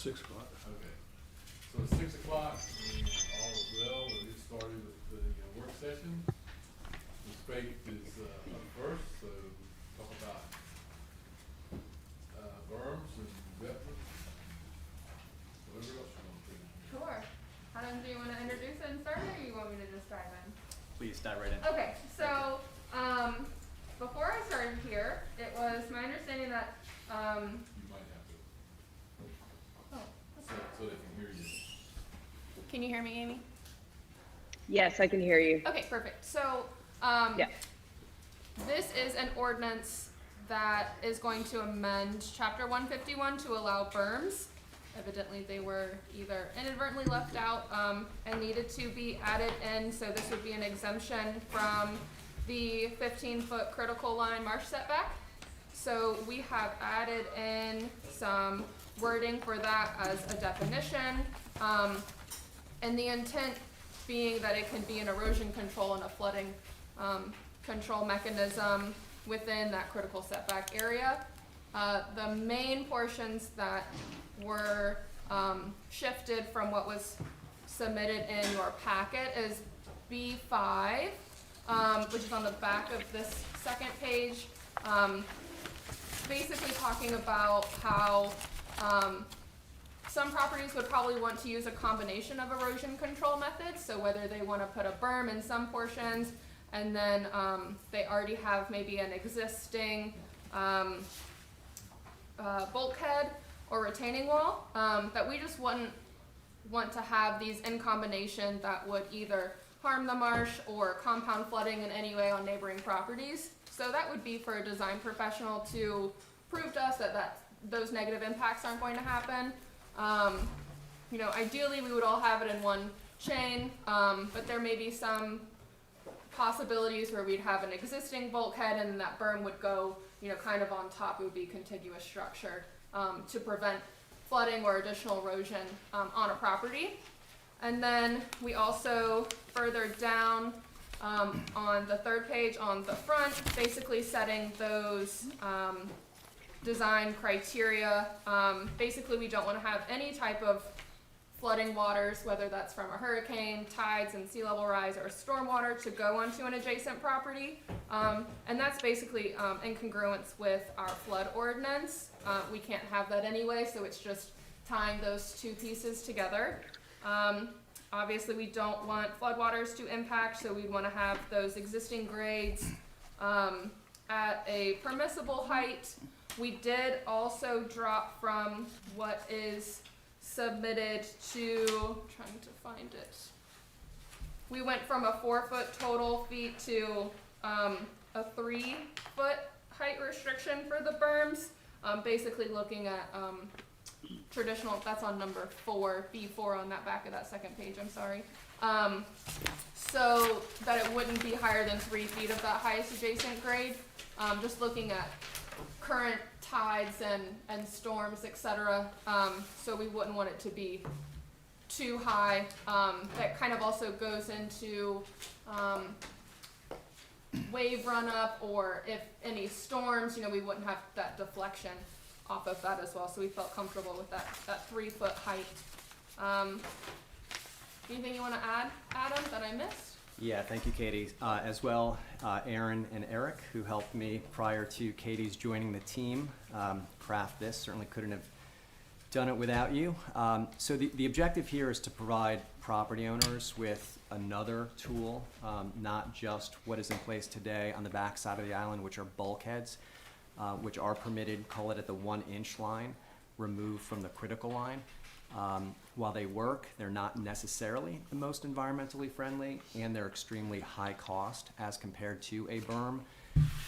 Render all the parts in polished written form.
6 o'clock. Okay. So it's 6 o'clock, and all is well. We'll get started with the work session. Ms. Faith is up first, so talk about berms and wetlands, whatever else you want to. Sure. Adam, do you want to introduce it and start, or you want me to just dive in? Please dive right in. Okay, so before I started here, it was my understanding that You might have to, oh, so they can hear you. can you hear me, Amy? Yes, I can hear you. Okay, perfect. So Yeah. this is an ordinance that is going to amend Chapter 151 to allow berms. Evidently, they were either inadvertently left out and needed to be added in. So this would be an exemption from the 15-foot critical line marsh setback. So we have added in some wording for that as a definition. And the intent being that it can be an erosion control and a flooding control mechanism within that critical setback area. The main portions that were shifted from what was submitted in your packet is B5, which is on the back of this second page, basically talking about how some properties would probably want to use a combination of erosion control methods, so whether they want to put a berm in some portions, and then they already have maybe an existing bulkhead or retaining wall, that we just wouldn't want to have these in combination that would either harm the marsh or compound flooding in any way on neighboring properties. So that would be for a design professional to prove to us that those negative impacts aren't going to happen. You know, ideally we would all have it in one chain, but there may be some possibilities where we'd have an existing bulkhead and that berm would go, you know, kind of on top. It would be contiguous structure to prevent flooding or additional erosion on a property. And then we also further down on the third page on the front, basically setting those design criteria. Basically, we don't want to have any type of flooding waters, whether that's from a hurricane, tides, and sea level rise, or stormwater to go onto an adjacent property. And that's basically in congruence with our flood ordinance. We can't have that anyway, so it's just tying those two pieces together. Obviously, we don't want floodwaters to impact, so we'd want to have those existing grades at a permissible height. We did also drop from what is submitted to, trying to find it. We went from a 4-foot total feet to a 3-foot height restriction for the berms. Basically looking at traditional, that's on number 4, B4 on that back of that second page, I'm sorry. So that it wouldn't be higher than 3 feet of that highest adjacent grade. Just looking at current tides and storms, etc. So we wouldn't want it to be too high. That kind of also goes into wave run up, or if any storms, you know, we wouldn't have that deflection off of that as well. So we felt comfortable with that 3-foot height. Anything you want to add, Adam, that I missed? Yeah, thank you, Katie. As well, Aaron and Eric, who helped me prior to Katie's joining the team craft this. Certainly couldn't have done it without you. So the objective here is to provide property owners with another tool, not just what is in place today on the back side of the island, which are bulkheads, which are permitted, call it at the 1-inch line, removed from the critical line. While they work, they're not necessarily the most environmentally friendly, and they're extremely high cost as compared to a berm,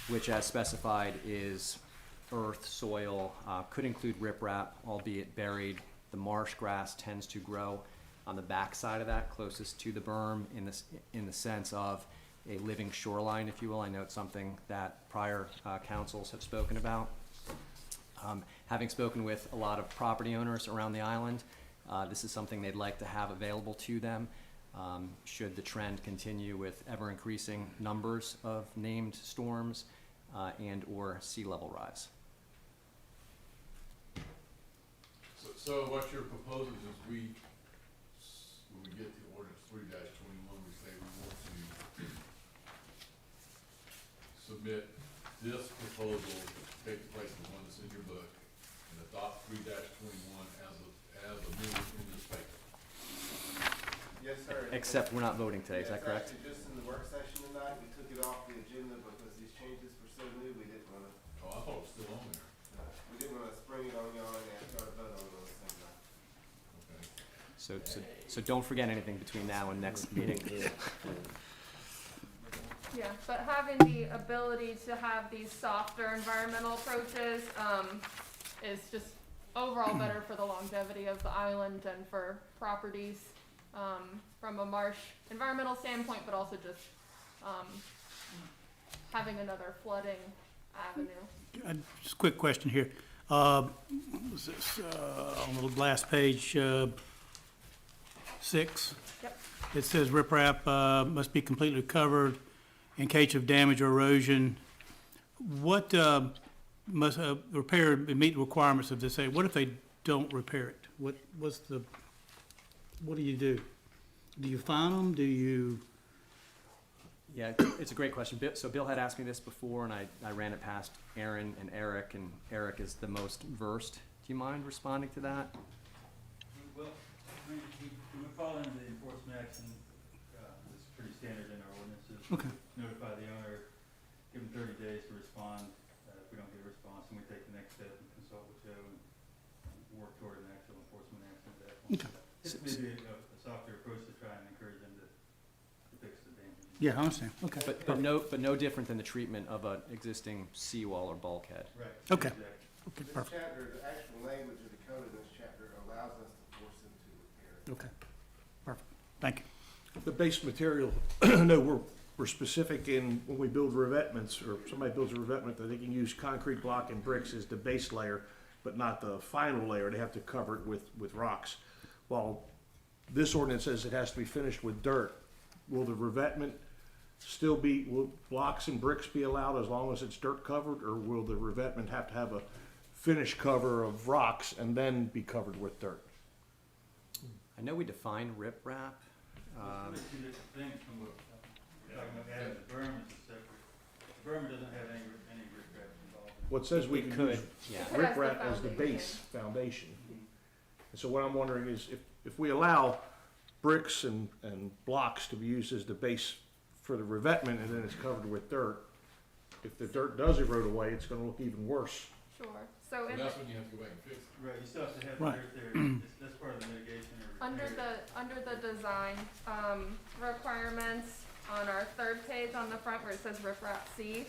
which as specified is earth, soil, could include riprap, albeit buried. The marsh grass tends to grow on the back side of that, closest to the berm, in the sense of a living shoreline, if you will. I know it's something that prior councils have spoken about. Having spoken with a lot of property owners around the island, this is something they'd like to have available to them should the trend continue with ever increasing numbers of named storms and or sea level rise. So what you're proposing is when we get to ordinance 3-21, we say we want to submit this proposal to take the place of the one that's in your book and adopt 3-21 as amended in this paper. Yes, sir. Except we're not voting today, is that Yes, correct? actually, just in the work session tonight, we took it off the agenda because these changes were so new, we didn't wanna, Oh, I thought it was still on there. we didn't wanna spring it on y'all and start a vote on it at the same time. Okay. So don't forget anything between now and next meeting. Yeah, but having the ability to have these softer environmental approaches, is just overall better for the longevity of the island and for properties, from a marsh environmental standpoint, but also just, having another flooding avenue. Just a quick question here. Was this, on the last page, 6? Yep. It says riprap must be completely covered in case of damage or erosion. What must repair and meet the requirements of this? What if they don't repair it? What do you do? Do you fine them? Do you? Yeah, it's a great question. So Bill had asked me this before, and I ran it past Aaron and Eric is the most versed. Do you mind responding to that? Well, I mean, we fall into the enforcement action, it's pretty standard in our ordinances. Okay. Notify the owner, give them 30 days to respond. If we don't get a response, then we take the next step and consult with Joe and work toward an actual enforcement action at that point. Okay. Typically, a softer approach to try and encourage them to fix the damage. Yeah, I understand. Okay. But no different than the treatment of an existing seawall or bulkhead. Right. Okay. Exactly. Okay, This perfect. chapter, the actual language of the code in this chapter allows us to force them to repair it. Okay, perfect. Thank you. The base material, no, we're specific in when we build revetments, or somebody builds a revetment, that they can use concrete block and bricks as the base layer, but not the final layer. They have to cover it with rocks. While this ordinance says it has to be finished with dirt, will the revetment still be, will blocks and bricks be allowed as long as it's dirt covered, or will the revetment have to have a finish cover of rocks and then be covered with dirt? I know we define riprap. There's two different things from what, talking about adding the berm is a separate, the berm doesn't have any riprap involved. Well, it says we can could, use yeah. It has the riprap as the foundation. base foundation. And so what I'm wondering is if we allow bricks and blocks to be used as the base for the revetment and then it's covered with dirt, if the dirt does erode away, it's gonna look even worse. Sure, so So in, that's when you have to go back and fix it. Right, you still have to have Right. dirt there, that's part of the mitigation or repair. under the design, requirements, on our third page on the front where it says riprap C,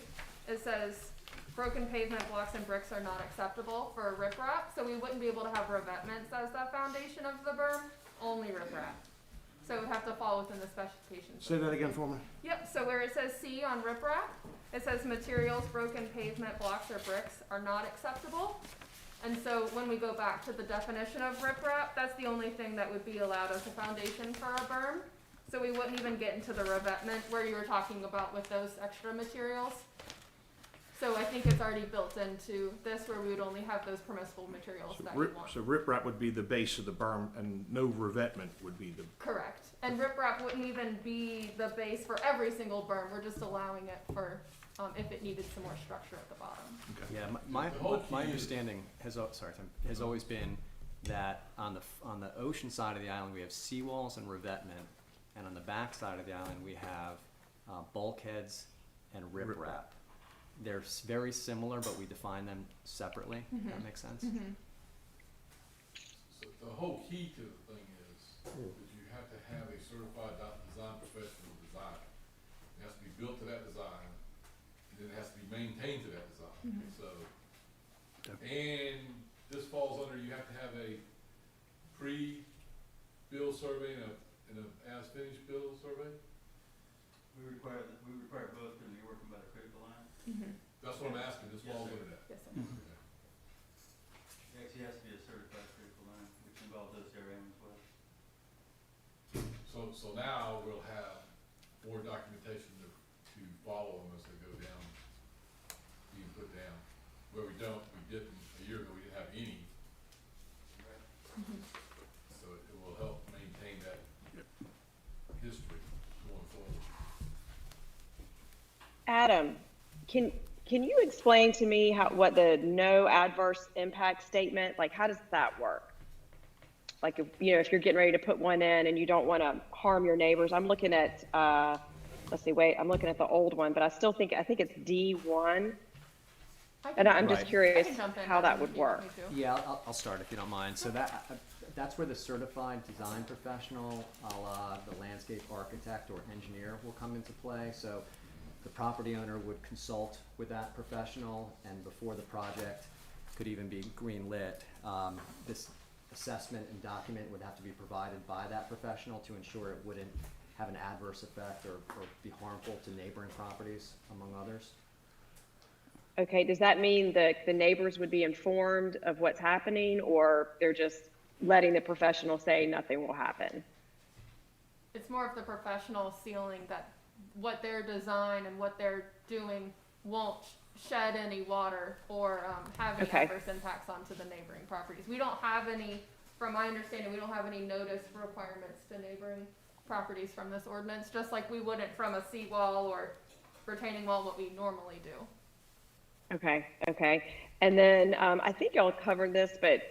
it says broken pavement blocks and bricks are not acceptable for riprap, so we wouldn't be able to have revetments as the foundation of the berm, only riprap. So it would have to fall within the specifications. Say that again for me. Yep, so where it says C on riprap, it says materials, broken pavement, blocks, or bricks are not acceptable. And so when we go back to the definition of riprap, that's the only thing that would be allowed as a foundation for a berm. So we wouldn't even get into the revetment where you were talking about with those extra materials. So I think it's already built into this where we would only have those permissible materials that you want. So riprap would be the base of the berm and no revetment would be the, Correct. And riprap wouldn't even be the base for every single berm. We're just allowing it for, if it needed some more structure at the bottom. Yeah, my The whole key is- understanding has always been that on the ocean side of the island, we have seawalls and revetment, and on the back side of the island, we have bulkheads and riprap. They're very similar, but we define them separately. That makes sense? So the whole key to the thing is that you have to have a certified design professional design. It has to be built to that design, and then it has to be maintained to that design. So, and this falls under, you have to have a pre-build survey and a as-finished build survey? We require both when you're working by the critical line. That's what I'm asking, this Yes, falls sir. under that. Yes, sir. Okay. It actually has to be a certified critical line, which involves OCRM as well. So now we'll have more documentation to follow them as they go down, being put down. Where we didn't, a year ago, we didn't have any. forward. Adam, can you explain to me what the no adverse impact statement, like, how does that work? Like, if you're getting ready to put one in and you don't want to harm your neighbors, I'm looking at, let's see, wait, I'm looking at the old one, but I think it's D1. And I'm just Right. curious I can jump in how that if would you want work. me to. Yeah, I'll start if you don't mind. So that's where the certified design professional, a la the landscape architect or engineer will come into play. So the property owner would consult with that professional, and before the project could even be green lit, this assessment and document would have to be provided by that professional to ensure it wouldn't have an adverse effect or be harmful to neighboring properties, among others. Okay, does that mean that the neighbors would be informed of what's happening, or they're just letting the professional say nothing will happen? It's more of the professional sealing that what their design and what they're doing won't shed any water or have any Okay. adverse impacts onto the neighboring properties. We don't have any, from my understanding, we don't have any notice requirements to neighboring properties from this ordinance, just like we wouldn't from a seawall or retaining wall, what we normally do. Okay. And then, I think y'all covered this, but,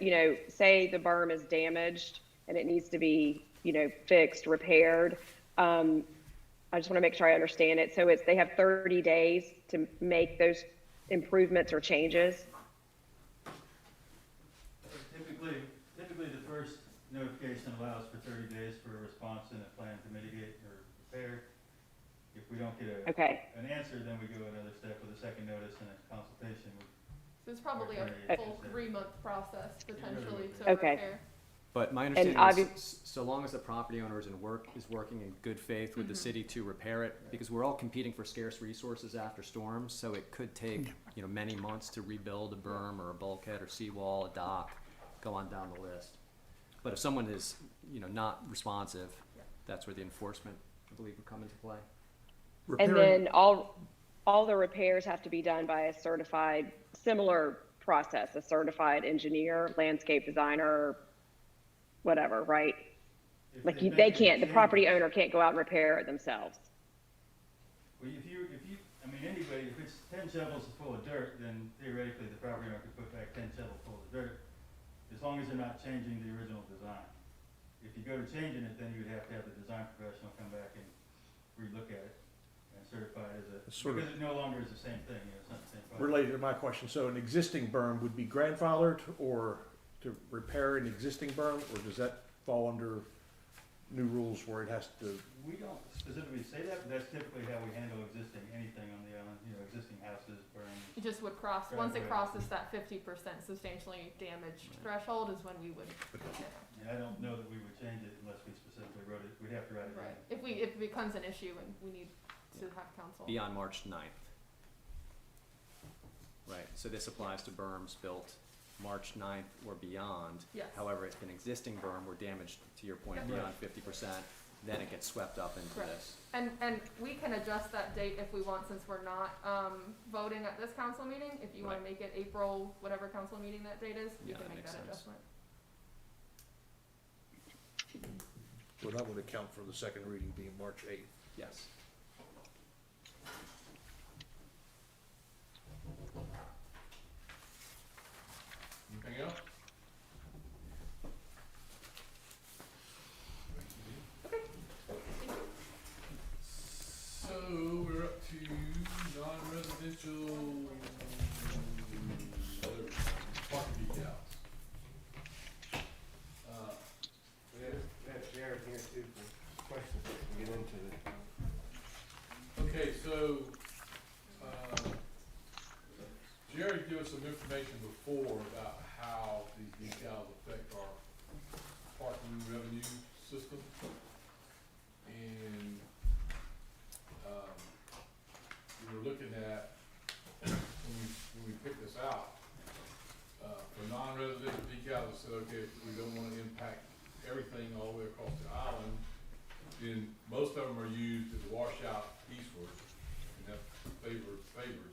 say the berm is damaged and it needs to be, fixed, repaired. I just want to make sure I understand it. So they have 30 days to make those improvements or changes? Typically the first notification allows for 30 days for a response and a plan to mitigate or repair. If we don't get an answer, then we go another step with a second notice and a consultation with. So it's probably a Okay. full 3-month process potentially to Okay. repair. But my And understanding is, so long as the property owner is working in good faith with the Mhm. city to repair it, because we're all competing for scarce resources after storms, so it could take, many months to rebuild a berm or a bulkhead or seawall, a dock, go on down the list. But if someone is, not responsive, Yeah. that's where the enforcement, I believe, would come into play. And Repairing- then all the repairs have to be done by a certified, similar process, a certified engineer, landscape designer, whatever, right? If Like they they make can't, the any property changes- owner can't go out and repair it themselves. Well, anybody, if it's 10 shovels full of dirt, then theoretically the property owner could put back 10 shovels full of dirt, as long as they're not changing the original design. If you go to changing it, then you would have to have the design professional come back and relook at it and certify it as It's sort of- because it no longer is the same thing, it's not the same project. Related to my question, so an existing berm would be grandfathered, or to repair an existing berm, or does that fall under new rules where it has to? We don't specifically say that, but that's typically how we handle anything on the island, existing houses, berms. It just would cross, Right, once it right. crosses that 50% substantially damaged threshold is when we would, And I don't know that we would change it unless we specifically wrote it, we'd have to write it down. right. If it becomes an issue and we need to have counsel. Beyond March 9th. Right, so this applies to berms built March 9th or beyond. Yes. However, if an existing berm were damaged, to your point, Yeah. beyond 50%, then it gets swept up into Correct. this. And we can adjust that date if we want, since we're not voting at this council meeting. If you want to Right. make it April, whatever council meeting that date is, we Yeah, can that make makes that sense. adjustment. So that would account for the second reading being March 8th. Yes. Anything else? So we're up to non-residential parking decals. We have Jared here too for questions that we can get into it. Okay, so, Jerry gave us some information before about how these decals affect our parking revenue system. And, we were looking at, when we picked this out, for non-residential decals, I said, okay, we don't wanna impact everything all the way across the island. Then most of them are used as washout eastward, and that favored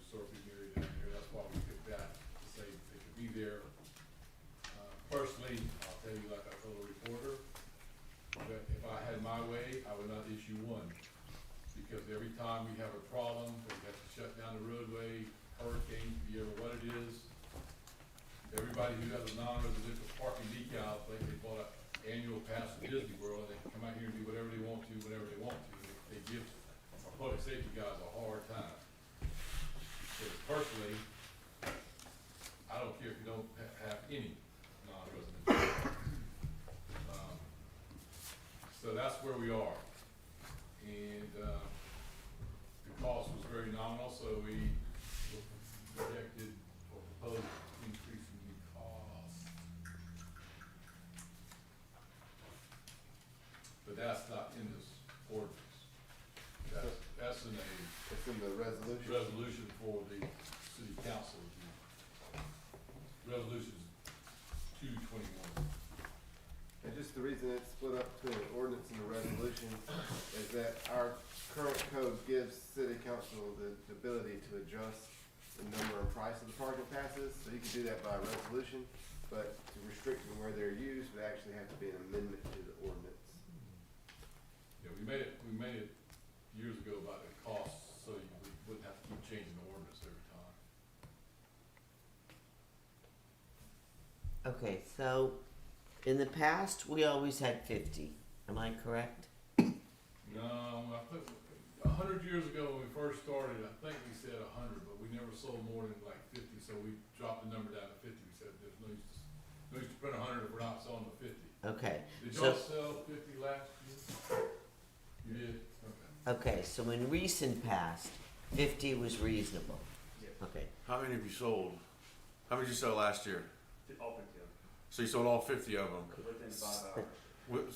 surface area down here, that's why we picked that, to say they could be there. Personally, I'll tell you, like I told the reporter, that if I had my way, I would not issue one. every time we have a problem, we have to shut down the roadway, hurricane, whatever what it is, everybody who has a non-residential parking decal, like they bought an annual pass to Disney World, they can come out here and do whatever they want to, whenever they want to. They give our public safety guys a hard time. Because personally, I don't care if you don't have any non-residential. So that's where we are. And, the cost was very nominal, so we projected or proposed increasing the cost. But that's not in this ordinance. That's in a It's in the resolution. resolution for the city council. Resolution 221. And just the reason it's split up between an ordinance and a resolution is that our current code gives city council the ability to adjust the number and price of the parking passes. So you can do that by resolution, but to restrict them where they're used would actually have to be an amendment to the ordinance. Yeah, we made it years ago about the cost, so you wouldn't have to keep changing the ordinance every time. Okay, so in the past, we always had 50. Am I correct? No, I think 100 years ago when we first started, I think we said 100, but we never sold more than like 50, so we dropped the number down to 50. We said there's no use to print 100 if we're not selling the 50. Okay. Did So y'all sell 50 last year? You did? Okay. okay, so in recent past, 50 was reasonable. Okay. How many have you sold? How many did you sell last year? All 50 of So you sold all 50 of them. them within 5 hours.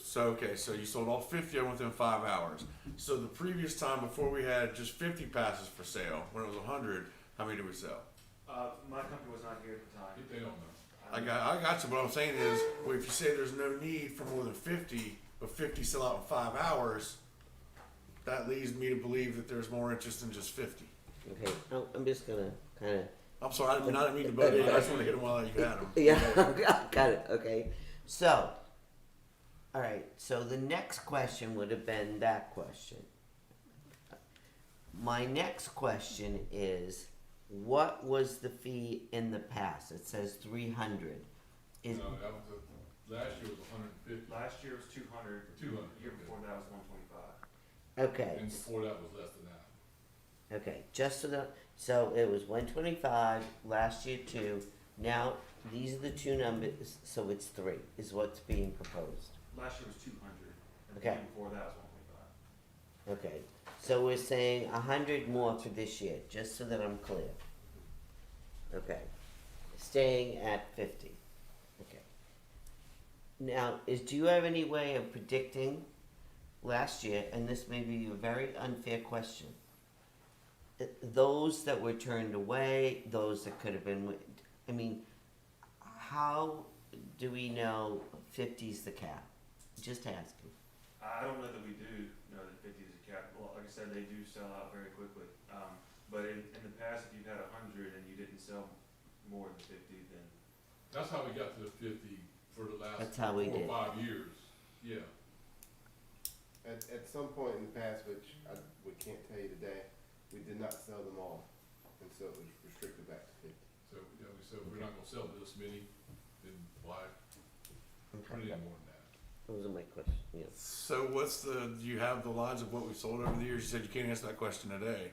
So, okay, so you sold all 50 of them within 5 hours. So the previous time before we had just 50 passes for sale, when it was 100, how many did we sell? My company was not here at the time. They don't know. I got you. What I'm saying is, well, if you say there's no need for more than 50, but 50 sell out in 5 hours, that leads me to believe that there's more interest than just 50. Okay, I'm just gonna kind of. I'm sorry, I didn't mean to butt in. I just want to hit them while you had them. Yeah, got it. Okay. So, all right. So the next question would have been that question. My next question is, what was the fee in the past? It says 300. Is No, that was last year was 150. Last year was 200. 200. The year before that was 125. okay. And before that was less than that. Okay, just so it was 125 last year too. Now these are the two numbers, so it's 3 is what's being proposed. Last year was 200. And Okay. the year before that was 125. Okay, so we're saying 100 more for this year, just so that I'm clear. Okay, staying at 50. Okay. Now, do you have any way of predicting last year, and this may be a very unfair question, those that were turned away, those that could have been, I mean, how do we know 50 is the cap? Just asking. I don't know that we do know that 50 is a cap. Well, like I said, they do sell out very quickly. But in the past, if you've had 100 and you didn't sell more than 50, then That's how we got to the 50 for the last That's how we 4 did. or 5 years. Yeah. At some point in the past, which we can't tell you today, we did not sell them all, and so it was restricted back to 50. So, yeah, we said we're not gonna sell this many, then why put it in more than that? Those are my questions, yeah. So do you have the lines of what we sold over the years? You said you can't answer that question today.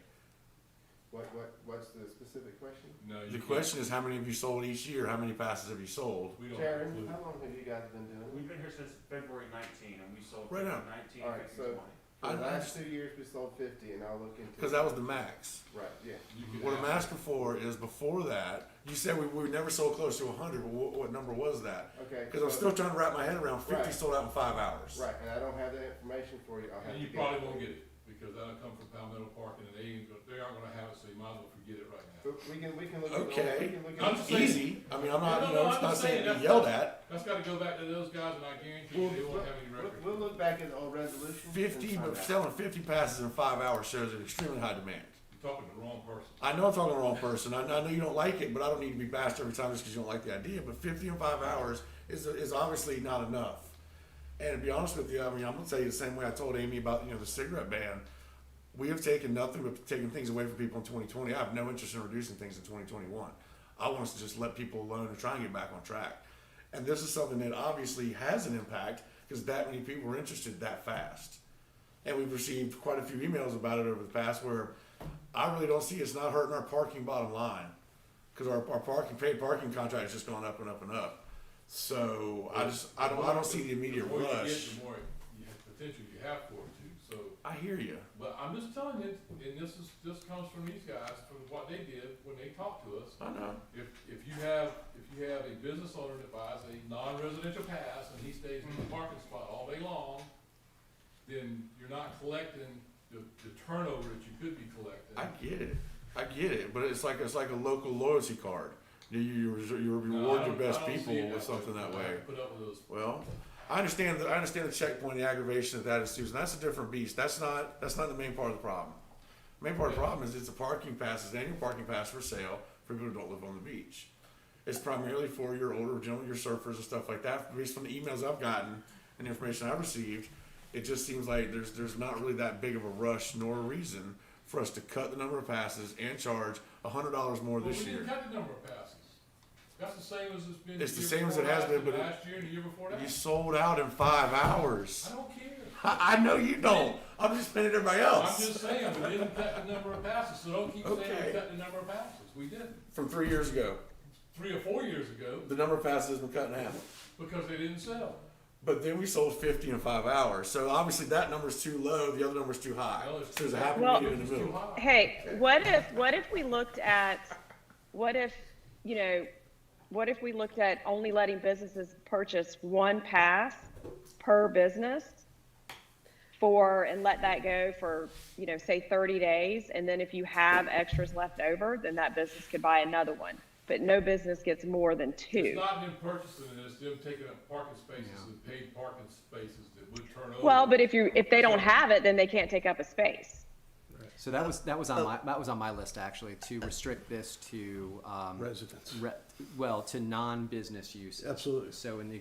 What's the specific question? No, you The can't. question is how many have you sold each year? How many passes have you sold? We don't Sharon, include. how long have you guys been doing we've it? been here since February 19, and we sold Right now. 19, All right, 50, so 20. for the I last 2 years, we sold 50, and I'll look into. Because that was the max. Right, yeah. You can What I'm ask- asking for is before that, you said we never sold close to 100, but what number was that? Okay. Because I'm so- still trying to wrap my head around 50 Right. sold out in 5 hours. Right, and I don't have that information for you. I'll have And to you get probably it. won't get it, because that'll come from Palmetto Park, and they aren't gonna have it, so you might as well forget it right now. But we can look at those. Okay. We can look I'm at just those. saying- Easy. I mean, I'm not, No, you no, know, I'm it's not just saying saying to be yelled that's- at. That's gotta go back to those guys, and I guarantee We'll, you, they won't have any records. we'll look back at the old resolution. 50, but selling 50 passes in 5 hours shows an extremely high demand. You're talking to the wrong person. I know I'm talking to the wrong person. I know you don't like it, but I don't need to be bashed every time just because you don't like the idea. But 50 in 5 hours is obviously not enough. And to be honest with you, I mean, I'm gonna tell you the same way I told Amy about the cigarette ban. we have taken nothing but taking things away from people in 2020. I have no interest in reducing things in 2021. I want us to just let people alone and try and get back on track. And this is something that obviously has an impact because that many people are interested that fast. And we've received quite a few emails about it over the past where I really don't see it's not hurting our parking bottom line because our paid parking contract has just gone up and up and up. So I don't see the immediate The more you get, rush. the more potential you have for it too, so. I hear you. But I'm just telling you, and this comes from these guys, from what they did when they talked to us. I know. If you have a business owner that buys a non-residential pass and he stays in the parking spot all day long, then you're not collecting the turnover that you could be collecting. I get it. But it's like a local loyalty card. You reward your best people with something that way. Put up with those. Well, I understand the checkpoint, the aggravation that is, Susan. That's a different beast. That's not the main part of the problem. The main part of the problem is it's a parking pass, it's an annual parking pass for sale for people who don't live on the beach. It's primarily for your older gentlemen, your surfers and stuff like that. Based on the emails I've gotten and the information I've received, it just seems like there's not really that big of a rush nor a reason for us to cut the number of passes and charge $100 more this We year. didn't cut the number of passes. That's the same as it's been. It's the year same as it before has that, been, but last year and the year before that. You sold out in 5 hours. I don't care. I know you don't. I'm just spending everybody I'm else. just saying, we didn't cut the number of passes, so don't keep saying Okay. we cut the number of passes. We didn't. From 3 years ago, 3 or 4 years ago, the number of passes has been cut in half. because they didn't sell. But then we sold 50 in 5 hours. So obviously that number's too low, the other number's too high. Well, it's So there's a too- happy Well- medium in the It's too middle. high. Hey, what if we looked at, what if we looked at only letting businesses purchase one pass per business and let that go for, say 30 days. And then if you have extras left over, then that business could buy another one. But no business gets more than It's two. not them purchasing it, it's them taking up parking spaces and paid parking spaces that would turn over. Well, but if they don't have it, then they can't take up a space. So that was on my list actually, to restrict this to Residents. to non-business uses. Absolutely. So an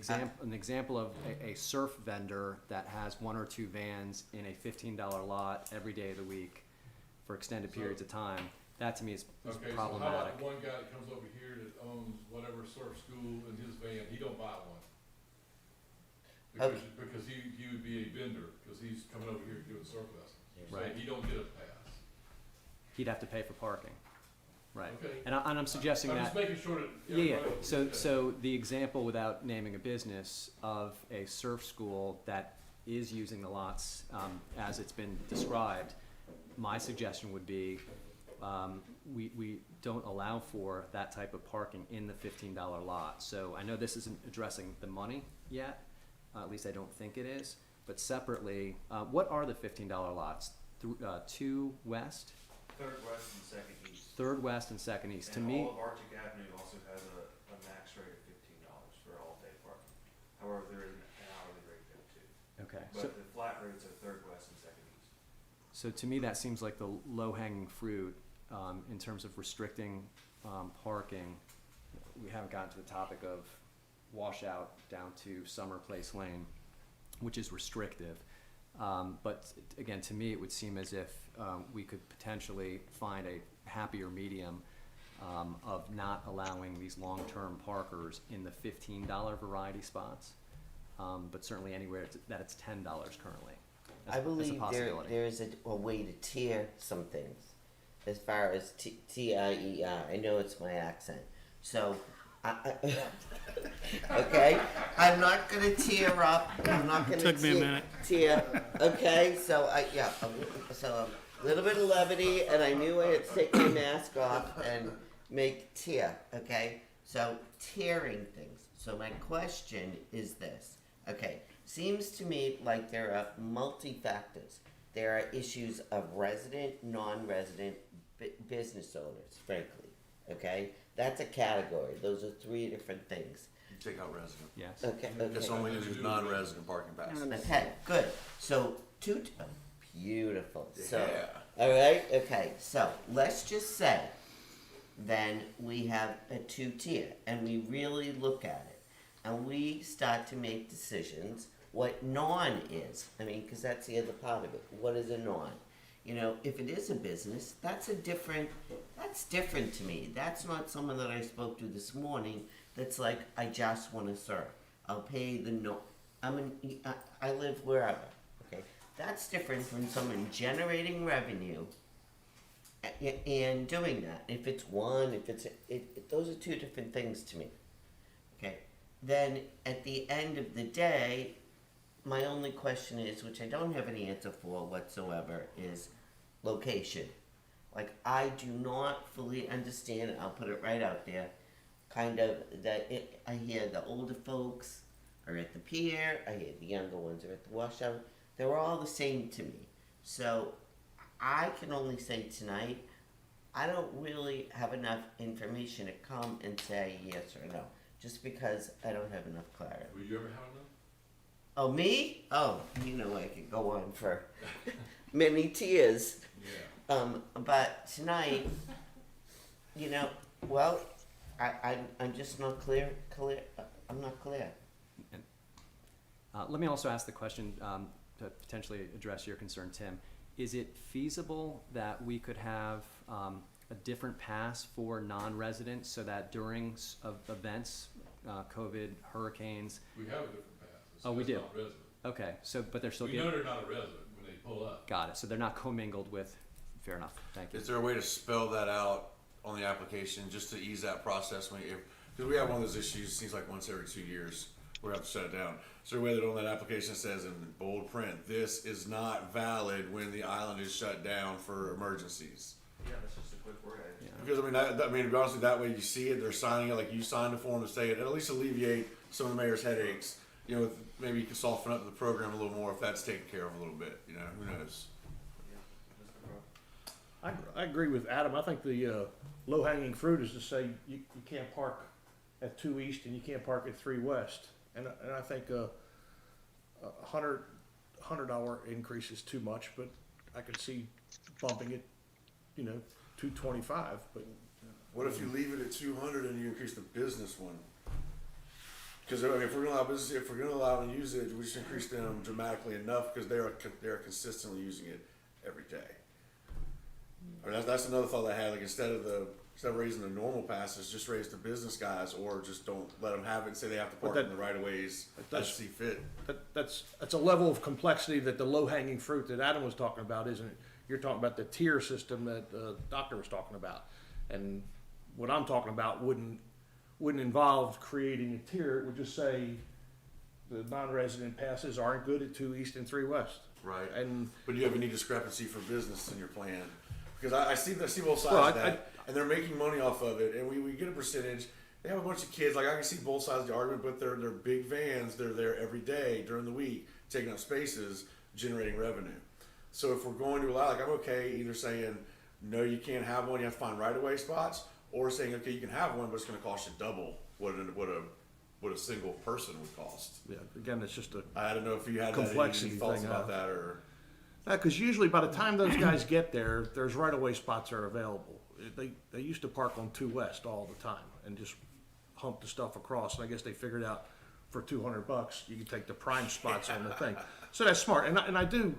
example of a surf vendor that has 1 or 2 vans in a $15 lot every day of the week for extended periods of time, that to me is Okay, so how problematic. about the one guy that comes over here that owns whatever surf school in his van, he don't buy one? Because he would be a vendor, because he's coming over here doing surf lessons. So Right. he don't get a pass. He'd have to pay for parking. Right. Okay. And I'm suggesting I'm that. just making sure that. Yeah. everybody- So the example, without naming a business, of a surf school that is using the lots as it's been described, my suggestion would be we don't allow for that type of parking in the $15 lot. So I know this isn't addressing the money yet, at least I don't think it is. But separately, what are the $15 lots? 2 west, Third west and second east. 3rd west, and 2nd east. To And me, all of Arctic Avenue also has a max rate of $15 for all day parking. However, there is an hourly rate there too. okay. So, But the flat rates are third west and second east. So to me, that seems like the low-hanging fruit in terms of restricting parking. We haven't gotten to the topic of washout down to Summer Place Lane, which is restrictive. But again, to me, it would seem as if we could potentially find a happier medium of not allowing these long-term parkers in the $15 variety spots, but certainly anywhere that it's $10 currently. I believe possibility. there is a way to tier some things, as far as TIER. I know it's my accent, so okay. I'm not gonna tear up. I'm not gonna Took me a minute. tear. Okay, so so a little bit of levity, and I knew I had to take my mask off and make tear. Okay, so tearing things. So my question is this. Okay, seems to me like there are multi-factors. There are issues of resident, non-resident business owners, frankly. Okay, that's a category. Those are 3 different things. You take out resident. Yes. Okay, It's okay. only uses non-resident parking passes. Okay, good. So beautiful. So, Yeah. all right, okay. So let's just say, then we have a 2-tier, and we really look at it, and we start to make decisions what non is. I mean, because that's the other part of it. What is a non? You know, if it is a business, that's different to me. That's not someone that I spoke to this morning that's like, I just want to serve. I'll pay the no. I live wherever. Okay, that's different from someone generating revenue and doing that. If it's one, those are two different things to me. Okay, then at the end of the day, my only question is, which I don't have any answer for whatsoever, is location. Like, I do not fully understand, I'll put it right out there, kind of, I hear the older folks are at the pier, I hear the younger ones are at the washout. They're all the same to me. So, I can only say tonight, I don't really have enough information to come and say yes or no, just because I don't have enough clarity. Will you ever have enough? Oh, me? Oh, you know, I could go on for many tears. Yeah. But tonight, you know, well, I'm just not clear. I'm not clear. Let me also ask the question to potentially address your concern, Tim. Is it feasible that we could have a different pass for non-residents so that during events, COVID, hurricanes? We have a different pass. It's Oh, we just do? not resident. Okay, so, but they're still We getting, know they're not a resident when they pull up. got it, so they're not commingled with, fair enough, thank you. Is there a way to spell that out on the application, just to ease that process because we have one of those issues, it seems like once every 2 years, we have to shut it down. Is there a way that on that application says in bold print, this is not valid when the island is shut down for emergencies? Yeah, that's just a quick word edit. Yeah. Because I mean, to be honest with you, that way you see it, they're signing it, like you signed the form to say it, at least alleviate some of the mayor's headaches. You know, maybe you can soften up the program a little more if that's taken care of a little bit, you know, who knows? Yeah, that's no problem. I agree with Adam. I think the low-hanging fruit is to say you can't park at 2 East and you can't park at 3 West. And I think a $100 increase is too much, but I could see bumping it, you know, $225. But What if you leave it at 200 and you increase the business one? Because I mean, if we're gonna allow them to use it, we should increase them dramatically enough because they're consistently using it every day. I mean, that's another thought I had. Like instead of raising the normal passes, just raise the business guys, or just don't let them have it and say they have to park in the right of ways as see fit. that's a level of complexity that the low-hanging fruit that Adam was talking about isn't it? You're talking about the tier system that the doctor was talking about, and what I'm talking about wouldn't involve creating a tier. It would just say the non-resident passes aren't good at 2 East and 3 West. Right. And But do you have any discrepancy for business in your plan? Because I see both sides Well, of that, and they're making money off of it, and we get a percentage. They have a bunch of kids. Like I can see both sides of the argument, but they're big vans. They're there every day during the week, taking up spaces, generating revenue. So if we're going to allow, like I'm okay either saying no, you can't have one. You have to find right-of-way spots, or saying okay, you can have one, but it's going to cost you double what a single person would cost. yeah, again, it's just a I don't know if you had complexity any thoughts thing, about that or. because usually by the time those guys get there, there's right-of-way spots are available. They used to park on 2 West all the time and just hump the stuff across. And I guess they figured out for $200 you can take the prime spots on the thing. So that's smart. And I do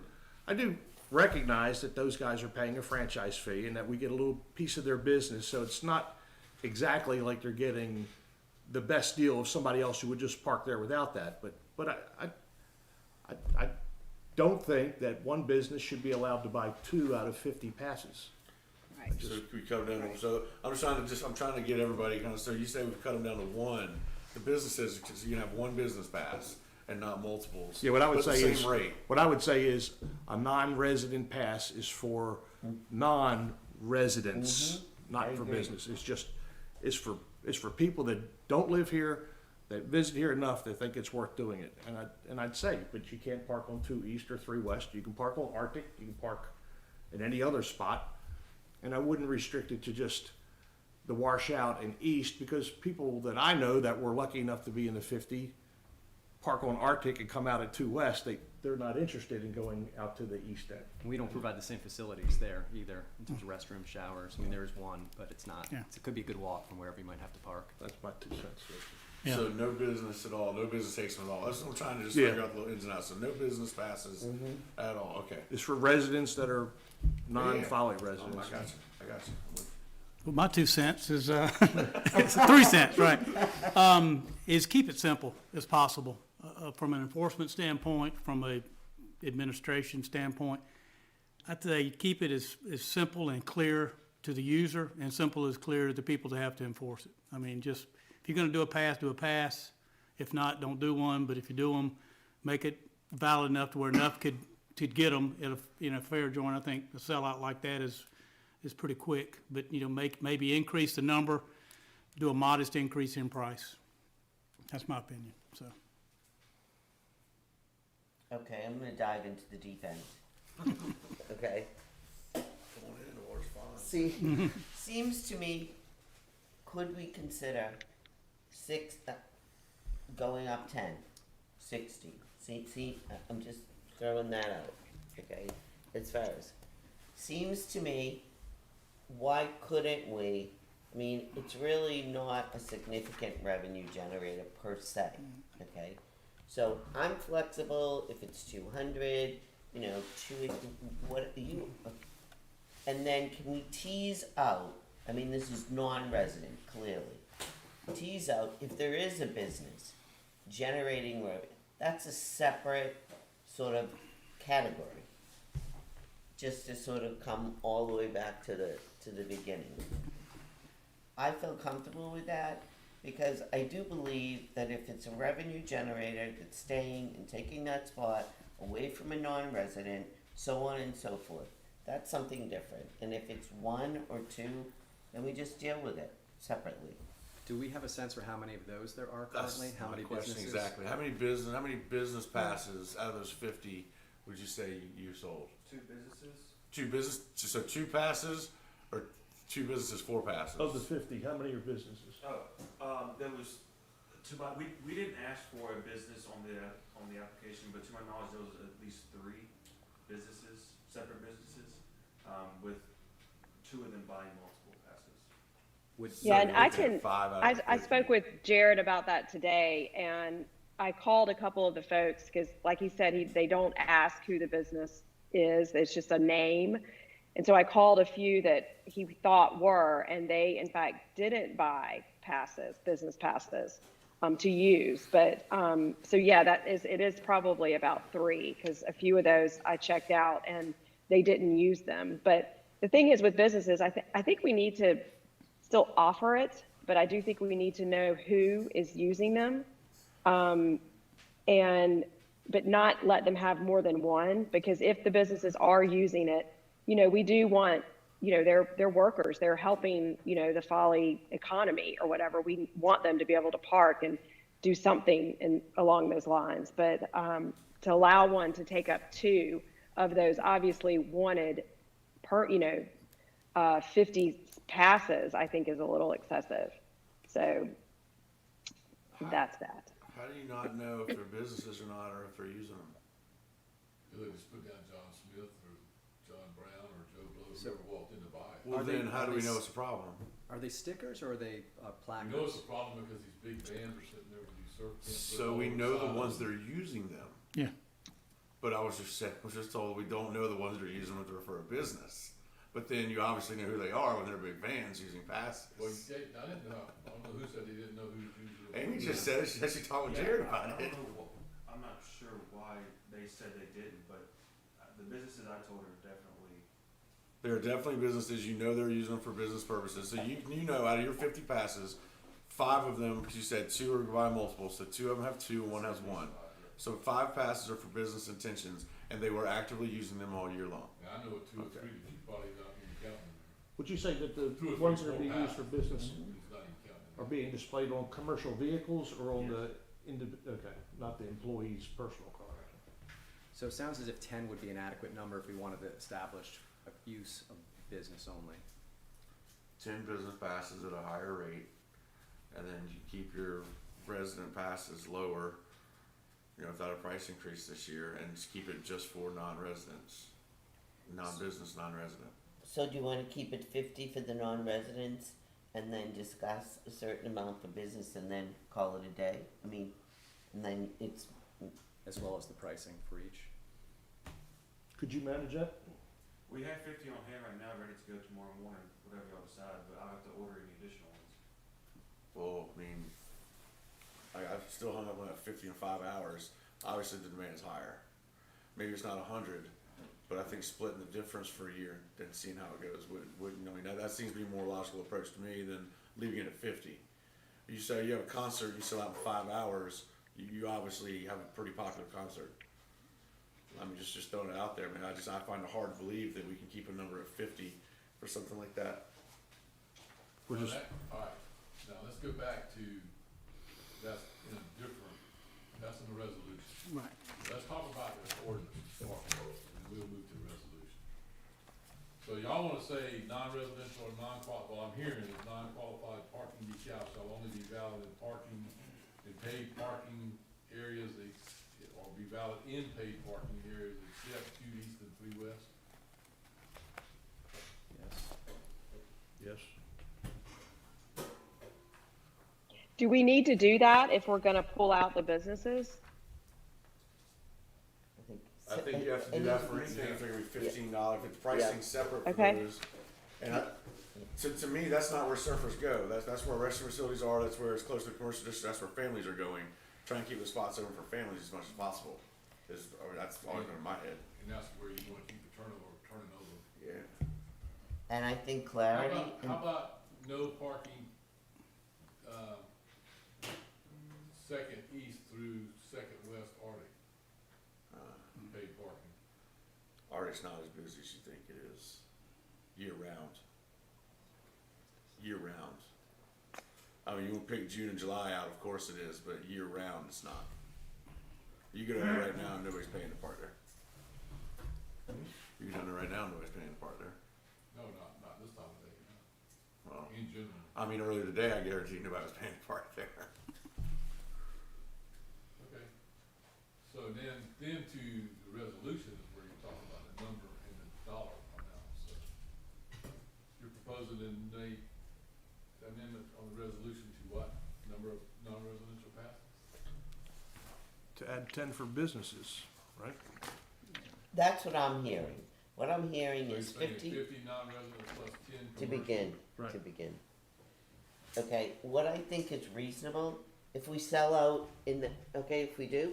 recognize that those guys are paying a franchise fee and that we get a little piece of their business. So it's not exactly like they're getting the best deal of somebody else who would just park there without that. But I don't think that one business should be allowed to buy 2 out of 50 passes. So we cut them down to, so I'm trying to get everybody kind of, so you say we cut them down to 1. The businesses, so you can have 1 business pass and not multiples. Yeah, what I would but say the is, same rate. what I would say is a non-resident pass is for non-residents, not for business. It's for people that don't live here, that visit here enough that think it's worth doing it. And I'd say, but you can't park on 2 East or 3 West. You can park on Arctic. You can park in any other spot. And I wouldn't restrict it to just the washout and East, because people that I know that were lucky enough to be in the 50 park on Arctic and come out at 2 West. They're not interested in going out to the East end. We don't provide the same facilities there either, in terms of restroom, showers. I mean, there is one, but it's not. Yeah. It could be a good walk from wherever you might have to park. That's my 2 cents. Yeah. So no business at all, no business takes them at all. That's what I'm trying to just Yeah. figure out the little ins and outs. So no business passes at all, okay. It's for residents that are non-Folly I residents. got you, I got you. Well, my 2 cents is, it's 3 cents, right? Is keep it simple as possible, from an enforcement standpoint, from a administration standpoint. I'd say keep it as simple and clear to the user and simple as clear to the people that have to enforce it. I mean, just, if you're gonna do a pass, do a pass. If not, don't do one, but if you do them, make it valid enough to where enough could get them in a fair joint. I think a sellout like that is pretty quick, but, maybe increase the number, do a modest increase in price. That's my opinion, so. Okay, I'm gonna dive into the deep end. Okay? Going in, the water's fine. See, seems to me, could we consider going up 10, 60? See, I'm just throwing that out, okay? As far as, seems to me, why couldn't we, I mean, it's really not a significant revenue generator per se, okay? So I'm flexible if it's 200, and then can we tease out, I mean, this is non-resident, clearly. Tease out, if there is a business generating revenue, that's a separate sort of category. Just to sort of come all the way back to the beginning. I feel comfortable with that because I do believe that if it's a revenue generator that's staying and taking that spot away from a non-resident, so on and so forth, that's something different. And if it's 1 or 2, then we just deal with it separately. Do we have a sense for how many of those there are That's currently? How my many question businesses? exactly. How many business passes out of those 50 would you say you sold? 2 businesses? So 2 passes or 2 businesses, 4 passes? Of the 50, how many are businesses? There was, we didn't ask for a business on the application, but to my knowledge, there was at least 3 businesses, separate businesses, with 2 of them buying multiple passes. Yeah, and I looking at can, 5 out of I 50. spoke with Jared about that today, and I called a couple of the folks, because like he said, they don't ask who the business is, it's just a name. And so I called a few that he thought were, and they in fact didn't buy passes, business passes, to use. But, so yeah, it is probably about 3, because a few of those I checked out and they didn't use them. But the thing is with businesses, I think we need to still offer it, but I do think we need to know who is using them. But not let them have more than one, because if the businesses are using it, we do want, they're workers, they're helping, the Folly economy or whatever. We want them to be able to park and do something along those lines. But to allow one to take up 2 of those obviously wanted 50 passes, I think is a little excessive. So that's that. How do you not know if they're businesses or not, or if they're using them? They just put down John Smith or John Brown or Joe Blow, So- whoever walked in to buy it. Well, Are they- then how are do we they know s- it's a problem? Are they stickers or are they You placards? know it's a problem because these big vans are sitting there with these surf tents. So we know the ones that are using them. Yeah. But I was just told we don't know the ones that are using them for a business. But then you obviously know who they are when they're big vans using passes. Well, I didn't know, I don't know who said they didn't know who was using it. Amy just said it. She said she talked with Jared about I it. don't know, I'm not sure why they said they didn't, but the businesses I told are definitely. There are definitely businesses, you know they're using them for business purposes. So you know out of your 50 passes, 5 of them, because you said 2 are by multiple, so 2 of them have 2 and 1 has 1. So 5 passes are for business intentions, and they were actively using them all year long. Now, I know what 2 or 3 Okay. that you probably not even counting. Would you say that the 2 or 3, ones that are 4 being used for passes. business He's not even counting. are being displayed on commercial vehicles or on okay, not the employee's personal car? So it sounds as if 10 would be an adequate number if we wanted to establish a use of business only. 10 business passes at a higher rate, and then you keep your resident passes lower, without a price increase this year, and just keep it just for non-residents, non-business, non-resident. So do you want to keep it 50 for the non-residents and then discuss a certain amount for business and then call it a day? I mean, and then it's, As well as the pricing for each. Could you manage that? We have 50 on hand right now, ready to go tomorrow morning, whatever y'all decide, but I'll have to order any additional ones. Well, I mean, I've still hung up on that 50 in 5 hours. Obviously, the demand is higher. Maybe it's not 100, but I think splitting the difference for a year and seeing how it goes wouldn't. I mean, that seems to be a more logical approach to me than leaving it at 50. You say you have a concert, you sell out in 5 hours. You obviously have a pretty popular concert. I mean, just throwing it out there. I mean, I find it hard to believe that we can keep a number at 50 for something like that. We're just, Alright, now let's go back to, that's in a different, that's in the resolution. Right. Let's talk about the ordinance, and we'll move to the resolution. So y'all wanna say non-residential or well, I'm hearing is non-qualified parking decals shall only be valid in parking, in paid parking areas, or be valid in paid parking areas except 2 east and 3 west? yes. Do we need to do that if we're gonna pull out the businesses? I think you have to do that for anything. If it's gonna be $15, if it's pricing separate for Okay. those. And to me, that's not where surfers go. That's where restroom facilities are. That's where it's close to the commercial district. That's where families are going. Try and keep the spots open for families as much as possible. That's always been in my head. And that's where you wanna keep the turning over. Yeah. And I think How clarity. about, no parking, second east through second west Arctic, paid parking? Arctic's not as busy as you think it is. Year round. Year round. I mean, you won't pick June and July out, of course it is, but year round it's not. You go down there right now and nobody's paying to park there. You go down there right now and nobody's paying to park there. No, not this time of day, Well, in general. I mean, earlier today, I guarantee nobody was paying to park there. Okay. So then to the resolution is where you talk about the number and the dollar amount, so. You're proposing to make amendment on the resolution to what? Number of non-residential passes? To add 10 for businesses, right? That's what I'm hearing. What I'm hearing So is you're saying 50 50 non-residents plus 10 to commercial? begin, Right. to begin. Okay, what I think is reasonable, if we sell out if we do,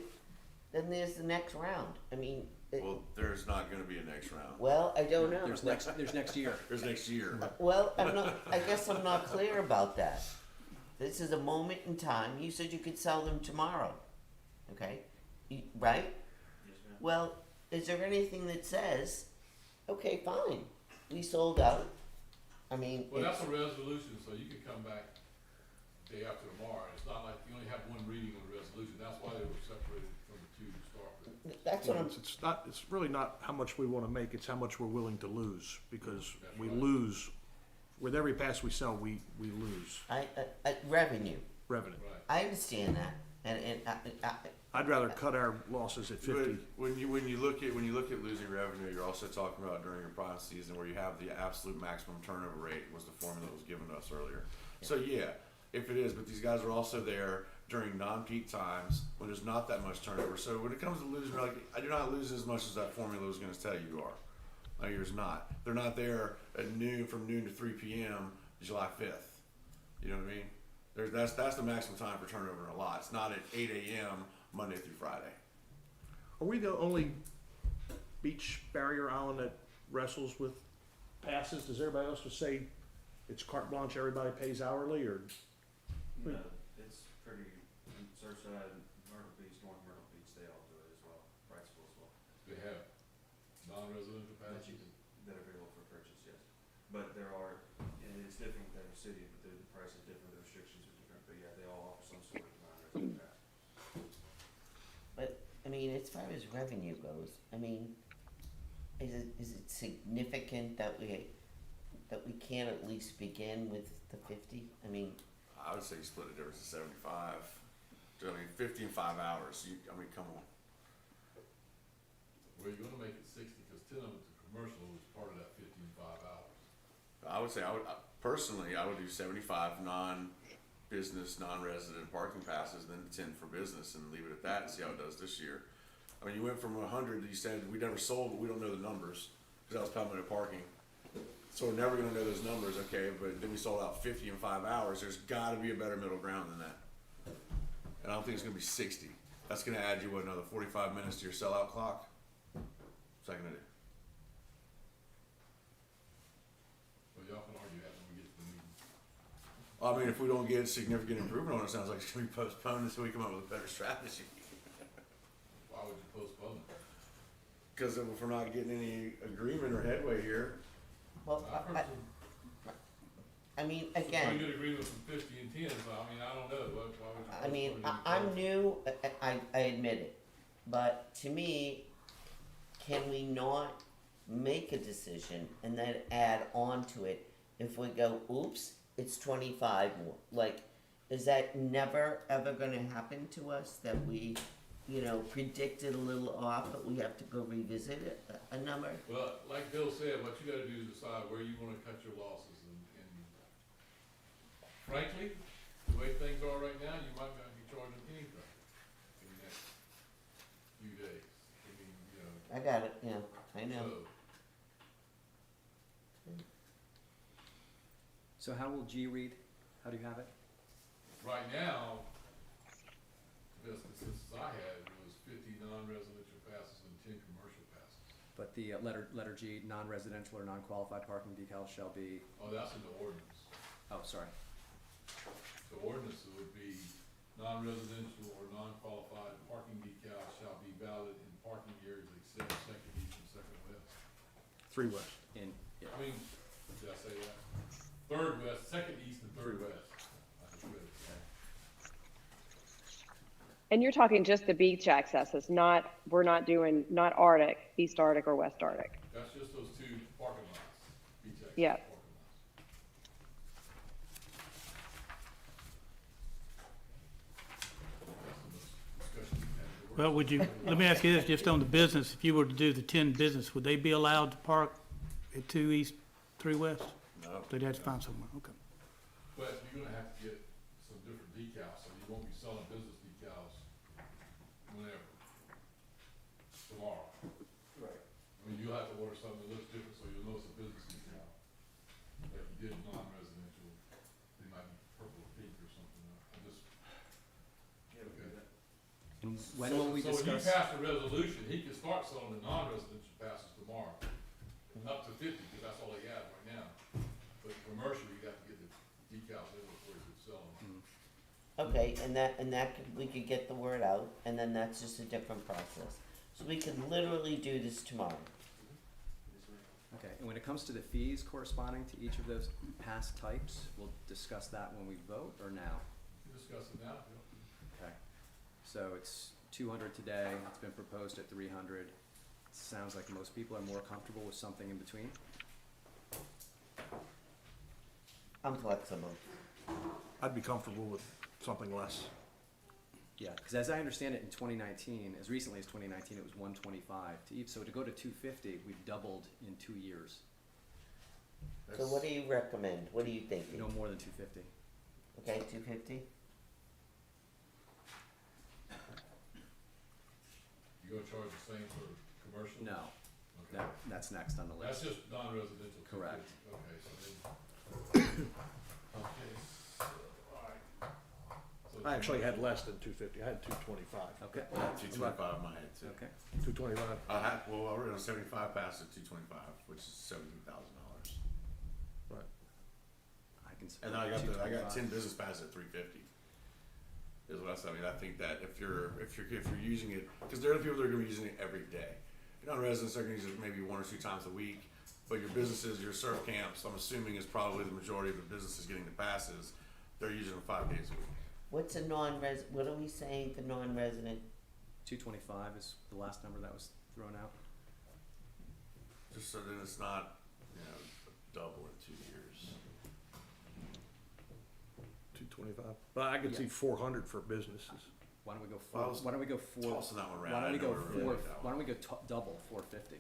then there's the next round. I mean, Well, there's not gonna be a next round. well, I don't know. There's next year. There's next year. Well, I guess I'm not clear about that. This is a moment in time. You said you could sell them tomorrow. Okay? Right? Yes, ma'am. Well, is there anything that says, okay, fine, we sold out? I mean, Well, that's a resolution, so you could come back day after tomorrow. It's not like you only have one reading of the resolution. That's why they were separated from the two to start with. that's what I'm, It's really not how much we want to make, it's how much we're willing to lose, because That's we right. lose, with every pass we sell, we lose revenue. revenue. Right. I understand that, and I'd rather cut our losses at 50. When you look at losing revenue, you're also talking about during your prime season where you have the absolute maximum turnover rate was the formula that was given to us earlier. So yeah, if it is, but these guys are also there during non-peak times when there's not that much turnover. So when it comes to losing, you're not losing as much as that formula was going to tell you are. No, you're not. They're not there at noon from noon to 3 p.m. July 5th. You know what I mean? That's the maximum time for turnover in a lot. It's not at 8 a.m. Monday through Friday. Are we the only beach barrier island that wrestles with passes? Does everybody else just say it's carte blanche, everybody pays hourly, or? No, it's pretty, Surfside, Myrtle Beach, North Myrtle Beach, they all do it as well, Wrightsville as well. They have non-residential That passes? you can, that are available for purchase, yes. But there are, and it's different with every city, but the price is different, the restrictions are different, but yeah, they all offer some sort of non-resident pass. But, I mean, as far as revenue goes, I mean, is it significant that we can't at least begin with the 50? I mean, I would say you split the difference to 75. I mean, 50 in 5 hours. Come on. Well, you're gonna make it 60, because 10 of it's a commercial, was part of that 15 5 hours. I would say, personally, I would do 75 non-business, non-resident parking passes, then 10 for business, and leave it at that and see how it does this year. I mean, you went from 100 that you said we never sold, but we don't know the numbers, cause that was permanent parking. So we're never gonna know those numbers, okay, but then we sold out 50 in 5 hours, there's gotta be a better middle ground than that. And I don't think it's gonna be 60. That's gonna add you, what, another 45 minutes to your sellout clock? What's that gonna do? Well, y'all can argue that when we get to the meeting. I mean, if we don't get significant improvement on it, it sounds like it's gonna be postponed until we come up with a better strategy. Why would you postpone it? Cause if we're not getting any agreement or headway here, Well, I've heard I mean, some again, pretty good agreement from 50 and 10, so I mean, I don't know, why would you? I mean, postpone it? I'm new, I admit it, but to me, can we not make a decision and then add on to it if we go, oops, it's 25 more? Like, is that never, ever gonna happen to us, that we, you know, predicted a little off, but we have to go revisit a number? Well, like Bill said, what you gotta do is decide where you wanna cut your losses, and frankly, the way things are right now, you might not be charging anything in the next few days. I mean, you know, I got it, yeah, I know. so, So how will G read? How do you have it? right now, the best consensus I had was 50 non-residential passes and 10 commercial passes. But the letter G, non-residential or non-qualified parking decals shall be, Oh, that's in the ordinance. oh, sorry. The ordinance would be non-residential or non-qualified parking decals shall be valid in parking areas except second east and second west. 3 west. In, yeah. I mean, did I say that? Third west, second east and third west. I just read it, yeah. And you're talking just the beach accesses, not, we're not doing, not Arctic, East Arctic or West Arctic. That's just those 2 parking lots, beach access Yeah. parking lots. That's the most discussion we had at the Well, would you, let me ask you this, just on the business, if you were to do the 10 business, would they be allowed to park at 2 East, 3 West? no. They'd have to find somewhere, okay. But you're gonna have to get some different decals, so you won't be selling business decals whenever, tomorrow. Right. I mean, you'll have to order something that looks different, so you'll know it's a business decal. Like you did non-residential, they might be purple or pink or something, I just. Okay. And when will we So when you discuss? pass the resolution, he can start selling the non-residential passes tomorrow, up to 50, because that's all he has right now. But commercial, you got to get the decals in before you can sell them. Okay, and we could get the word out, and then that's just a different process. So we could literally do this tomorrow. Okay, and when it comes to the fees corresponding to each of those pass types, we'll discuss that when we vote or now? You discuss it now, Bill. Okay, so it's 200 today, it's been proposed at 300. Sounds like most people are more comfortable with something in between. I'm flexible. I'd be comfortable with something less. Yeah, because as I understand it, in 2019, as recently as 2019, it was 125. So to go to 250, we've doubled in 2 years. So what do you recommend? What are you thinking? No more than 250. Okay, 250? You gonna charge the same for commercial? No, Okay. that's next on the That's list. just non-residential. Correct. Okay, so then. Okay, so, alright. So I actually had less than 250, I had 225. Okay. I had 225 in my head too. Okay. 225. I had, well, I wrote on 75 passes at 225, which is $17,000. Right. I can And support then I got 225. 10 business passes at 350. Is what I said. I mean, I think that if you're using it, because there are people that are going to be using it every day. Your non-residents are going to use it maybe 1 or 2 times a week, but your businesses, your surf camps, I'm assuming is probably the majority of the businesses getting the passes. They're using them 5 days a week. What's a what are we saying for non-resident? 225 is the last number that was thrown out. Just so that it's not, you know, double in 2 years. 225. But I could see 400 for businesses. Why don't we go Well, I four? was Why don't we go four? tossing that one around. Why don't I we know go we really four? like that Why one. don't we go double 450?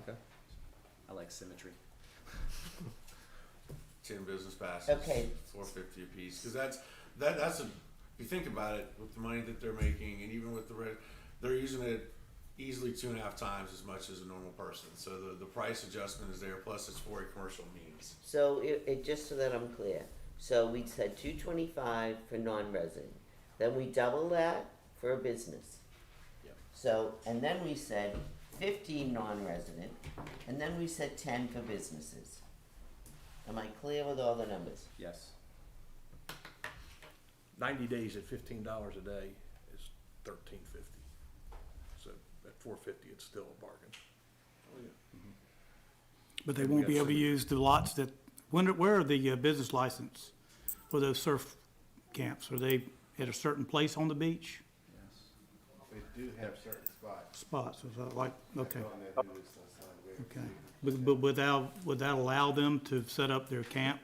Okay. I like symmetry. 10 business passes. Okay. 450 a piece. Because that's if you think about it, with the money that they're making, and even with they're using it easily 2.5 times as much as a normal person. So the price adjustment is there, plus it's for a commercial means. So it just so that I'm clear, so we said 225 for non-resident, then we double that for a business. Yep. So, and then we said 15 non-resident, and then we said 10 for businesses. Am I clear with all the numbers? Yes. 90 days at $15 a day is $13.50. So at $4.50, it's still a bargain. But they won't be able to use the lots that, where are the business license for those surf camps? Are they at a certain place on the beach? They do have certain spots. Spots, is that like, okay, On that who is assigned where. okay. But would that allow them to set up their camp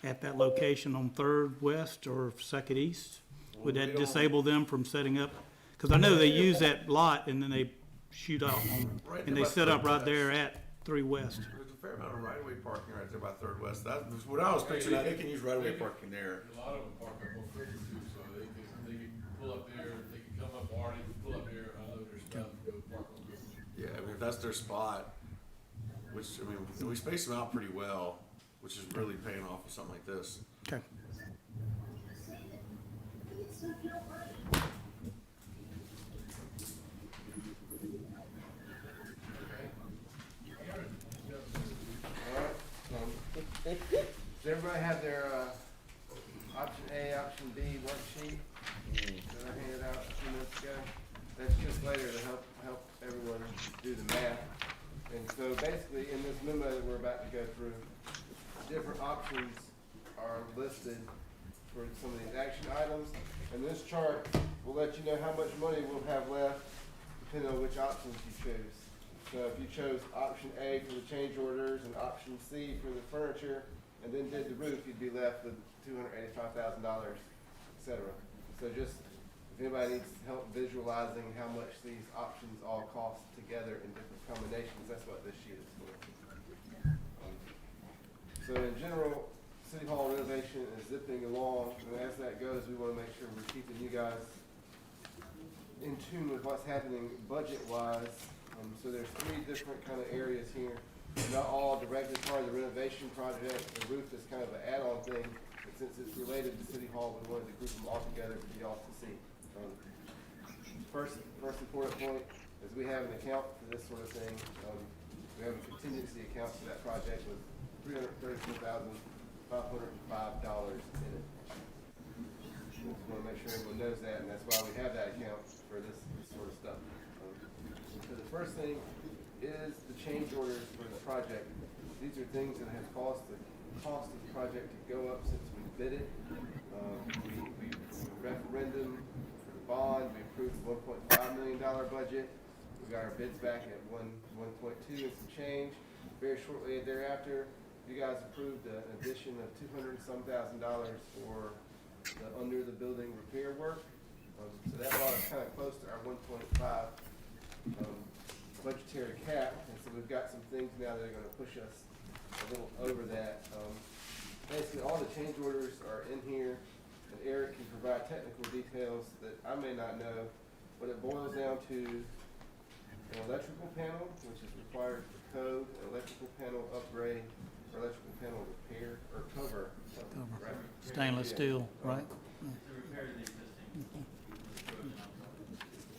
at that location on Third West or Second East? Would We that don't- disable them from setting up? Because I know they use that lot and then they shoot out on, Right and there they by set up Third right West. there at 3 West. There's a fair amount of right-of-way parking right there by Third West. That was when I was picturing that, they can use right-of-way parking there. A lot of them park up on Crooked too, so they can pull up there, they can come up Marty, pull up there, I know there's stuff to go park on Crooked. Yeah, I mean, if that's their spot, which, I mean, we space them out pretty well, which is really paying off with something like this. Okay. Alright, does everybody have their, option A, option B worksheet that I handed out a few minutes ago? That's just later to help everyone do the math. And so basically, in this memo that we're about to go through, different options are listed for some of these action items. And this chart will let you know how much money we'll have left, depending on which options you choose. So if you chose option A for the change orders and option C for the furniture, and then did the roof, you'd be left with $285,000, et cetera. So just, if anybody needs help visualizing how much these options all cost together in different combinations, that's what this sheet is for. So in general, City Hall renovation is zipping along, and as that goes, we want to make sure we're keeping you guys in tune with what's happening budget-wise. So there's 3 different kind of areas here. Not all directly part of the renovation project. The roof is kind of an add-on thing, but since it's related to City Hall, we wanted to group them all together for y'all to see. First important point is we have an account for this sort of thing. We have a contingency account for that project with $334,505 in it. We just want to make sure everyone knows that, and that's why we have that account for this sort of stuff. So the first thing is the change orders for the project. These are things that have caused the cost of the project to go up since we bid it. We referendum for the bond, we approved the $1.5 million budget. We got our bids back at 1.2 and some change. Very shortly thereafter, you guys approved an addition of $200 and some thousand for the under the building repair work. So that brought us kind of close to our 1.5 budgetary cap, and so we've got some things now that are going to push us a little over that. Basically, all the change orders are in here, and Eric can provide technical details that I may not know, but it boils down to an electrical panel, which is required for code, an electrical panel upgrade, or electrical panel repair, or cover. Right? Stainless steel, right? To repair the existing.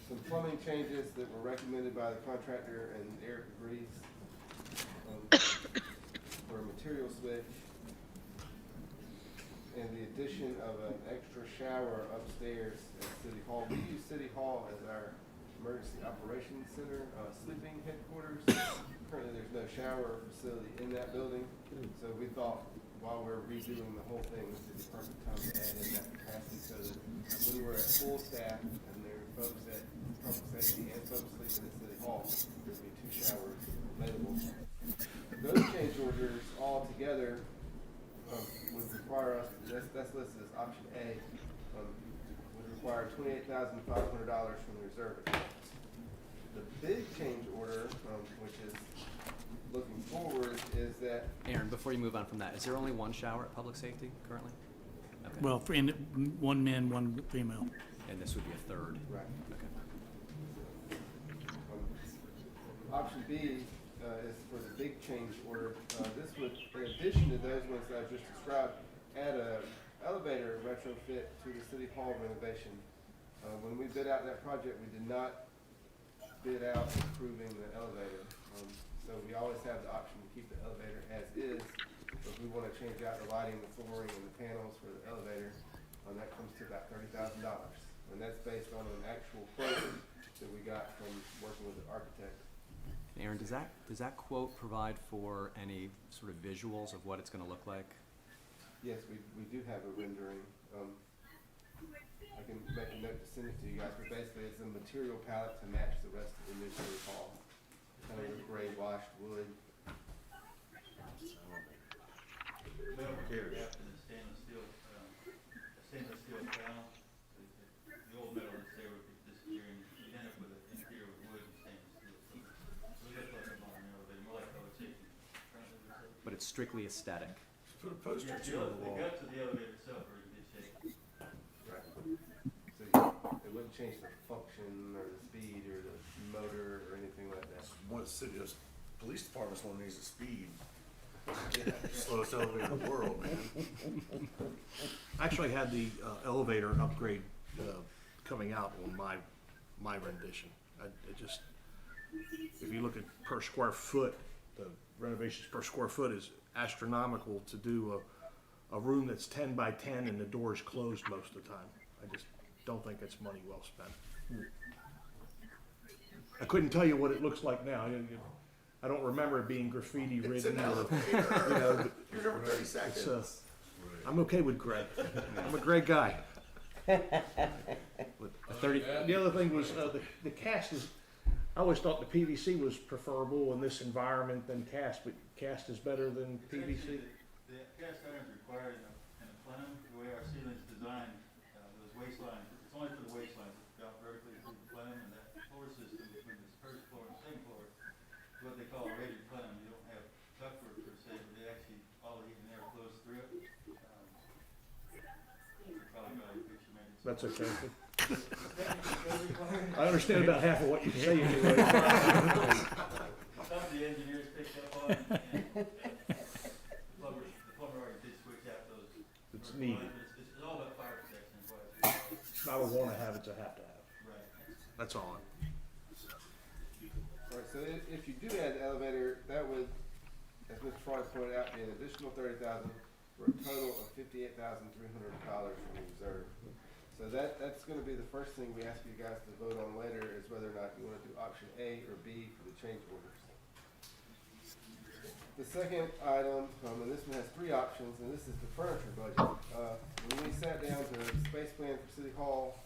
Some plumbing changes that were recommended by the contractor, and Eric agrees, for a material switch, and the addition of an extra shower upstairs at City Hall. We use City Hall as our emergency operations center, sleeping headquarters. Currently, there's no shower facility in that building, so we thought while we're redoing the whole thing, this is the perfect time to add in that capacity so that when we're at full staff and there are folks at public safety and folks sleeping at City Hall, there'll be 2 showers available. Those change orders all together would require us, that's listed as option A, would require $28,500 from the reserve account. The big change order, which is looking forward, is that Aaron, before you move on from that, is there only 1 shower at public safety currently? Okay. Well, for 1 man, 1 female. And this would be a third? right. Okay. Option B is for the big change order. This would, in addition to those ones that I just described, add a elevator retrofit to the city hall renovation. When we bid out that project, we did not bid out improving the elevator. So we always have the option to keep the elevator as is. But if we want to change out the lighting, the flooring, and the panels for the elevator, that comes to about $30,000. And that's based on an actual quote that we got from working with the architect. Aaron, does that quote provide for any sort of visuals of what it's going to look like? Yes, we do have a rendering. I can make a note to send it to you guys, but basically it's a material palette to match the rest of the new city hall. Kind of a gray washed wood. Metal wrapped in a stainless steel panel. The old metal that's there would be disappearing. You end up with an interior with wood and stainless steel. So it looks like a modern elevator, more like public safety. But it's strictly aesthetic. Put a poster or two on the The wall. guts of the elevator itself are in good shape. Right. So it wouldn't change the function or the speed or the motor or anything like that. One of the city's police departments one needs a speed. Slowest elevator in the world, man. I actually had the elevator upgrade coming out on my rendition. It just, if you look at per square foot, the renovations per square foot is astronomical to do a room that's 10 by 10 and the door is closed most of the time. I just don't think it's money well spent. I couldn't tell you what it looks like now. I don't remember it being graffiti It's written an or, elevator. you know, You're there for 30 it's, seconds. I'm okay with Greg. I'm a Greg guy. A 30, The other thing was the cast is, I always thought the PVC was preferable in this environment than cast, but cast is better than PVC. The cast iron is required in a plenum. The way our ceiling's designed, those waistlines, it's only for the waistlines. It's out vertically through the plenum, and that floor system between this first floor and second floor is what they call a rated plenum. You don't have ductwork per se, but they actually, all the heat and air flows through it. You probably got a picture maybe. That's okay. I understand about half of what you say anyway. Some of the engineers picked up on it, and the plumber already did switch out those. It's those needed. lines, but it's all about fire protection is what it's. It's not a want to have, it's a have to have. Right. That's all. Alright, so if you do add the elevator, that would, as Mr. Fry pointed out, be an additional $30,000 for a total of $58,300 from the reserve. So that's gonna be the first thing we ask you guys to vote on later, is whether or not you wanna do option A or B for the change orders. The second item, and this one has three options, and this is the furniture budget. When we sat down to space plan for City Hall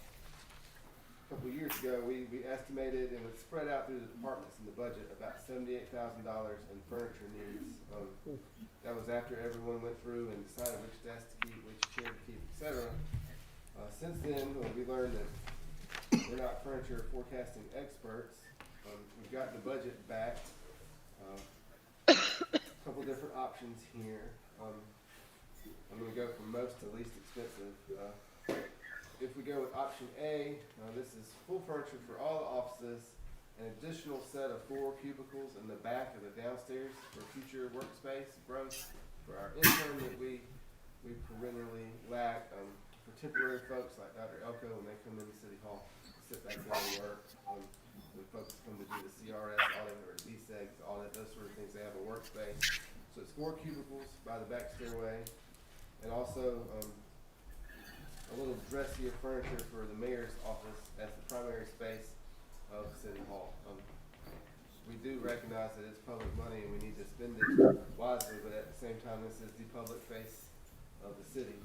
a couple of years ago, we estimated, and it spread out through the departments in the budget, about $78,000 in furniture needs. That was after everyone went through and decided which desk to keep, which chair to keep, etc. Since then, we learned that we're not furniture forecasting experts. We've gotten the budget back. A couple different options here. I'm going to go from most to least expensive. If we go with option A, this is full furniture for all the offices, an additional set of 4 cubicles in the back of the downstairs for future workspace growth for our intern that we perennially lack. For temporary folks like Dr. Elko, when they come into City Hall, sit back there and work. When folks come to do the CRS audit or DSEGS audit, those sort of things, they have a workspace. So it's 4 cubicles by the back stairway, and also a little dressier furniture for the mayor's office as the primary space of City Hall. We do recognize that it's public money and we need to spend it wisely, but at the same time, this is the public face of the city.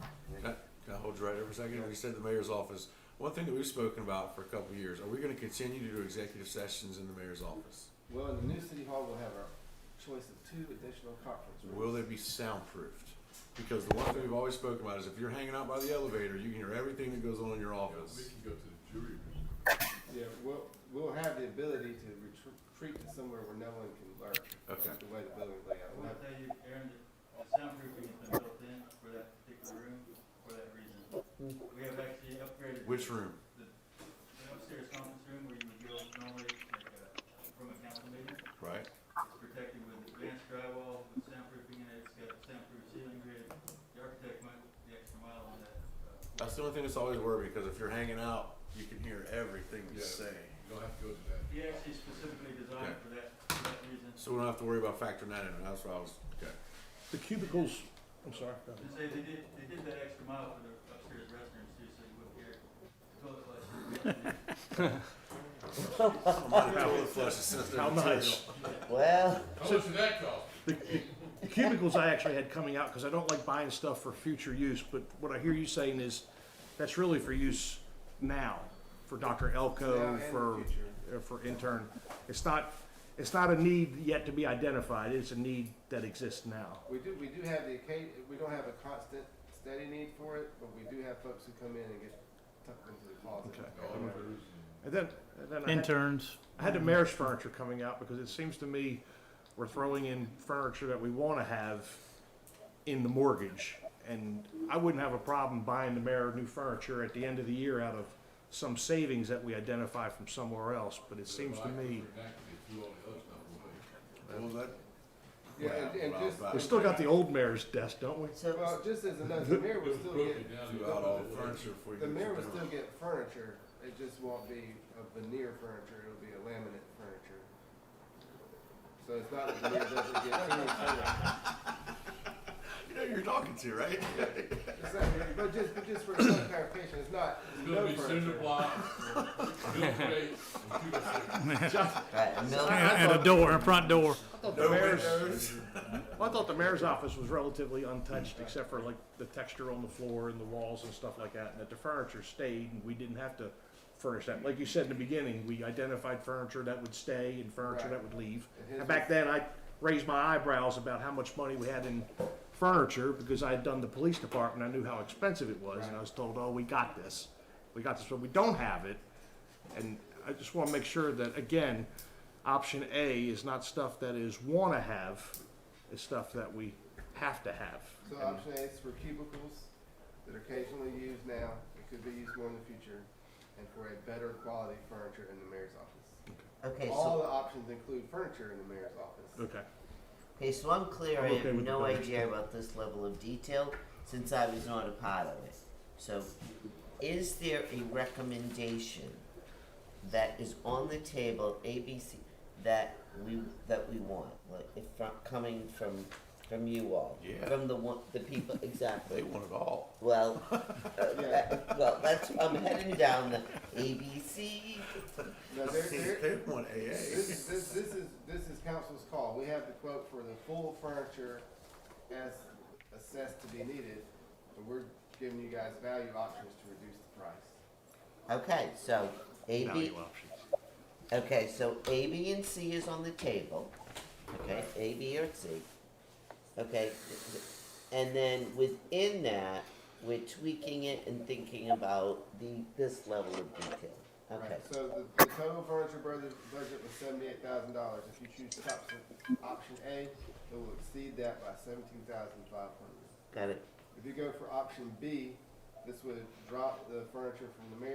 Can I hold you right there for a second? You said the mayor's office. One thing that we've spoken about for a couple of years, are we gonna continue to do executive sessions in the mayor's office? Well, in the new City Hall, we'll have our choice of 2 additional conference rooms. Will they be soundproofed? Because the one thing we've always spoken about is if you're hanging out by the elevator, you can hear everything that goes on in your We office. can go to the jury room. Yeah, we'll have the ability to retreat to somewhere where no one can lurk. Okay. The way the building's laid out. I We'll want have- to tell you, Aaron, that the soundproofing has been built in for that particular room for that reason. We have actually upgraded. Which room? The upstairs conference room where you would go normally, like, from a council meeting. That's the only thing that's always worried, because if you're hanging out, you can hear everything you Yeah. say. You don't have to go to that. He actually specifically designed for that reason. So we don't have to worry about factoring that in, that's what I was, okay. The cubicles, I'm sorry. go ahead. And say they did that extra mile for the upstairs restrooms too, so you wouldn't hear toilet flush. My toilet flush is sensitive How material. nice. Well, How much did that cost? The cubicles I actually had coming out, because I don't like buying stuff for future use, but what I hear you saying is, that's really for use now, for Dr. Now Elko, and for, the future. for intern. It's not a need yet to be identified, it's a need that exists now. We do have the occasion, we don't have a constant, steady need for it, but we do have folks who come in and get tucked into the closet. Okay. Auditors And then Interns. I had the mayor's furniture coming out, because it seems to me we're throwing in furniture that we want to have in the mortgage. And I wouldn't have a problem buying the mayor new furniture at the end of the year out of some savings that we identify from somewhere else, but it seems to me, What was that? Yeah, and just, we still got the old mayor's desk, don't we? so, well, just as a note, the mayor will still get, Threw out all the furniture before you the get mayor will your still dinner. get furniture, it just won't be a veneer furniture, it'll be a laminate furniture. So it's not that the mayor doesn't get any furniture. You know who you're talking to, right? Exactly, but just for some clarification, it's not It's no gonna be cinder furniture. block, milk crate, and cubic stick. right, a milk, And a door, a front door. No windows. Well, I thought the mayor's office was relatively untouched, except for like the texture on the floor and the walls and stuff like that, and that the furniture stayed, and we didn't have to furnish that. Like you said in the beginning, we identified furniture that would stay and furniture Right. that would leave. And his And back then, I raised my eyebrows about how much money we had in furniture, because I had done the police department, I knew how expensive it was, and I was told, oh, we got this, but we don't have it. And I just wanna make sure that, again, option A is not stuff that is wanna have, it's stuff that we have to have. So option A is for cubicles that are occasionally used now, it could be used more in the future, and for a better quality furniture in the mayor's office. okay, All so, the options include furniture in the mayor's office. Okay. okay, so I'm clear, I'm I okay have with the no better idea stuff. about this level of detail, since I was not a part of it. So, is there a recommendation that is on the table, ABC, that we want, like, if coming from you all? Yeah. From the people, exactly. They want it all. Well, Yeah. well, I'm heading down the ABC. Now, They want AA. this is council's call. We have the quote for the full furniture as assessed to be needed, and we're giving you guys value options to reduce the price. Okay, so AB, Value options. okay, so A, B, and C is on the table. Okay, A, B, or C. Okay, and then within that, we're tweaking it and thinking about this level of detail. Okay, Right. So the total furniture budget was $78,000. If you choose option A, it will exceed that by $17,500. got it. If you go for option B, this would drop the furniture from the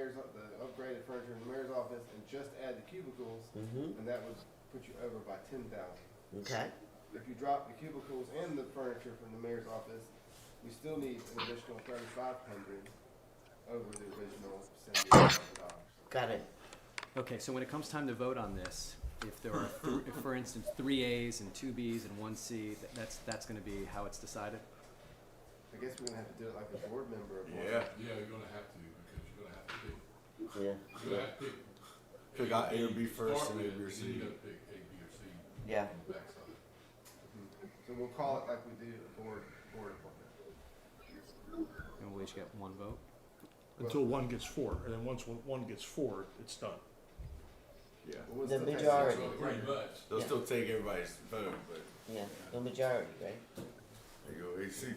upgraded furniture in the mayor's office and just add the cubicles, Mm-hmm, and that would put you over by $10,000. okay, If you drop the cubicles and the furniture from the mayor's office, we still need an additional $3,500 over the original $78,000. got it. Okay, so when it comes time to vote on this, if there are, if, for instance, 3 A's and 2 B's and 1 C, that's gonna be how it's decided? I guess we're gonna have to do it like a board member. Yeah. Yeah, you're gonna have to, because you're gonna have to pick, Yeah, you're gonna have to pick. Pick out A or B first Start and A, with, B, or then C. you gotta pick A, B, or C yeah. on the backside. So we'll call it like we do a board appointment. And we'll each get 1 vote? Until one gets 4, and then once one gets 4, it's done. Yeah. But we'll The still take majority. So six. pretty much, They'll Yeah. still take everybody's vote, but Yeah, the majority, right? there you go, AC.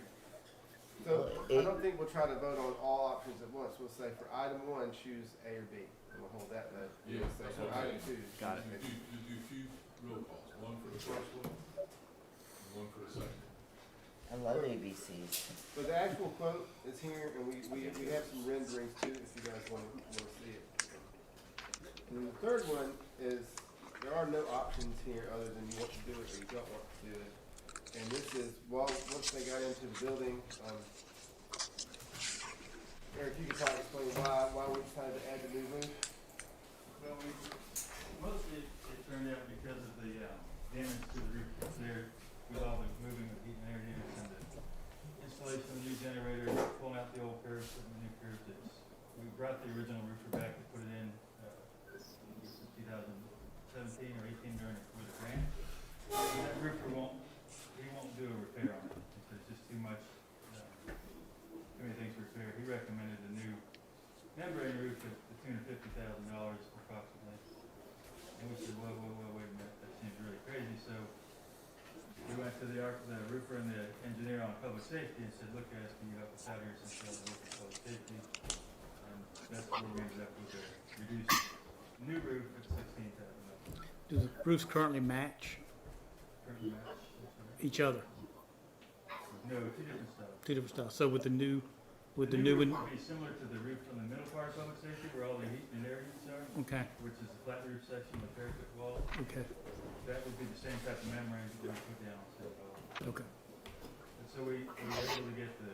So I don't think we'll try to vote on all options at once. We'll say for item 1, choose A or B, and we'll hold that vote. Yeah, We'll say that's for what I'm item 2, saying. Got it. you do few roll calls, one for the first one, and one for the second. I love ABCs. But the actual quote is here, and we have some renderings too, if you guys want to see it. And then the third one is, there are no options here other than you want to do it or you don't want to do it. And this is, well, once they got into the building, Eric, you can probably explain why we decided to add the new roof? Well, mostly it turned out because of the damage to the roof there with all the moving of heat and air units and the installation of the new generator, pulling out the old curves, putting the new curves. We brought the original roofer back to put it in 2017 or 18 during with a grant. That roofer won't do a repair on it. There's just too many things to repair. He recommended a new membrane roof at the tune of $50,000 approximately. And we said, wait a minute, that seems really crazy. So we went to the roofer and the engineer on public safety and said, look guys, can you help us out here since we're looking at public safety? And that's where we ended up with a reduced new roof at $16,000. Do the roofs currently match Current match. each other? No, two different styles. Two different styles. So with the new The new roof one, would be similar to the roof on the middle part of public safety where all the heat and air units are, okay, which is the flat roof section with parapet wall. okay, That would be the same type of membrane that we would put down on City Hall. okay. And so we were able to get the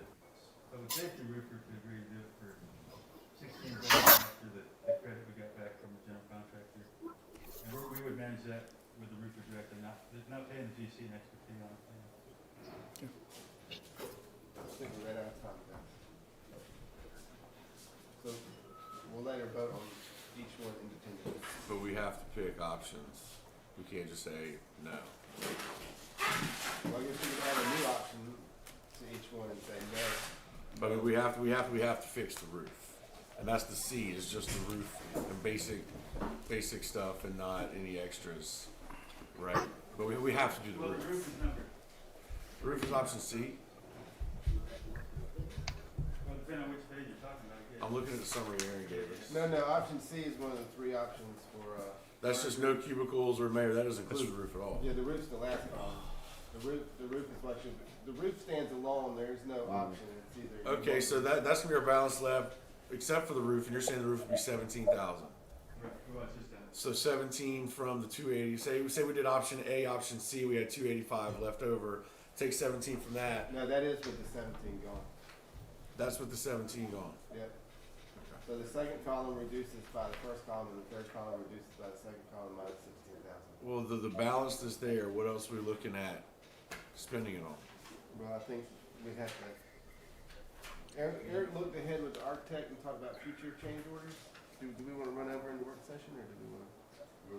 public safety roofer to agree to do it for $16,000 after the credit we got back from the general contractor. And we would manage that with the roofer directly, not paying the GC an extra fee on it. I think we ran out of time now. So we'll later vote on each one independently. But we have to pick options. We can't just say no. Well, I guess we could add a new option to each one and say no. But we have to fix the roof. And that's the C, is just the roof and basic stuff and not any extras, right? But we have to do the Well, the roof. roof is numbered. The roof is option C. Well, depending on which page you're talking about, yeah. I'm looking at the summary Aaron gave us. No, option C is one of the three options for, That's just no cubicles or mayor, that doesn't include the roof at all. yeah, the roof's the last column. The roof is what should, the roof stands alone, there's no option, it's either. Okay, so that's gonna be our balance left, except for the roof, and you're saying the roof would be 17,000. Right, well, it's just that. So 17 from the 280, say we did option A, option C, we had 285 left over. Take 17 from that, No, that is with the 17 gone, that's with the 17 gone. yep. So the second column reduces by the first column, and the third column reduces by the second column minus 16,000. Well, the balance that's there, what else are we looking at spending it on? Well, I think we have to, Eric looked ahead with the architect and talked about future change orders. Do we wanna run over in the work session, or do we wanna? We're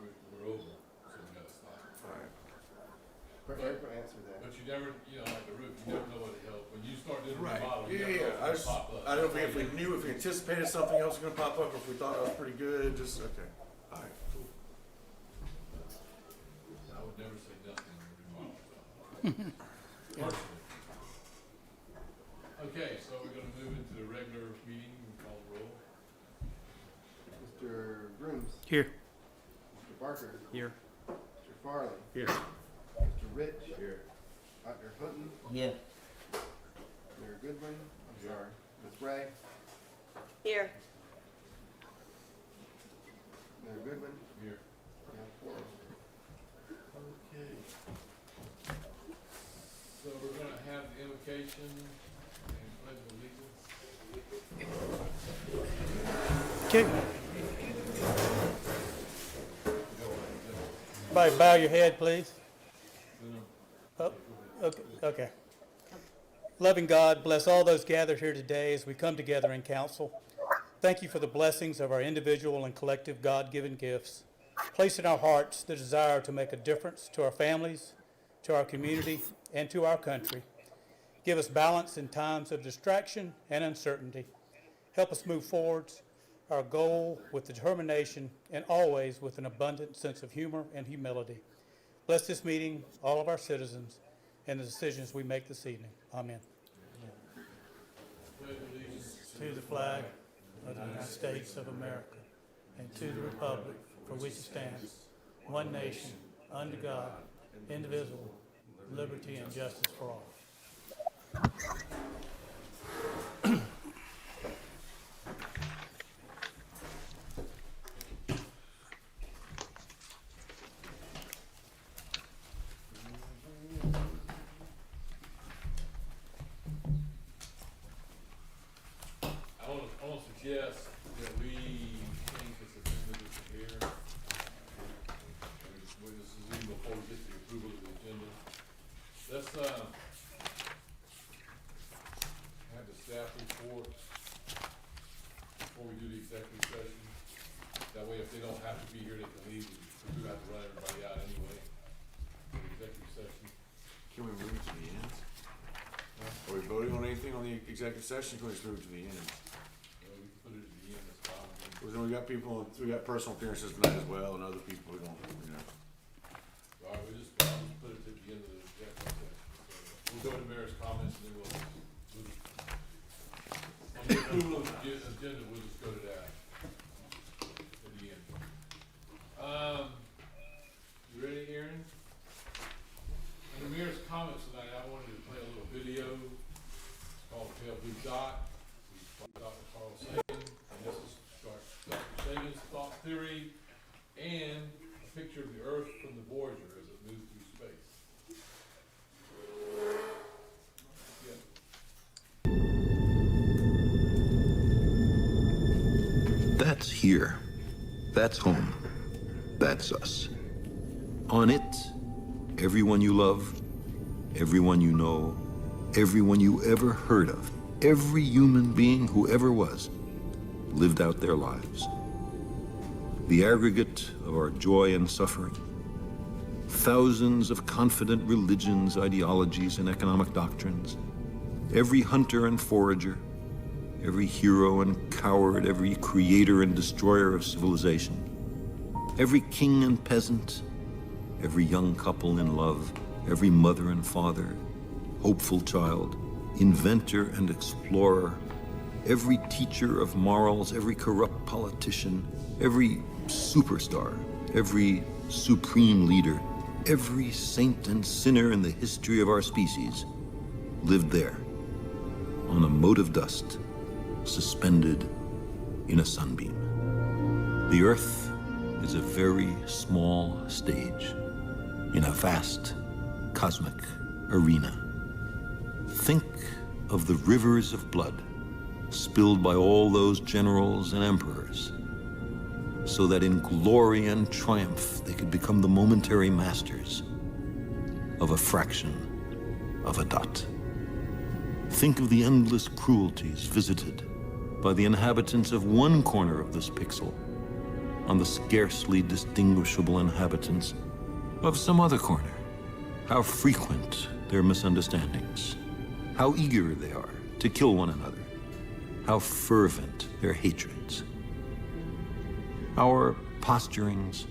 over, so we gotta stop. Alright. Eric will answer that. But you never, like the roof, you never know what it'll help. When you start doing the Right, remodel, you yeah, never know yeah, what's gonna pop up. I don't think if we knew, if we anticipated something else was gonna pop up, if we thought it was pretty good, just, okay, alright, cool. I would never say nothing in the remodel job. Personally. Okay, so we're gonna move into the regular meeting, we call the roll. Mr. Grooms, Here. Mr. Barker, Here. Mr. Farley, Here. Mr. Rich. Here. Dr. Hutton, Yeah. Mayor Goodwin, I'm sorry, Ms. Ray, Here. Mayor Goodwin. Here. Okay. So we're gonna have the invocation and pledge of allegiance. Okay. Everybody bow your head, please. Oh, okay. Loving God, bless all those gathered here today as we come together in council. Thank you for the blessings of our individual and collective God-given gifts. Place in our hearts the desire to make a difference to our families, to our community, and to our country. Give us balance in times of distraction and uncertainty. Help us move forwards our goal with determination and always with an abundant sense of humor and humility. Bless this meeting, all of our citizens, and the decisions we make this evening. Amen. Pledge allegiance To the flag of the United States of America and to the republic for which it stands, one nation, under God, indivisible, liberty and justice for all. I want to before we do the executive session. That way, if they don't have to be here, they can leave, we do have to run everybody out anyway, for the executive session. Can we move it to the end? Are we voting on anything on the executive session? Can we just move it to the end? We can put it at the end, that's fine. Because then we got people, we got personal appearances tonight as well, and other people we don't, you know. All right, I'll just put it to the end of the executive session. So we'll go to mayor's comments and then we'll on the approval of the agenda, we'll just go to that at the end. You ready, Aaron? In the mayor's comments tonight, I wanted to play a little video. It's called Pale Blue Dot. It's by Dr. Carl Sagan, and this is Dr. Sagan's thought theory and a picture of the Earth from the Voyager as it moves through space. Yeah. That's here. That's home. That's us. On it, everyone you love, everyone you know, everyone you ever heard of, every human being who ever was, lived out their lives. The aggregate of our joy and suffering, thousands of confident religions, ideologies, and economic doctrines, every hunter and forager, every hero and coward, every creator and destroyer of civilization, every king and peasant, every young couple in love, every mother and father, hopeful child, inventor and explorer, every teacher of morals, every corrupt politician, every superstar, every supreme leader, every saint and sinner in the history of our species lived there, on a mote of dust, suspended in a sunbeam. The Earth is a very small stage in a vast cosmic arena. Think of the rivers of blood spilled by all those generals and emperors, so that in glory and triumph they could become the momentary masters of a fraction of a dot. Think of the endless cruelties visited by the inhabitants of one corner of this pixel on the scarcely distinguishable inhabitants of some other corner. How frequent their misunderstandings, how eager they are to kill one another, how fervent their hatreds. Our posturings,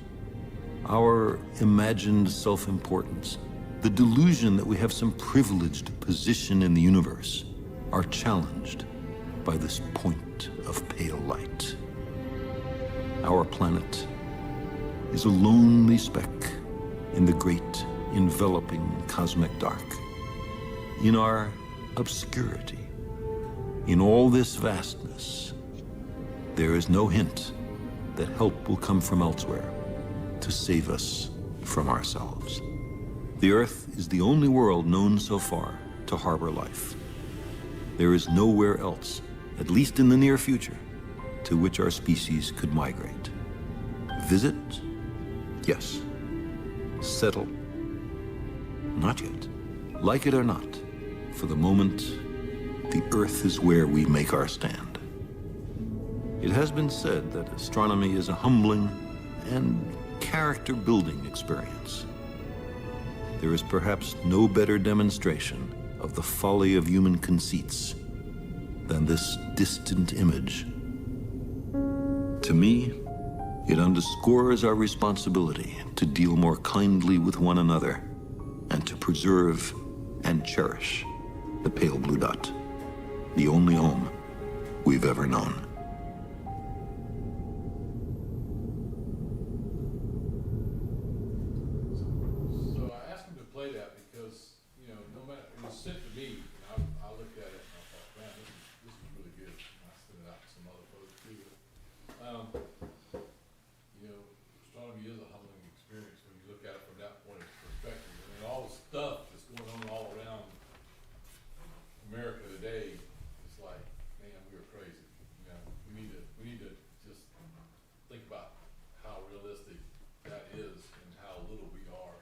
our imagined self-importance, the delusion that we have some privileged position in the universe are challenged by this point of pale light. Our planet is a lonely speck in the great enveloping cosmic dark. In our obscurity, in all this vastness, there is no hint that help will come from elsewhere to save us from ourselves. The Earth is the only world known so far to harbor life. There is nowhere else, at least in the near future, to which our species could migrate. Visit? Yes. Settle? Not yet. Like it or not, for the moment, the Earth is where we make our stand. It has been said that astronomy is a humbling and character-building experience. There is perhaps no better demonstration of the folly of human conceits than this distant image. To me, it underscores our responsibility to deal more kindly with one another and to preserve and cherish the pale blue dot, the only home we've ever known. So I asked him to play that because, you know, no matter, it was sent to me, and I looked at it and I thought, man, this is really good. And I sent it out to some other folks too. You know, astronomy is a humbling experience when you look at it from that point of perspective. I mean, all the stuff that's going on all around America today, it's like, man, we are crazy. You know, we need to just think about how realistic that is and how little we are,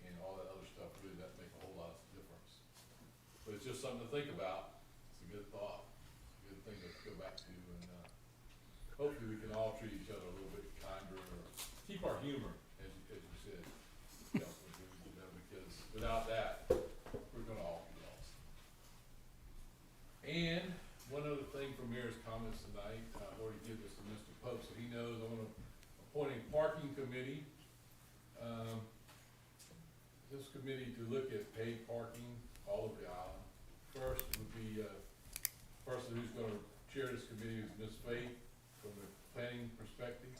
and all that other stuff really doesn't make a whole lot of difference. But it's just something to think about. It's a good thought. It's a good thing to go back to, and hopefully we can all treat each other a little bit kinder, or keep our humor, as you said, Councilman Booth, you know, because without that, we're gonna all be lost. And one other thing from Mayor's comments tonight, I've already given this to Mr. Pope, so he knows I'm gonna appoint a parking committee. This committee to look at paid parking all over the island. First would be, person who's gonna chair this committee is Ms. Faith from the planning perspective.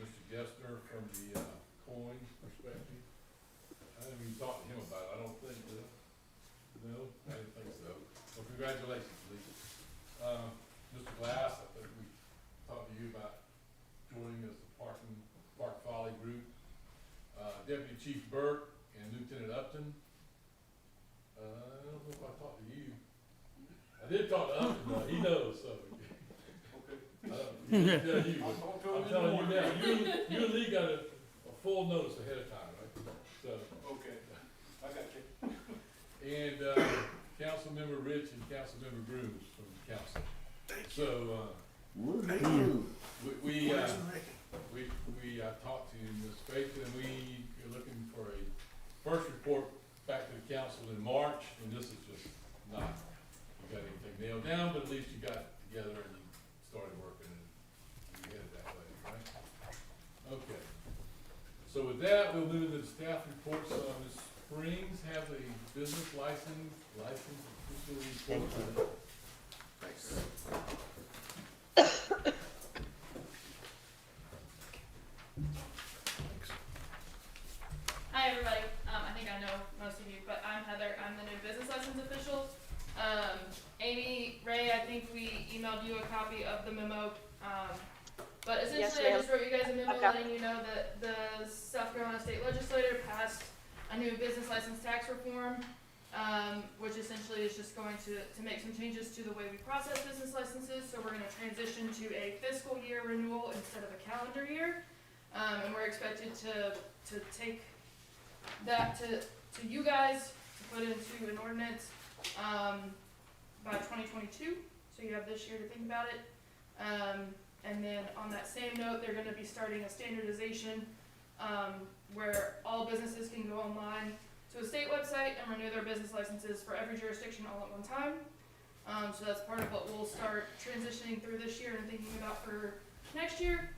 Mr. Gessner from the, coin perspective. I haven't even talked to him about it, I don't think, no, I didn't think so. Well, congratulations, Lee. Mr. Glass, I think we talked to you about joining us, the Park Folly group. Deputy Chief Burke and Lieutenant Upton. I don't know if I talked to you. I did talk to Upton, though, he knows, so. He didn't tell you, but I'm telling you now, you and Lee got a full notice ahead of time, right? So. Okay, I got you. And, Councilmember Rich and Councilmember Grooms from the council. So, we talked to Ms. Faith, and we are looking for a first report back to the council in March, and this is just not, you got anything nailed down, but at least you got together and you started working and you headed that way, right? Okay. So with that, we'll move into the staff reports. Ms. Springs have a business license official report. Thanks. Hi, everybody. I think I know most of you, but I'm Heather. I'm the new business license official. Amy, Ray, I think we emailed you a copy of the memo. But essentially, I just wrote you guys a memo letting you know that the South Carolina State Legislature passed a new business license tax reform, which essentially is just going to make some changes to the way we process business licenses. So we're going to transition to a fiscal year renewal instead of a calendar year. And we're expected to take that to you guys to put into an ordinance by 2022. So you have this year to think about it. And then on that same note, they're going to be starting a standardization where all businesses can go online to a state website and renew their business licenses for every jurisdiction all at one time. So that's part of what we'll start transitioning through this year and thinking about for next year.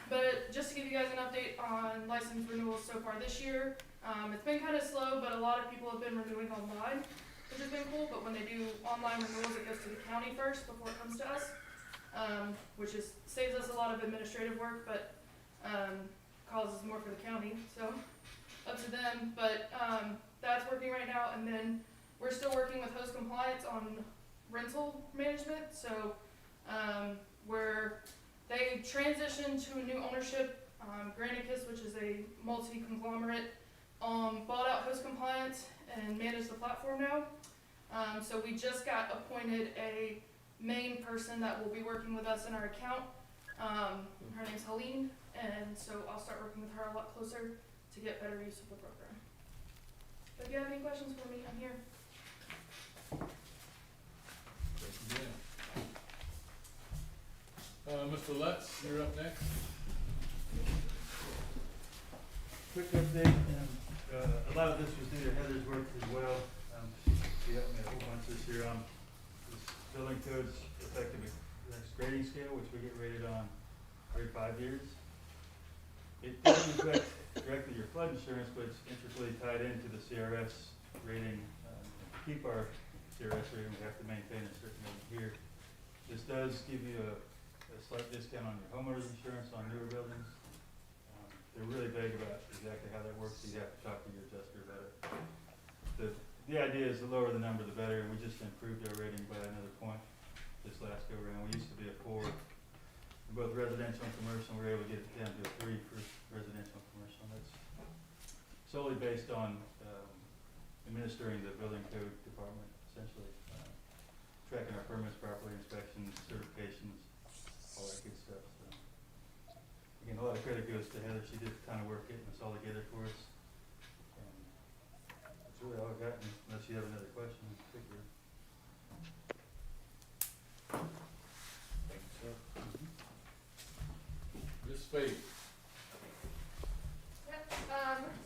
But just to give you guys an update on license renewals so far this year, it's been kind of slow, but a lot of people have been renewing online, which has been cool. But when they do online renewals, it goes to the county first before it comes to us, which saves us a lot of administrative work, but causes more for the county. So up to them. But that's working right now, and then we're still working with host compliance on rental management. So they transitioned to a new ownership. Granicus, which is a multi-conglomerate, bought out host compliance and manage the platform now. So we just got appointed a main person that will be working with us in our account. Her name's Helene, and so I'll start working with her a lot closer to get better use of the program. But if you have any questions for me, I'm here. Thank you, Dan. Mr. Lutz, you're up next. Quick update, a lot of this was due to Heather's work as well. She helped me a whole bunch this year. This building code's effective the next grading scale, which we get rated on every 5 years. It doesn't affect directly your flood insurance, but it's intricately tied into the CRS rating. To keep our CRS rating, we have to maintain a certain amount here. This does give you a slight discount on your homeowner's insurance on newer buildings. They're really vague about exactly how that works. You have to talk to your adjuster about it. The idea is the lower the number, the better, and we just improved our rating by another point this last go around. We used to be a 4 in both residential and commercial. We were able to get it down to a 3 for residential and commercial. And that's solely based on administering the building code department, essentially tracking our permits properly, inspections, certifications, all that good stuff. So again, a lot of credit goes to Heather. She did a ton of work getting this all together for us. And that's really all I've got, unless you have another question in particular. Thank you, sir. Spade. Yep,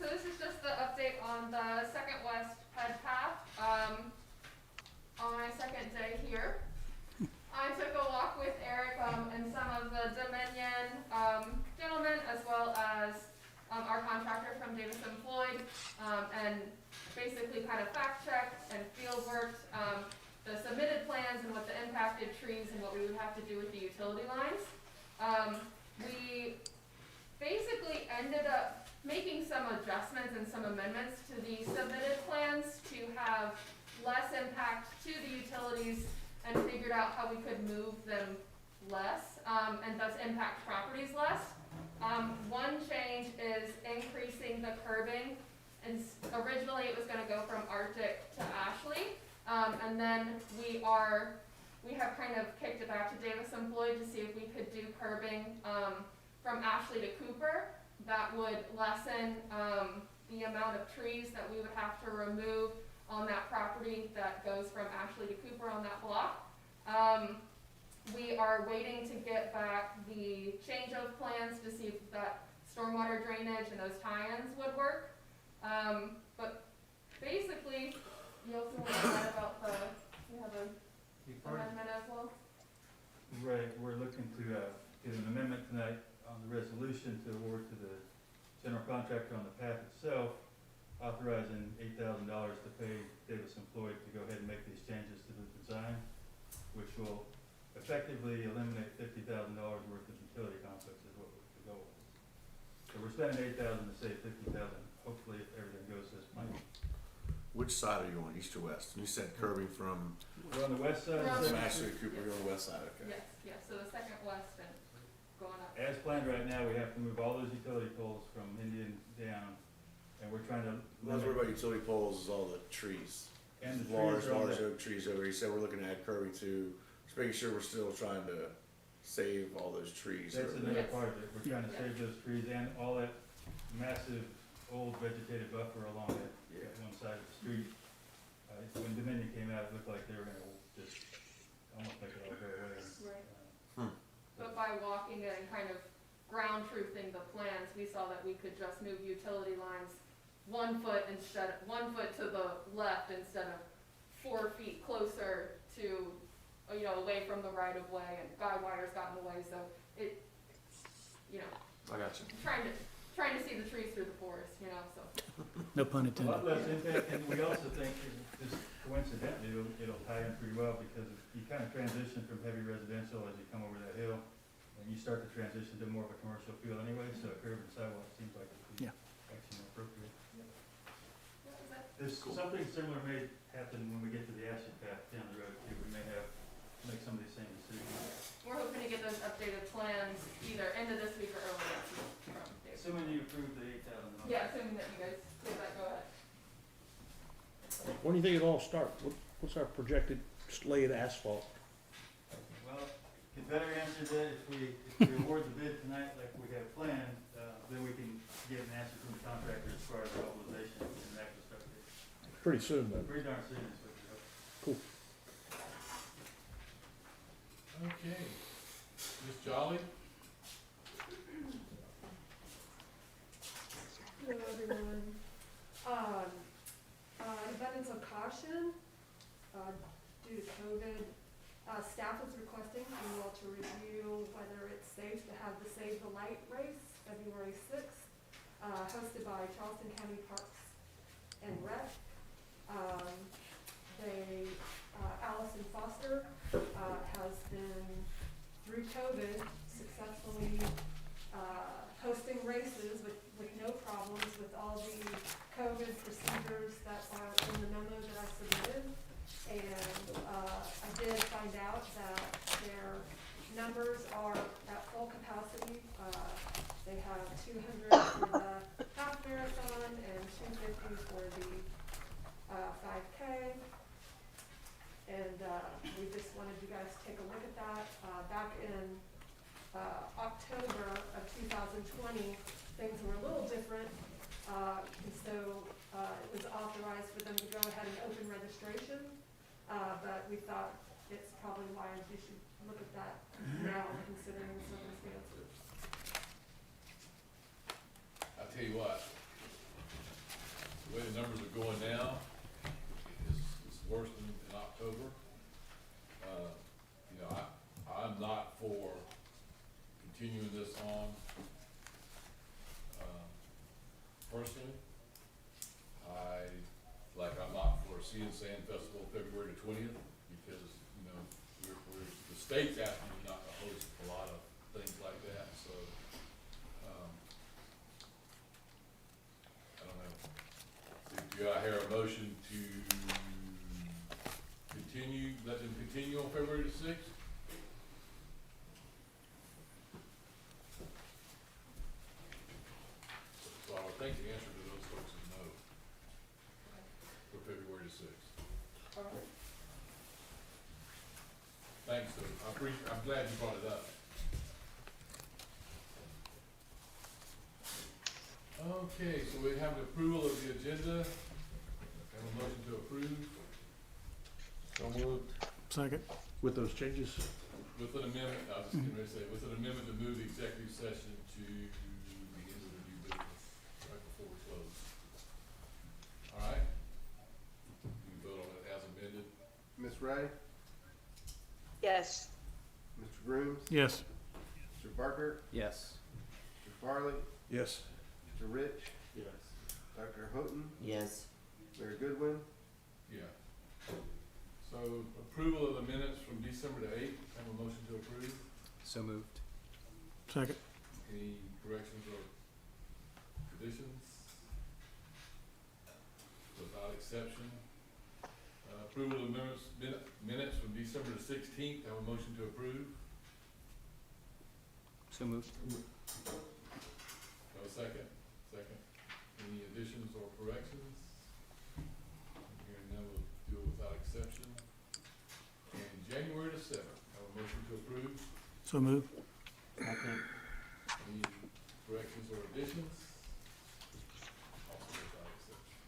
so this is just the update on the Second West Ped Path. On my second day here, I took a walk with Eric, and some of the Dominion, gentlemen, as well as, our contractor from Davison Floyd, and basically kind of fact checked and field worked, the submitted plans and what the impacted trees and what we would have to do with the utility lines. We basically ended up making some adjustments and some amendments to the submitted plans to have less impact to the utilities and figured out how we could move them less, and thus impact properties less. One change is increasing the curbing, and originally it was gonna go from Arctic to Ashley, and then we have kind of kicked it back to Davison Floyd to see if we could do curbing, from Ashley to Cooper. That would lessen, the amount of trees that we would have to remove on that property that goes from Ashley to Cooper on that block. We are waiting to get back the change of plans to see if that stormwater drainage and those tie-ins would work. But basically, you also want to add about we have an amendment as well. Right, we're looking to, get an amendment tonight on the resolution to award to the general contractor on the path itself, authorizing $8,000 to pay Davison Floyd to go ahead and make these changes to the design, which will effectively eliminate $50,000 worth of utility conflicts is what the goal is. So we're spending $8,000 to save $50,000, hopefully if everything goes as planned. Which side are you on, east or west? You said curbing from We're on the west side. We're on of the- Ashley to Cooper, you're on the west side, okay. Yes, yes, so the Second West and going up. As planned right now, we have to move all those utility poles from Indian down, and we're trying to. That's what about utility poles is all the trees. And the Large, trees are on large the, oak trees over here. You said we're looking at curbing too, just making sure we're still trying to save all those trees. that's over another Yes. part of it, we're trying to Yeah. save those trees and all that massive old vegetated buffer along that, Yeah. that one side of the street. When Dominion came out, it looked like they were gonna just almost make it all go away. Right. But by walking it and kind of ground truthing the plans, we saw that we could just move utility lines 1 foot to the left instead of 4 feet closer to, away from the right of way, and guide wires got in the way, so it, I got you. trying to see the trees through the forest, so. No pun A intended. lot less impact, and we also think, just coincidentally, it'll tie in pretty well, because you kind of transition from heavy residential as you come over that hill, and you start to transition to more of a commercial feel anyway, so a curb and sidewalk seems like it'd be Yeah. actually more appropriate. What was that? There's something similar may happen when we get to the Ashley path down the road too, we may make some of these same decisions. We're hoping to get those updated plans either end of this week or early next week from Dave. Assuming you approve the $8,000. Yeah, assuming that you guys give that go ahead. When do you think it'll all start? What's our projected lay of asphalt? Well, the better answer that if we award the bid tonight like we have planned, then we can get an answer from the contractor as far as the mobilization and the actual start date. Pretty soon then. Pretty darn soon is what we hope. Cool. Okay. Ms. Jolly? Hello, everyone. An abundance of caution, due to COVID, staff is requesting for you all to review whether it's safe to have the Save the Light race, February 6th, hosted by Charleston County Parks and Rec. Allison Foster, has been, through COVID, successfully, hosting races with no problems with all the COVID procedures that are in the memo that I submitted. And I did find out that their numbers are at full capacity. They have 200 for the half marathon and 250 for the 5K. And we just wanted you guys to take a look at that. Back in October of 2020, things were a little different. And so it was authorized for them to go ahead and open registration. But we thought it's probably wise we should look at that now, considering the circumstances. tell you what, the way the numbers are going now is worse than in October. You know, I'm not for continuing this on. Personally, I'm not for Sea and Sand Festival February the 20th, because, you know, the state's asking you not to host a lot of things like that, so, I don't know. So do I hear a motion to continue, let them continue on February the 6th? So I would think the answer to those folks is no, for February the 6th. All right. Thanks, though. I'm glad you brought it up. Okay, so we have the approval of the agenda. Have a motion to approve So moved. Second. With those changes? with an amendment, I was just going to say, with an amendment to move the executive session to the end of the new business, right before we close. All right? You can vote on it as amended. Ms. Ray, Yes. Mr. Grooms, Yes. Mr. Barker, Yes. Mr. Farley, Yes. Mr. Rich, Yes. Dr. Houghton, Yes. Mayor Goodwin. Yeah. So approval of the minutes from December the 8th, have a motion to approve. So moved. Second. Any corrections or additions? Without exception. Approval of minutes from December the 16th, have a motion to approve. So moved. Have a second? Second. Any additions or corrections? Hearing none, we'll do it without exception. And January the 7th, have a motion to approve. So moved. Second. Any corrections or additions? Also without exception.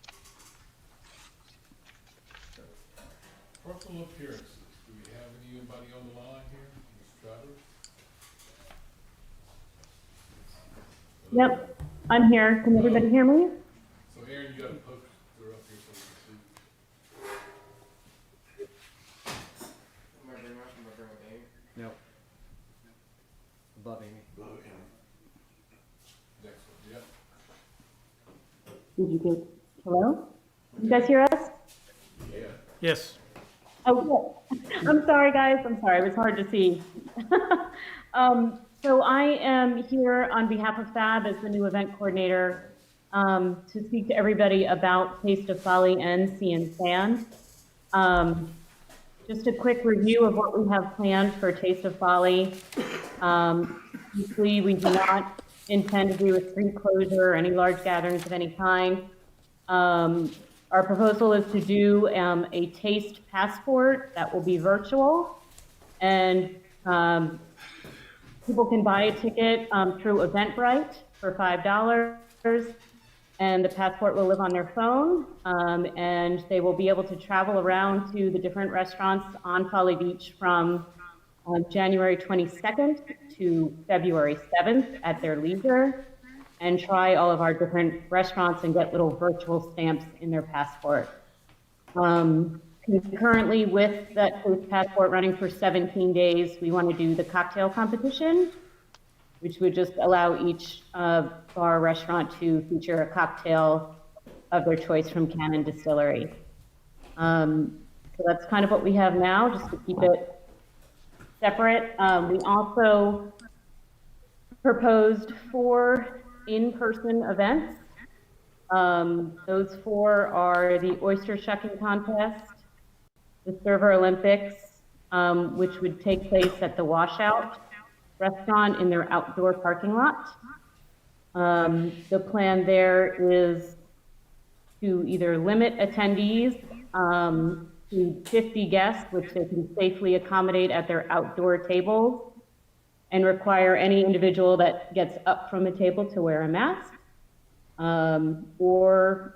Personal appearances, do we have anybody on the line here? Mr. Travers? Yep, I'm here. Can everybody hear me? So Aaron, you got a poster up here so we can see. Am I bringing up Amy? No. Above Amy. Next one, yep. Did you get, hello? You guys hear us? Yeah. Yes. Oh, good. I'm sorry, guys. I'm sorry. It was hard to see. So I am here on behalf of FAB as the new event coordinator to speak to everybody about Taste of Folly and Sea and Sand. Just a quick review of what we have planned for Taste of Folly. Usually we do not intend to do a street closure or any large gatherings of any kind. Our proposal is to do a taste passport that will be virtual, and people can buy a ticket through Eventbrite for $5, and the passport will live on their phone, and they will be able to travel around to the different restaurants on Folly Beach from January 22nd to February 7th at their leisure, and try all of our different restaurants and get little virtual stamps in their passport. Concurrently with that taste passport running for 17 days, we want to do the cocktail competition, which would just allow each bar or restaurant to feature a cocktail of their choice from Cannon Distillery. So that's kind of what we have now, just to keep it separate. We also proposed 4 in-person events. Those 4 are the oyster shucking contest, the Server Olympics, which would take place at the Washout restaurant in their outdoor parking lot. The plan there is to either limit attendees to 50 guests, which they can safely accommodate at their outdoor tables, and require any individual that gets up from a table to wear a mask, or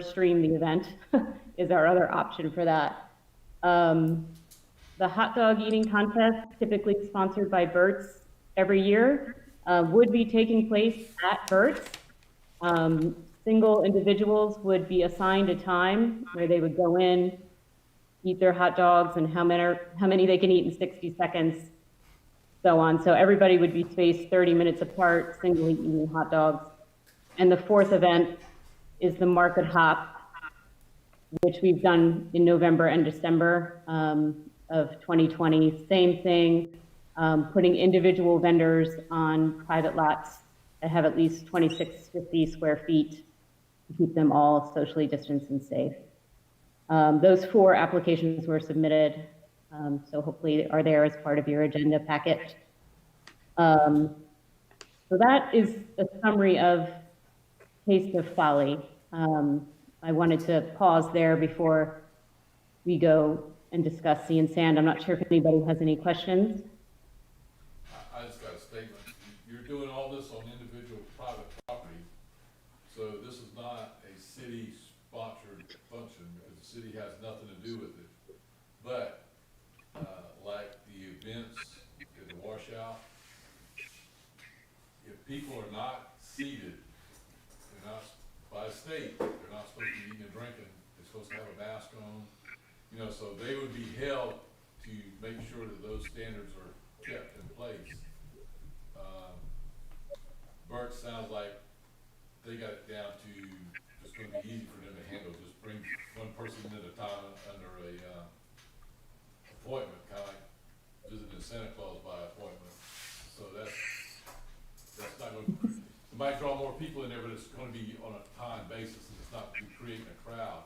stream the event is our other option for that. The hot dog eating contest, typically sponsored by Burt's every year, would be taking place at Burt's. Single individuals would be assigned a time where they would go in, eat their hot dogs, and how many they can eat in 60 seconds, so on. So everybody would be spaced 30 minutes apart, singly eating hot dogs. And the fourth event is the market hop, which we've done in November and December of 2020. Same thing, putting individual vendors on private lots that have at least 2650 square feet to keep them all socially distanced and safe. Those 4 applications were submitted, so hopefully are there as part of your agenda packet. So that is a summary of Taste of Folly. I wanted to pause there before we go and discuss Sea and Sand. I'm not sure if anybody has any questions. I just got a statement. You're doing all this on individual private property, so this is not a city-sponsored function, because the city has nothing to do with it. But, like the events at the washout, if people are not seated, they're not, by state, they're not supposed to be eating and drinking, they're supposed to have a mask on, you know, so they would be held to make sure that those standards are kept in place. Bert sounds like they got it down to, it's gonna be easy for them to handle, just bring one person at a time under a, appointment, kinda like visiting Santa Claus by appointment. So that's not gonna, it might draw more people in there, but it's gonna be on a time basis, and it's not creating a crowd.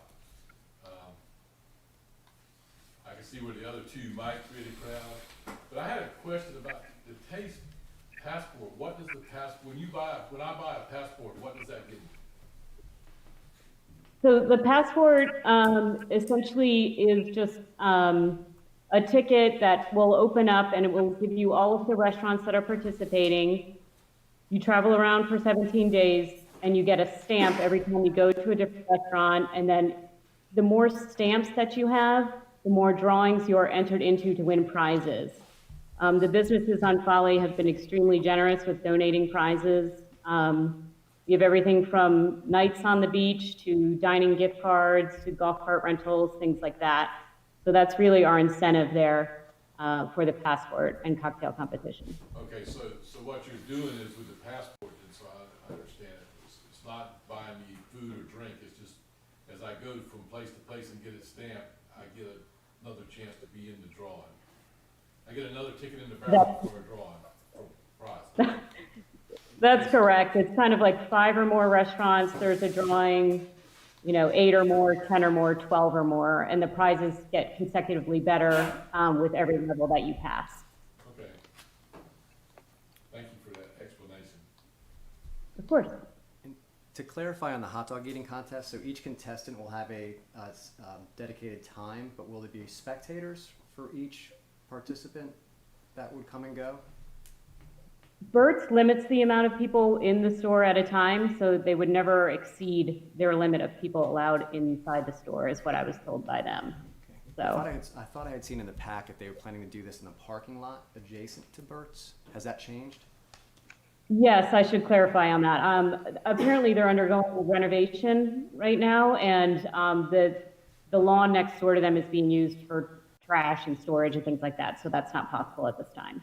I can see where the other 2 might create a crowd, but I had a question about the taste passport. What does the when I buy a passport, what does that give me? So the passport essentially is just a ticket that will open up, and it will give you all of the restaurants that are participating. You travel around for 17 days, and you get a stamp every time you go to a different restaurant. And then the more stamps that you have, the more drawings you're entered into to win prizes. The businesses on Folly have been extremely generous with donating prizes. We have everything from nights on the beach to dining gift cards to golf cart rentals, things like that. So that's really our incentive there for the passport and cocktail competition. Okay, so what you're doing is with the passport, and so I understand it. It's not buying me food or drink. It's just as I go from place to place and get it stamped, I get another chance to be in the drawing. I get another ticket in the barrel for a drawing prize. That's correct. It's kind of like 5 or more restaurants, there's a drawing, 8 or more, 10 or more, 12 or more, and the prizes get consecutively better with every level that you pass. Okay. Thank you for that explanation. Of course. And to clarify on the hot dog eating contest, so each contestant will have a dedicated time, but will there be spectators for each participant that would come and go? Burt's limits the amount of people in the store at a time, so they would never exceed their limit of people allowed inside the store, is what I was told by them. Okay. So I thought I had seen in the packet they were planning to do this in the parking lot adjacent to Burt's. Has that changed? yes, I should clarify on that. Apparently they're undergoing a renovation right now, and the lawn next door to them is being used for trash and storage and things like that, so that's not possible at this time.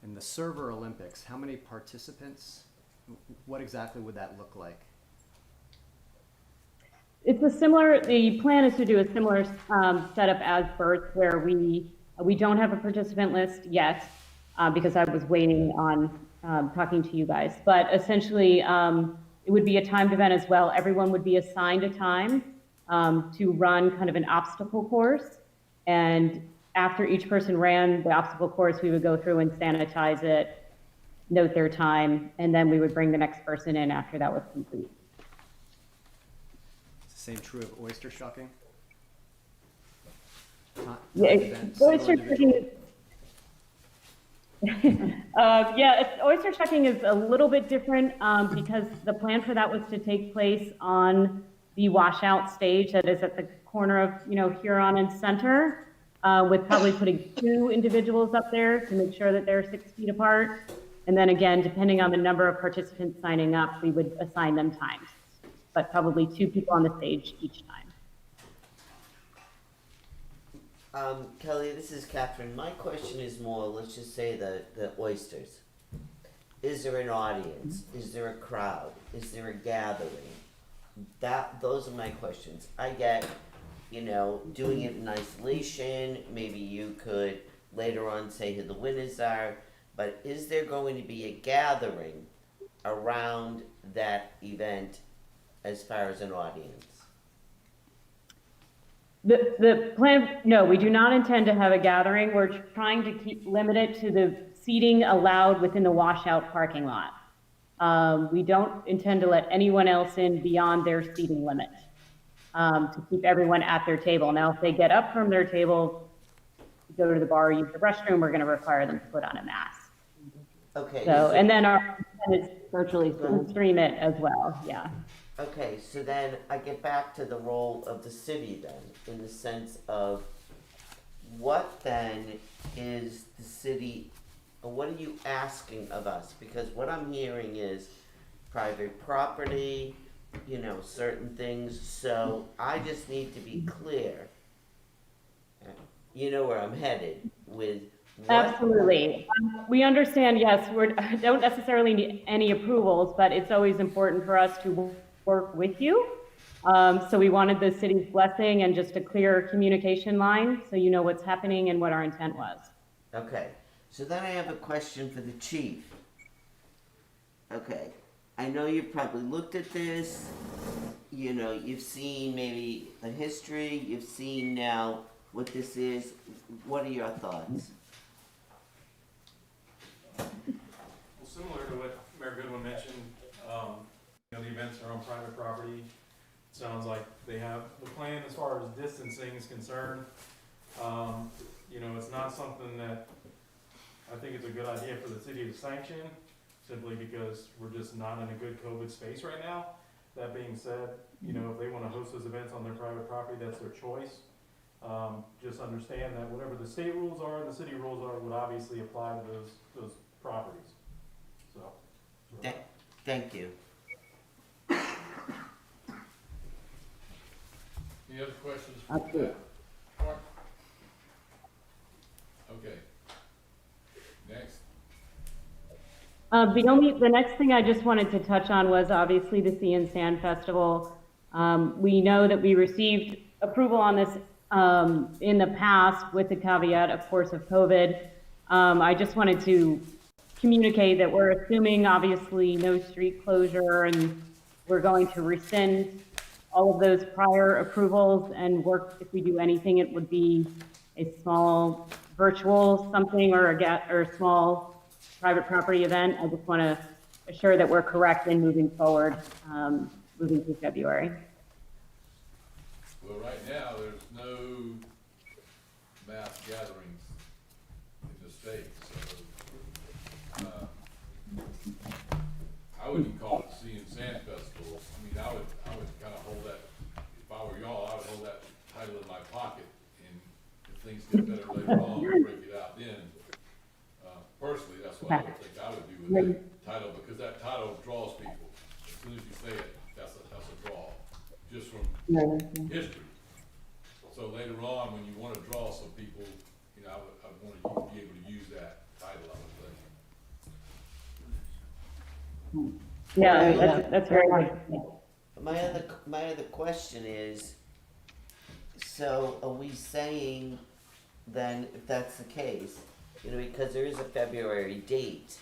In the Server Olympics, how many participants? What exactly would that look like? It's the plan is to do a similar setup as Burt's, where we don't have a participant list yet because I was waiting on talking to you guys. But essentially, it would be a timed event as well. Everyone would be assigned a time to run kind of an obstacle course. And after each person ran the obstacle course, we would go through and sanitize it, note their time, and then we would bring the next person in after that was complete. Is the same true of oyster shucking? Yeah, oyster shucking is, oyster shucking is a little bit different because the plan for that was to take place on the washout stage that is at the corner of Huron and Center. with probably putting 2 individuals up there to make sure that they're 6 feet apart. And then again, depending on the number of participants signing up, we would assign them times, but probably 2 people on the stage each time. Kelly, this is Catherine. My question is more, let's just say the oysters. Is there an audience? Is there a crowd? Is there a gathering? Those are my questions. I get, doing it in isolation, maybe you could later on say who the winners are, but is there going to be a gathering around that event as far as an audience? The plan, no, we do not intend to have a gathering. We're trying to keep limited to the seating allowed within the washout parking lot. We don't intend to let anyone else in beyond their seating limit, to keep everyone at their table. Now, if they get up from their table, go to the bar, use the restroom, we're gonna require them to put on a mask. Okay. So, and then our intent is virtually stream it as well, yeah. Okay, so then I get back to the role of the city then, in the sense of what then is the city, or what are you asking of us? Because what I'm hearing is private property, certain things, so I just need to be clear. You know where I'm headed with what? Absolutely. We understand, yes, we don't necessarily need any approvals, but it's always important for us to work with you. So we wanted the city's blessing and just a clear communication line so you know what's happening and what our intent was. Okay, so then I have a question for the chief. Okay, I know you've probably looked at this, you've seen maybe the history, you've seen now what this is. What are your thoughts? Well, similar to what Mayor Goodwin mentioned, the events are on private property. Sounds like they have the plan as far as distancing is concerned. It's not something that I think it's a good idea for the city to sanction, simply because we're just not in a good COVID space right now. That being said, if they want to host those events on their private property, that's their choice. Just understand that whatever the state rules are and the city rules are would obviously apply to those properties. So. Thank you. Any other questions for that? Mark? Okay. Next. The next thing I just wanted to touch on was obviously the Sea and Sand Festival. We know that we received approval on this in the past with the caveat, of course, of COVID. I just wanted to communicate that we're assuming obviously no street closure, and we're going to rescind all of those prior approvals and work, if we do anything, it would be a small virtual something or a small private property event. I just want to assure that we're correct in moving forward, moving through February. Well, right now, there's no mass gatherings in the state, so, I wouldn't call it Sea and Sand Festival. I mean, I would kind of hold that, if I were y'all, I would hold that title in my pocket, and if things get better later on, we'll break it out then. Personally, that's what I would think I would do with that title, because that title draws people. As soon as you say it, that's a draw, just from history. So later on, when you want to draw some people, I would want to be able to use that title, I would think. Yeah, that's very good. My other question is, so are we saying then, if that's the case, because there is a February date,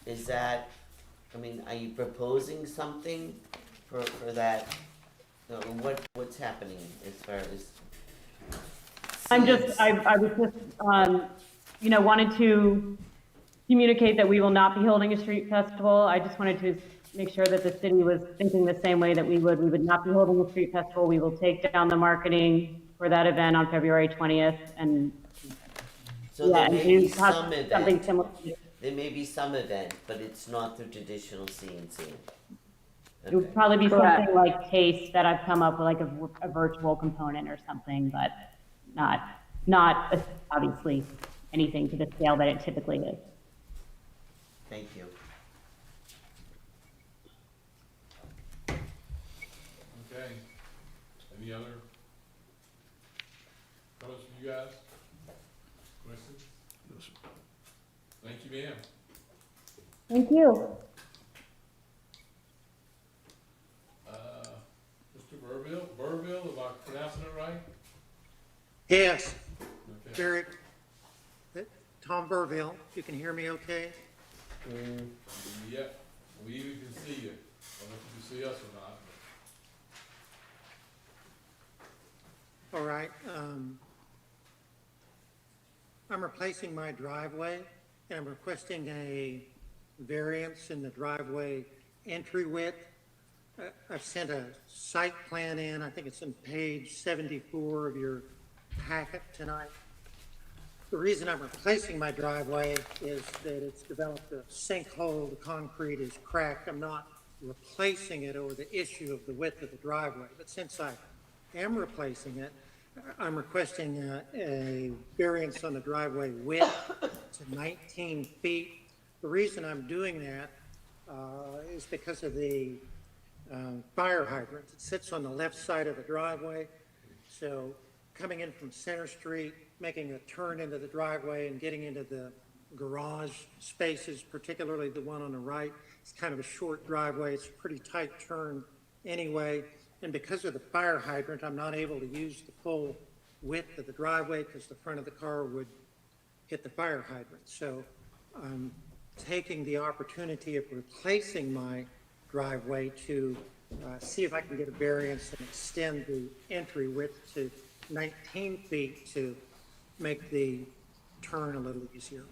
is that, are you proposing something for that? What's happening as far as? I was just, wanted to communicate that we will not be holding a street festival. I just wanted to make sure that the city was thinking the same way that we would. We would not be holding a street festival. We will take down the marketing for that event on February 20th and So there may be some event. Something similar. There may be some event, but it's not the traditional CNC. It would probably be something like Taste that I've come up with, like a virtual component or something, but not not obviously anything to the scale that it typically is. Thank you. Okay. Any other comments from you guys? Questions? Thank you, ma'am. Thank you. Mr. Burville, am I pronouncing it right? Yes, Okay. Jared, Tom Burville, you can hear me okay? Yep, we even can see you. I don't know if you can see us or not. All right, I'm replacing my driveway, and I'm requesting a variance in the driveway entry width. I've sent a site plan in, I think it's on page 74 of your packet tonight. The reason I'm replacing my driveway is that it's developed a sinkhole, the concrete is cracked. I'm not replacing it over the issue of the width of the driveway, but since I am replacing it, I'm requesting a variance on the driveway width to 19 feet. The reason I'm doing that is because of the fire hydrant. It sits on the left side of the driveway, so coming in from Center Street, making a turn into the driveway and getting into the garage spaces, particularly the one on the right, it's kind of a short driveway. It's a pretty tight turn anyway. And because of the fire hydrant, I'm not able to use the full width of the driveway because the front of the car would hit the fire hydrant. So I'm taking the opportunity of replacing my driveway to see if I can get a variance and extend the entry width to 19 feet to make the turn a little easier.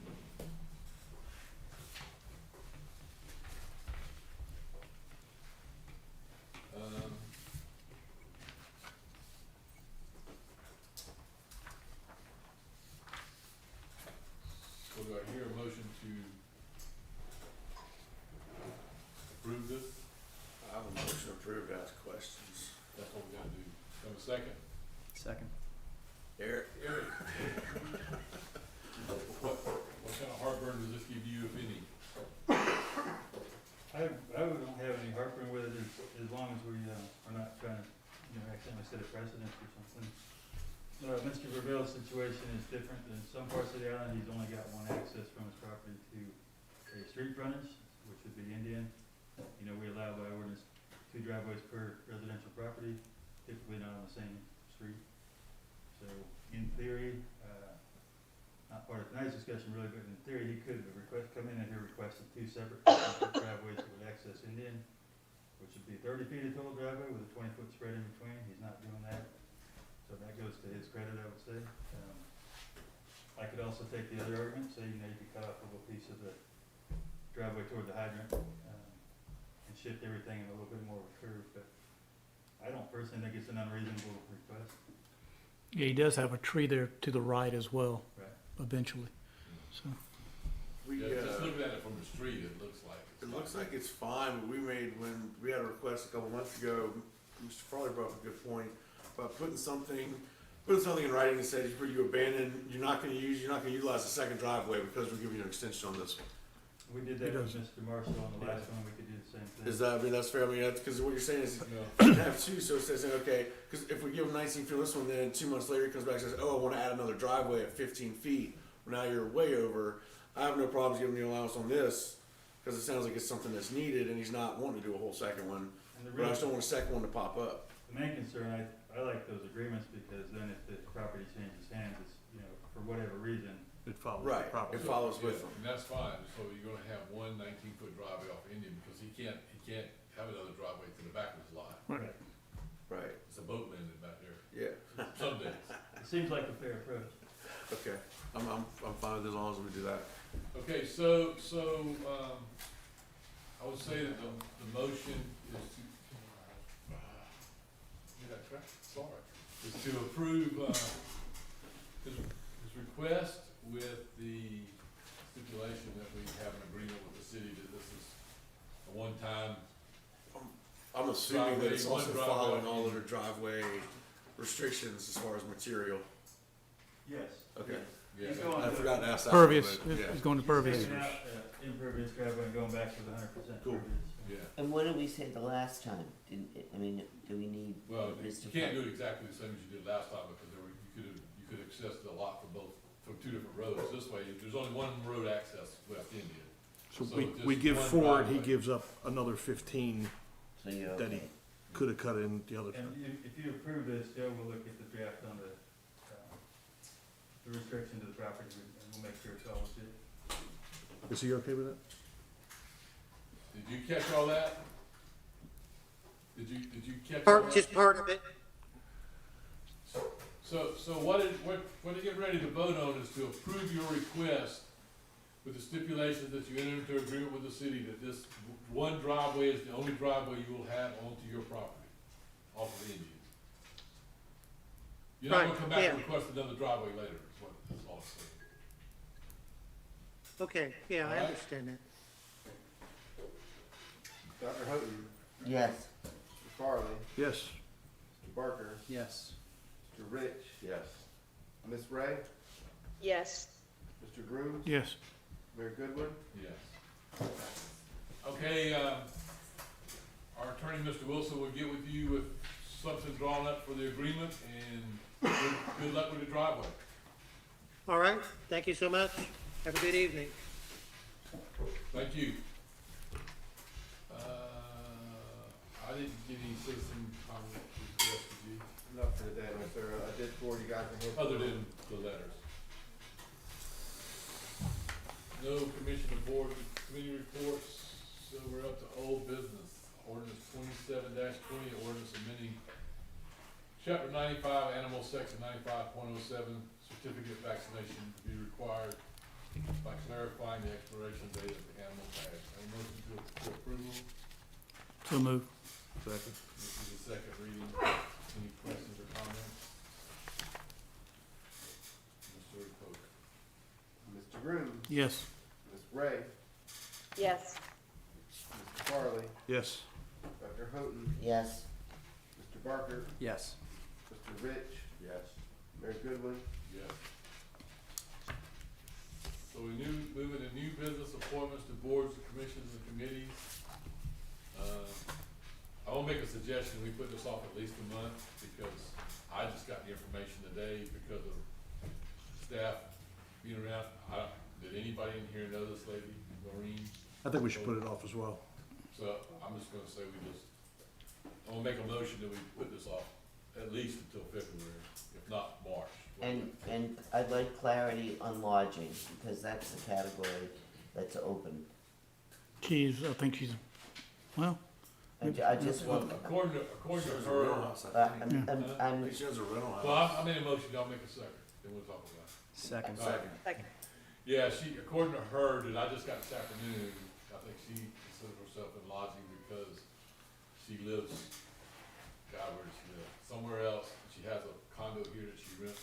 So do I hear a motion to approve this? I have a motion approved, ask questions. That's what we gotta do. Have a second? Second. Eric? What kind of heartburn does this give you, if any? I don't have any heartburn with it as long as we are not trying to, accidentally set a precedent or something. Mr. Verville's situation is different. In some parts of the island, he's only got one access from his property to a street frontage, which would be Indian. We allow by ordinance 2 driveways per residential property, typically not on the same street. So in theory, not part of tonight's discussion really, but in theory, he could have come in and here requested 2 separate driveways that would access Indian, which would be 30 feet of total driveway with a 20-foot spread in between. He's not doing that. So that goes to his credit, I would say. I could also take the other argument, say, you could cut off a little piece of the driveway toward the hydrant and shift everything in a little bit more of a curve, but I don't personally think it's an unreasonable request. Yeah, he does have a tree there to the right as well, Right. eventually, so. Just looking at it from the street, it looks like it's It looks like it's fine, but when we had a request a couple months ago, Mr. Folly brought up a good point about putting something in writing that said you abandon, you're not gonna utilize the second driveway because we're giving you an extension on this one. We did that with Mr. Marshall on the last one, we could do the same thing. That's fair, that's because what you're saying is, Yeah. you have 2, so it says, okay, because if we give him 19 feet on this one, then 2 months later he comes back and says, oh, I wanna add another driveway at 15 feet, well, now you're way over. I have no problems giving you an allowance on this, because it sounds like it's something that's needed, and he's not wanting to do a whole second one, And the but I just real, don't want a second one to pop up. the main concern, I like those agreements because then if the property changes hands, it's, for whatever reason, It follows Right, the property. it follows with them. And that's fine, so you're gonna have one 19-foot driveway off Indian, because he can't have another driveway to the back of his lot. Right. Right, It's a boat landing back there, yeah, some days. it seems like a fair approach. okay, I'm fine with it as long as we do that. Okay, so, I would say that the motion is to, is to approve, his request with the stipulation that we have an agreement with the city that this is a one-time. I'm assuming that it's Driveway, also one driveway. following all of the driveway restrictions as far as material. Yes. Okay. Yeah. He's going I to- forgot to ask that. Pervious, but, yeah. it's going to He's pervious. taking out, impervious driveway and going back to the 100% Cool. pervious. Yeah. And what did we say the last time? I mean, do we need? Well, Mr. you can't Fo- do it exactly the same as you did last time because you could access the lot from two different roads. This way, there's only one road access West Indian. So So we just give one 4 and he driveway. gives up another 15 So you're that he okay. could have cut in the other And time. if you approve this, Joe will look at the draft on the restriction to the property, and we'll make sure it's all legit. Is he okay with that? Did you catch all that? Did you catch all that? Just part of it. So what they're getting ready to vote on is to approve your request with the stipulation that you enter into agreement with the city that this one driveway is the only driveway you will have onto your property, off of the Indian. You're not Right, gonna come back and yeah. request another driveway later, is what, that's all I'm saying. Okay, yeah, I Alright. understand that. Dr. Houghton, Yes. Mr. Farley, Yes. Mr. Barker, Yes. Mr. Rich, Yes. Ms. Ray, Yes. Mr. Grooms, Yes. Mayor Goodwin. Yes. Okay, our attorney, Mr. Wilson, will get with you with something drawn up for the agreement, and good luck with the driveway. All right, thank you so much. Have a good evening. Thank you. I didn't get any citizen comment requests, did you? Not for today, no, sir. I did forward you guys a handful. Other than the letters. No commission of board committee reports, so we're up to old business. Ordinance 27-20, ordinance amending chapter 95, animal section 95.07, certificate vaccination to be required by clarifying the expiration date of the animal tag. A motion to approval. So move. Second. This is the second reading. Any questions or comments? Mr. Repoka. Mr. Grooms, Yes. Ms. Ray, Yes. Mr. Farley, Yes. Dr. Houghton, Yes. Mr. Barker, Yes. Mr. Rich, Yes. Mayor Goodwin. Yes. So we move into new business appointments to boards, commissions, and committees. I will make a suggestion, we put this off at least a month, because I just got the information today because of staff being around. Did anybody in here know this lady, Maureen? I think we should put it off as well. So I'm just gonna say I'm gonna make a motion that we put this off at least until February, if not March. And I'd like clarity on lodging, because that's the category that's open. I think she's, well, I just want, According to She has a her, rental house, I think. Yeah. I'm, I think she has a rental house. well, I made a motion, I'll make a second, then we'll talk about it. Second. Second. Second. Yeah, according to her, that I just got this afternoon, I think she considers herself in lodging because she lives, God, where does she live? Somewhere else, she has a condo here that she rents.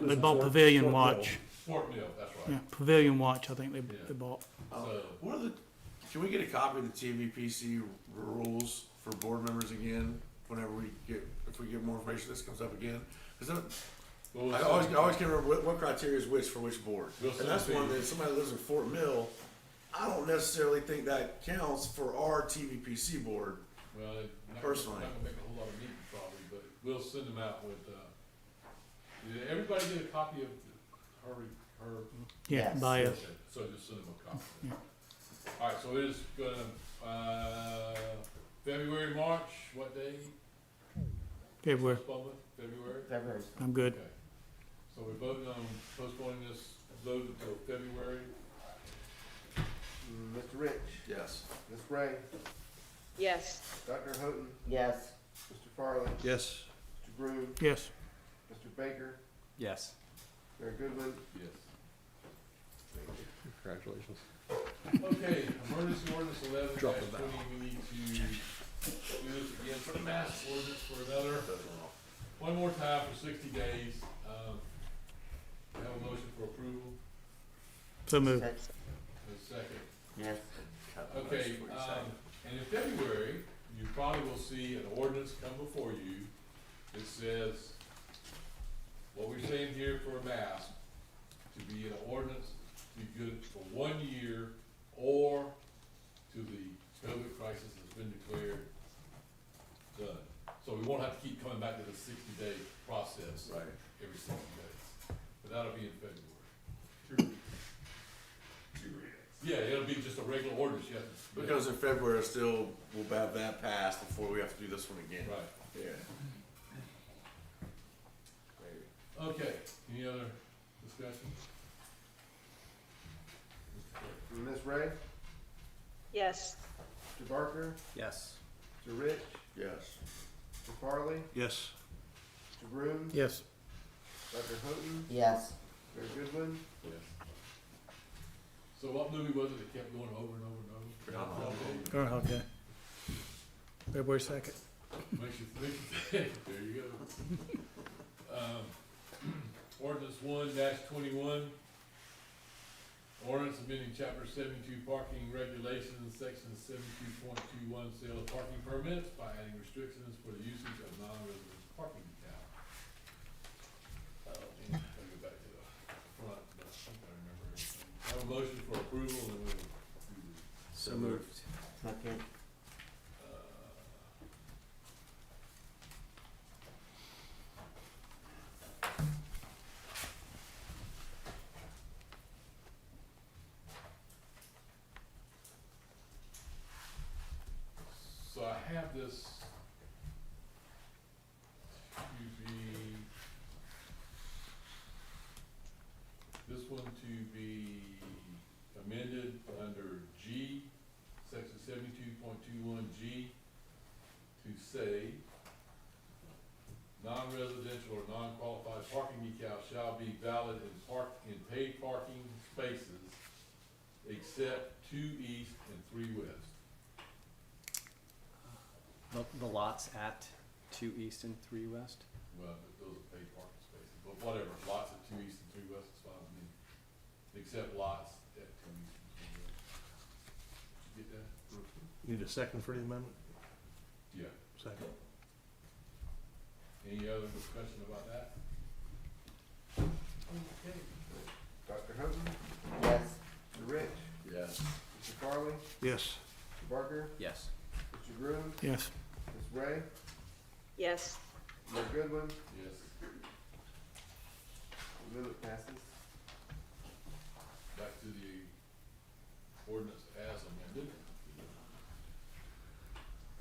they bought Pavilion Watch. Fort Mill, that's Yeah, right. Pavilion Watch, I think they Yeah. bought. So, What are the, can we get a copy of the TVPC rules for board members again, whenever if we get more information, this comes up again? Cause we'll I send- always can't remember what criteria is which for which board. We'll And send that's it to one you. that somebody lives in Fort Mill, I don't necessarily think that counts for our TVPC board. Well, Personally. Not gonna make a whole lot of meetings probably, but we'll send them out with, did everybody get a copy of her? Yeah, Yes. by us. Okay, so just send them a copy. Yeah. Alright, so it is gonna, February, March, what day? February. Postponement, February? February. I'm good. Okay. So we're voting on postponing this vote until February. Mr. Rich, Yes. Ms. Ray, Yes. Dr. Houghton, Yes. Mr. Farley, Yes. Mr. Grooms, Yes. Mr. Baker, Yes. Mayor Goodwin. Yes. Congratulations. Okay, emergency ordinance 11 Drop it 20, we need to do this again for the mass ordinance for another, one more time for 60 days. I have a motion for approval, So move. a second. Yes. Okay, and in February, you probably will see an ordinance come before you that says what we're saying here for a mask, to be an ordinance, to be good for 1 year, or to the COVID crisis has been declared done. So we won't have to keep coming back to the 60-day process. Right. Every 60 days. But that'll be in February. 2 readings. 2 readings. Yeah, it'll be just a regular ordinance, you have to. Because in February still, we'll have that passed before we have to do this one again. Right. Yeah. Okay, any other discussion? Ms. Ray, Yes. Mr. Barker, Yes. Mr. Rich, Yes. Mr. Farley, Yes. Mr. Groom, Yes. Dr. Houghton, Yes. Mayor Goodwin, Yes. So what movie was it that kept going over and over and over? Groundhog Day. Groundhog Day. February 2nd. Makes you think, there you go. Ordinance 1-21. Ordinance amending chapter 72 parking regulations, section 72.21 sale of parking permits by adding restrictions for the usage of non-resident parking decals. I'll go back to the front, but I think I remember everything. I have a motion for approval, and then we'll do the So moved. Second. So I have this to be amended under G, section 72.21G, to say, non-residential or non-qualified parking decals shall be valid in paid parking spaces except 2 east and 3 west. The lots at 2 east and 3 west? Well, those are paid parking spaces, but whatever, lots at 2 east and 3 west is fine with me. Except lots at 2 east and 3 west. Did you get that? Need a second for the amendment? Yeah. Second. Any other discussion about that? Okay. Dr. Houghton, Yes. Mr. Rich, Yes. Mr. Farley, Yes. Mr. Barker, Yes. Mr. Groom, Yes. Ms. Ray, Yes. Mayor Goodwin, Yes. amendment passes. Back to the ordinance as amended.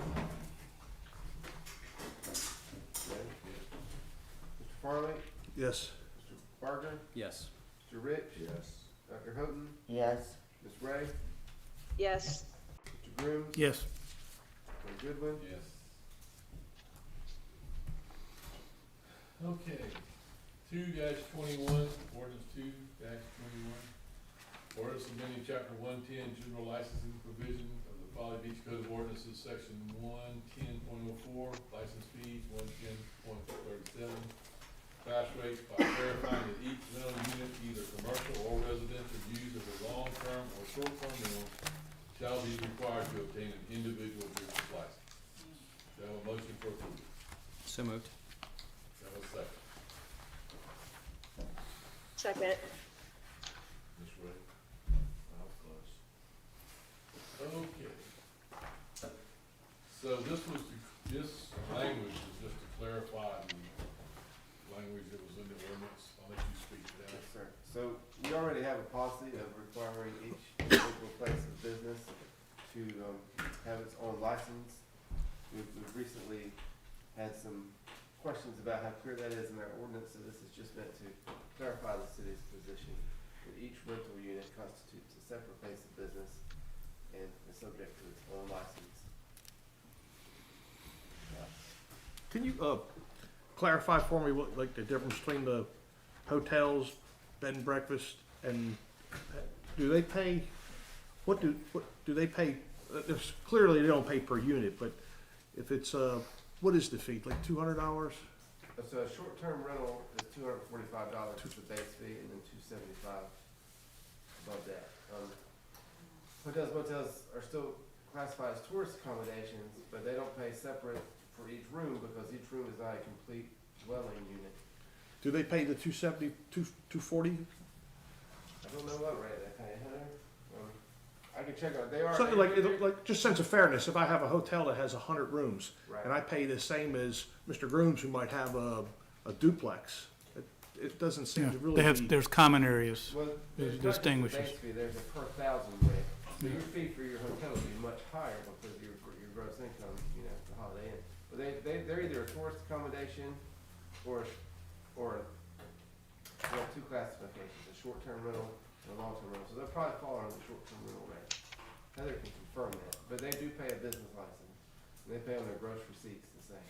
Okay. Mr. Farley, Yes. Mr. Barker, Yes. Mr. Rich, Yes. Dr. Houghton, Yes. Ms. Ray, Yes. Mr. Groom, Yes. Mayor Goodwin, Yes. Okay, 2-21, ordinance 2-21. Ordinance amending chapter 110, general licensing provision of the Folly Beach Code of Ordinances, section 110.04, license fees, 110.37, crash rates by clarifying that each rental unit, either commercial or residential, used as a long-term or short-term rental, shall be required to obtain an individual business license. Do I have a motion for approval? So moved. Do I have a second? Second. Ms. Ray? That was close. Okay. So this language is just to clarify the language that was in the ordinance. I'll let you speak to that. Yes, sir. So we already have a policy of requiring each individual place of business to have its own license. We've recently had some questions about how clear that is in our ordinance, so this is just meant to clarify the city's position that each rental unit constitutes a separate place of business and is subject to its own license. Can you, clarify for me what, like, the difference between the hotels, bed and breakfast, and do they pay, what do they pay? There's, clearly they don't pay per unit, but if it's, what is the fee, like $200? So a short-term rental is $245 is the base fee, and then $275 above that. Hotels, motels are still classified as tourist accommodations, but they don't pay separate for each room because each room is not a complete dwelling unit. Do they pay the 270, 240? I don't know what rate they pay, Heather. I can check on, they are. Something like, just sense of fairness, if I have a hotel that has 100 rooms, Right. and I pay the same as Mr. Grooms, who might have a duplex, it doesn't seem Yeah, to really they be. have, there's common areas. Well, there's not just a distinguishes. base fee, there's a per thousand rate. So your fee for your hotel would be much higher because your gross income, you know, the Holiday Inn. But they're either a tourist accommodation or they have two classifications, a short-term rental and a long-term rental. So they'll probably fall under the short-term rental rate. Heather can confirm that, but they do pay a business license. And they pay on their gross receipts the same.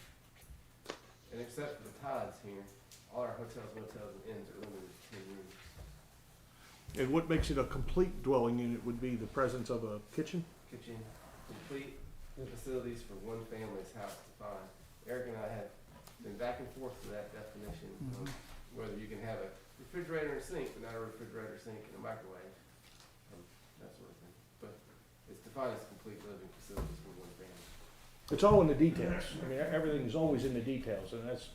And except for the tides here, all our hotels, motels, and inns are limited to 10 rooms. And what makes it a complete dwelling unit would be the presence of a kitchen? Kitchen, complete facilities for one family's house to find. Eric and I have been back and forth to that definition, whether you can have a refrigerator and sink, but not a refrigerator, sink, and a microwave, that sort of thing. But it's defined as complete living facilities for one family. It's all in the details. I mean, everything's always in the details, and that's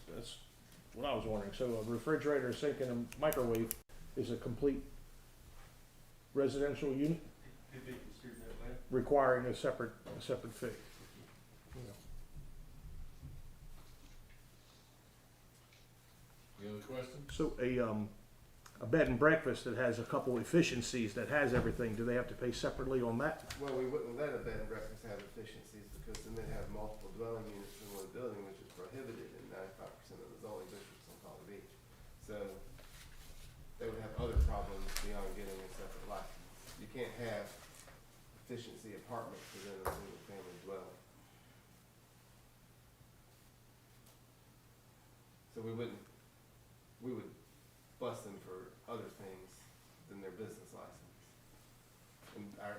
what I was wondering. So a refrigerator, sink, and a microwave is a complete residential unit Could be construed that way. requiring a separate fee. Any other questions? So a bed and breakfast that has a couple efficiencies, that has everything, do they have to pay separately on that? Well, we wouldn't let a bed and breakfast have efficiencies because then they'd have multiple dwelling units in one building, which is prohibited in 95% of the zoning districts on Folly Beach. So they would have other problems beyond getting a separate license. You can't have efficiency apartments within a single family dwelling. So we would bust them for other things than their business license. And our,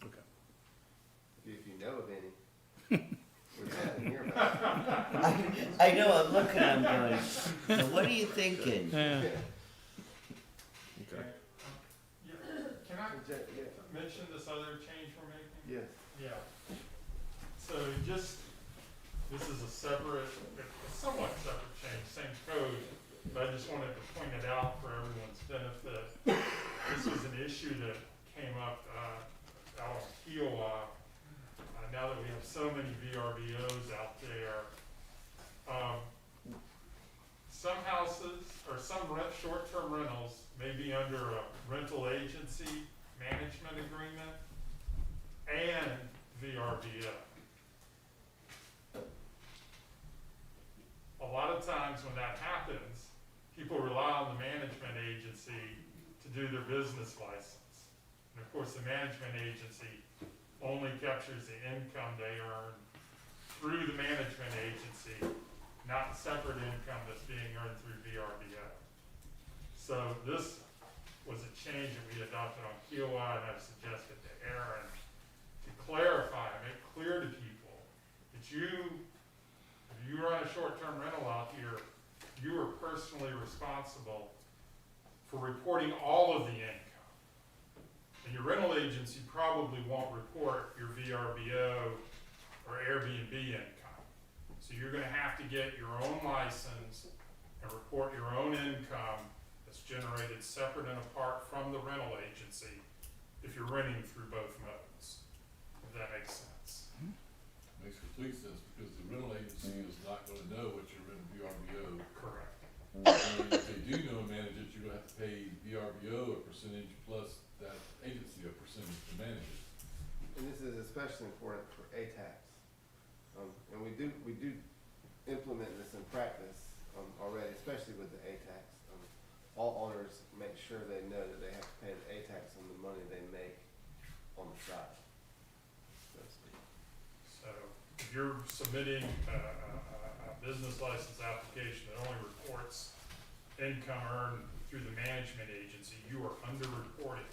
Okay. if you know of any, we're glad to hear about it. I know, I'm looking, I'm going, "Now what are you thinking?" Okay. Yeah, can I Yeah. mention this other change we're making? Yes. Yeah. So this is a separate, a somewhat separate change, same code, but I just wanted to point it out for everyone's benefit. This was an issue that came up, out on Kiowa. Now that we have so many VRBOs out there, some houses or some short-term rentals may be under a rental agency management agreement and VRBO. A lot of times when that happens, people rely on the management agency to do their business license. And of course, the management agency only captures the income they earn through the management agency, not separate income that's being earned through VRBO. So this was a change that we adopted on Kiowa, and I've suggested to Aaron to clarify, make clear to people that if you run a short-term rental out here, you are personally responsible for reporting all of the income. And your rental agency probably won't report your VRBO or Airbnb income. So you're gonna have to get your own license and report your own income that's generated separate and apart from the rental agency if you're renting through both modes, if that makes sense. Makes complete sense, because the rental agency is not gonna know what you're renting VRBO. Correct. And if they do know and manage it, you're gonna have to pay VRBO a percentage plus that agency a percentage to manage it. And this is especially important for ATAX. And we do implement this in practice, already, especially with the ATAX. All owners make sure they know that they have to pay the ATAX on the money they make on the side. So if you're submitting a business license application that only reports income earned through the management agency, you are under-reporting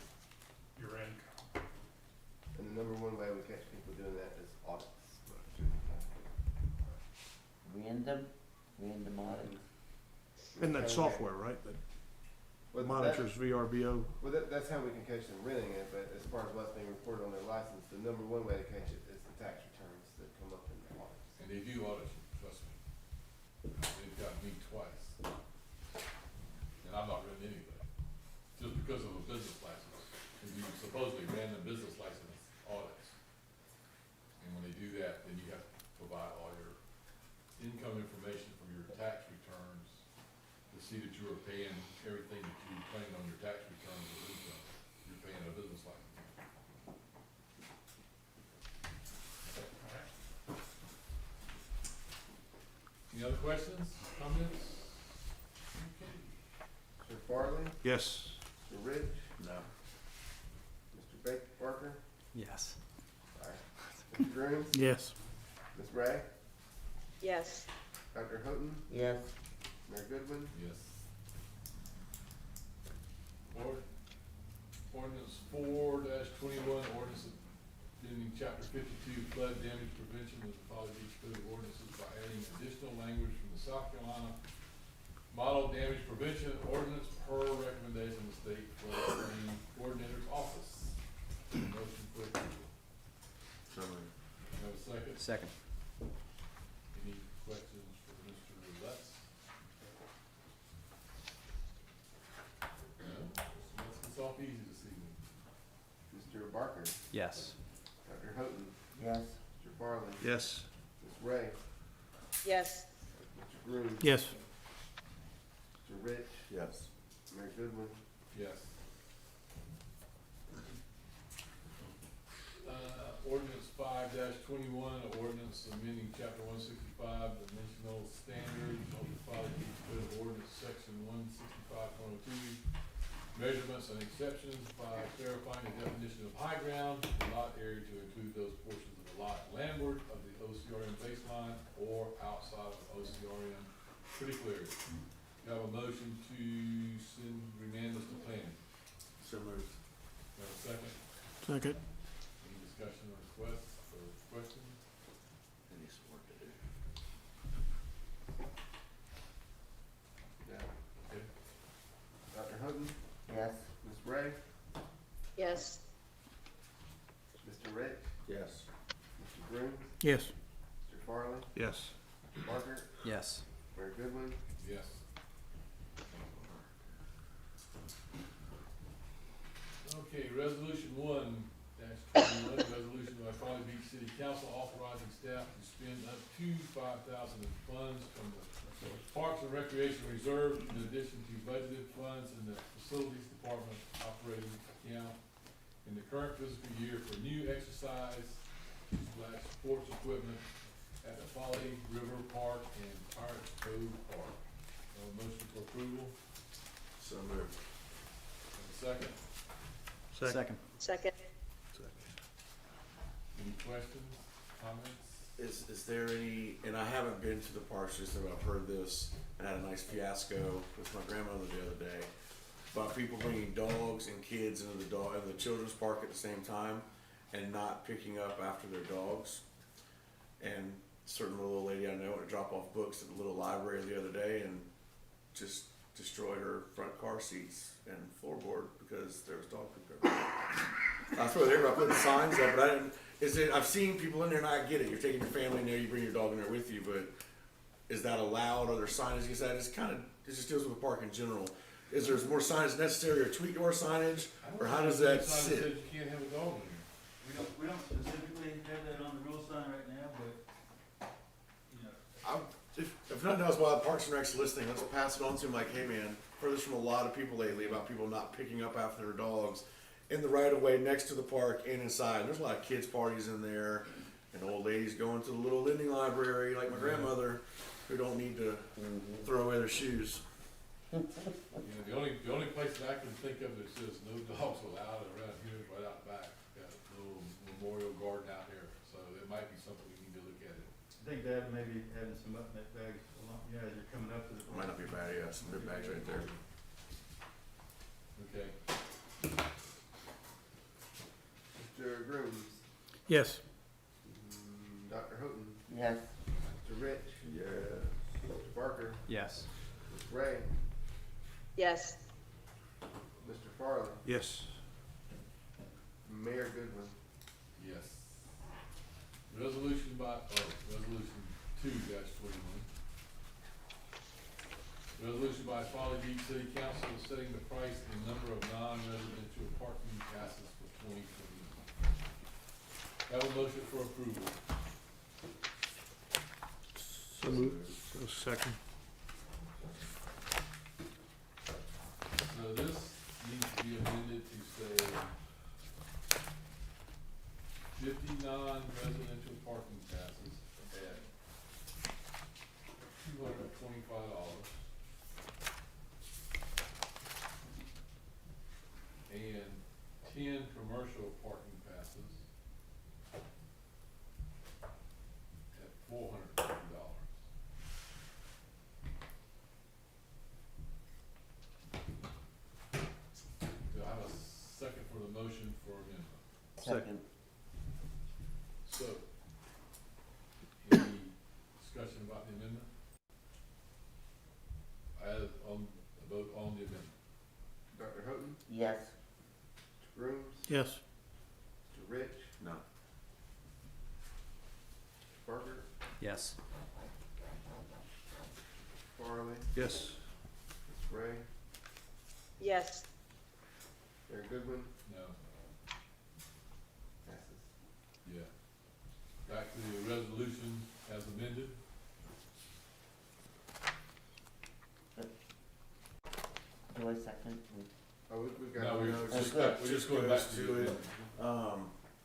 your income. And the number one way we catch people doing that is audits. Random audit. And that software, right, that Well, monitors VRBO? Well, that's how we can catch them renting it, but as far as what's being reported on their license, the number one way to catch it is the tax returns that come up in the audits. And they do audit you, trust me. They've got me twice. Any other questions, comments? Okay. Mr. Farley, Yes. Mr. Rich, No. Mr. Barker, Yes. sorry, Mr. Grooms, Yes. Ms. Ray, Yes. Dr. Houghton, Yes. Mayor Goodwin, Yes. Ordinance 4-21, ordinance amending chapter 52 flood damage prevention of the Folly Beach Code of Ordinances by adding additional language from the South Carolina Model Damage Prevention Ordinance per recommendation of the State Flood Coordinator's Office. Motion for approval. So moved. Have a second? Second. Any questions for Mr. Lutz? No? Let's get this off easy this evening. Mr. Barker, Yes. Dr. Houghton, Yes. Mr. Farley, Yes. Ms. Ray, Yes. Mr. Grooms, Yes. Mr. Rich, Yes. Mayor Goodwin, Yes. Ordinance 5-21, ordinance amending chapter 165, dimensional standards of the Folly Beach Code of Ordinance, section 165.02, measurements and exceptions by clarifying the definition of high ground, the lot area to include those portions of the lot landward of the OCRM baseline or outside of OCRM. Pretty clear. You have a motion to remand this to planning. So moved. Have a second? Second. Any discussion or requests or questions? Any support to do. yeah, Okay. Dr. Houghton, Yes. Ms. Ray, Yes. Mr. Rich, Yes. Mr. Grooms, Yes. Mr. Farley, Yes. Mr. Barker, Yes. Mayor Goodwin, Yes. Okay, resolution 1-21, resolution by Folly Beach City Council authorizing staff to spend up to $5,000 in funds from the Parks and Recreation Reserve in addition to budgeted funds in the Facilities Department operating account in the current fiscal year for new exercise/sports equipment at the Folly River Park and Pirates Cove Park. Motion for approval. So moved. Have a second? Second. Second. Any questions, comments? Is there any, and I haven't been to the park system, I've heard this, and had a nice fiasco with my grandmother the other day, about people bringing dogs and kids into the children's park at the same time and not picking up after their dogs. And certain little lady I know went to drop off books at the little library the other day and just destroyed her front car seats and floorboard because there was dog poop everywhere. That's where they were putting signs up, but I didn't. I've seen people in there, and I get it. You're taking your family in there, you bring your dog in there with you, but is that allowed? Are there signage against that? It just deals with the park in general. Is there more signage necessary, or tweak our signage, or how does that sit? You can't have a dog in here. We don't specifically have that on the rule sign right now, but, you know, If nothing else, while Parks and Rec's listening, let's pass it on to them like, hey man, heard this from a lot of people lately about people not picking up after their dogs in the right of way next to the park and inside. There's a lot of kids parties in there and old ladies going to the little lending library like my grandmother who don't need to throw away their shoes. You know, the only place that I can think of that says no dogs allowed around here is right out back. Got a little memorial garden out here, so it might be something we need to look at it. I think that maybe having some up net bags along, you know, as you're coming up to the. Might not be bad, yeah, some good bags right there. Okay. Mr. Grooms, Yes. Dr. Houghton, Yes. Mr. Rich, Yeah. Mr. Barker, Yes. Ms. Ray, Yes. Mr. Farley, Yes. Mayor Goodwin, Yes. Resolution 2-21. Resolution by Folly Beach City Council setting the price and number of non-residential parking passes for 2021. Have a motion for approval. So moved. So second. So this needs to be amended to say 50 non-residential parking passes at $25. And 10 commercial parking passes at $450. Do I have a second for the motion for amendment? Second. So, any discussion about the amendment? As on, a vote on the amendment. Dr. Houghton, Yes. Mr. Grooms, Yes. Mr. Rich, No. Mr. Barker, Yes. Farley, Yes. Ms. Ray, Yes. Mayor Goodwin, No. passes. Yeah. Back to the resolution as amended. Do I second? Oh, we've got. No, we're Just- we're just going back goes to it.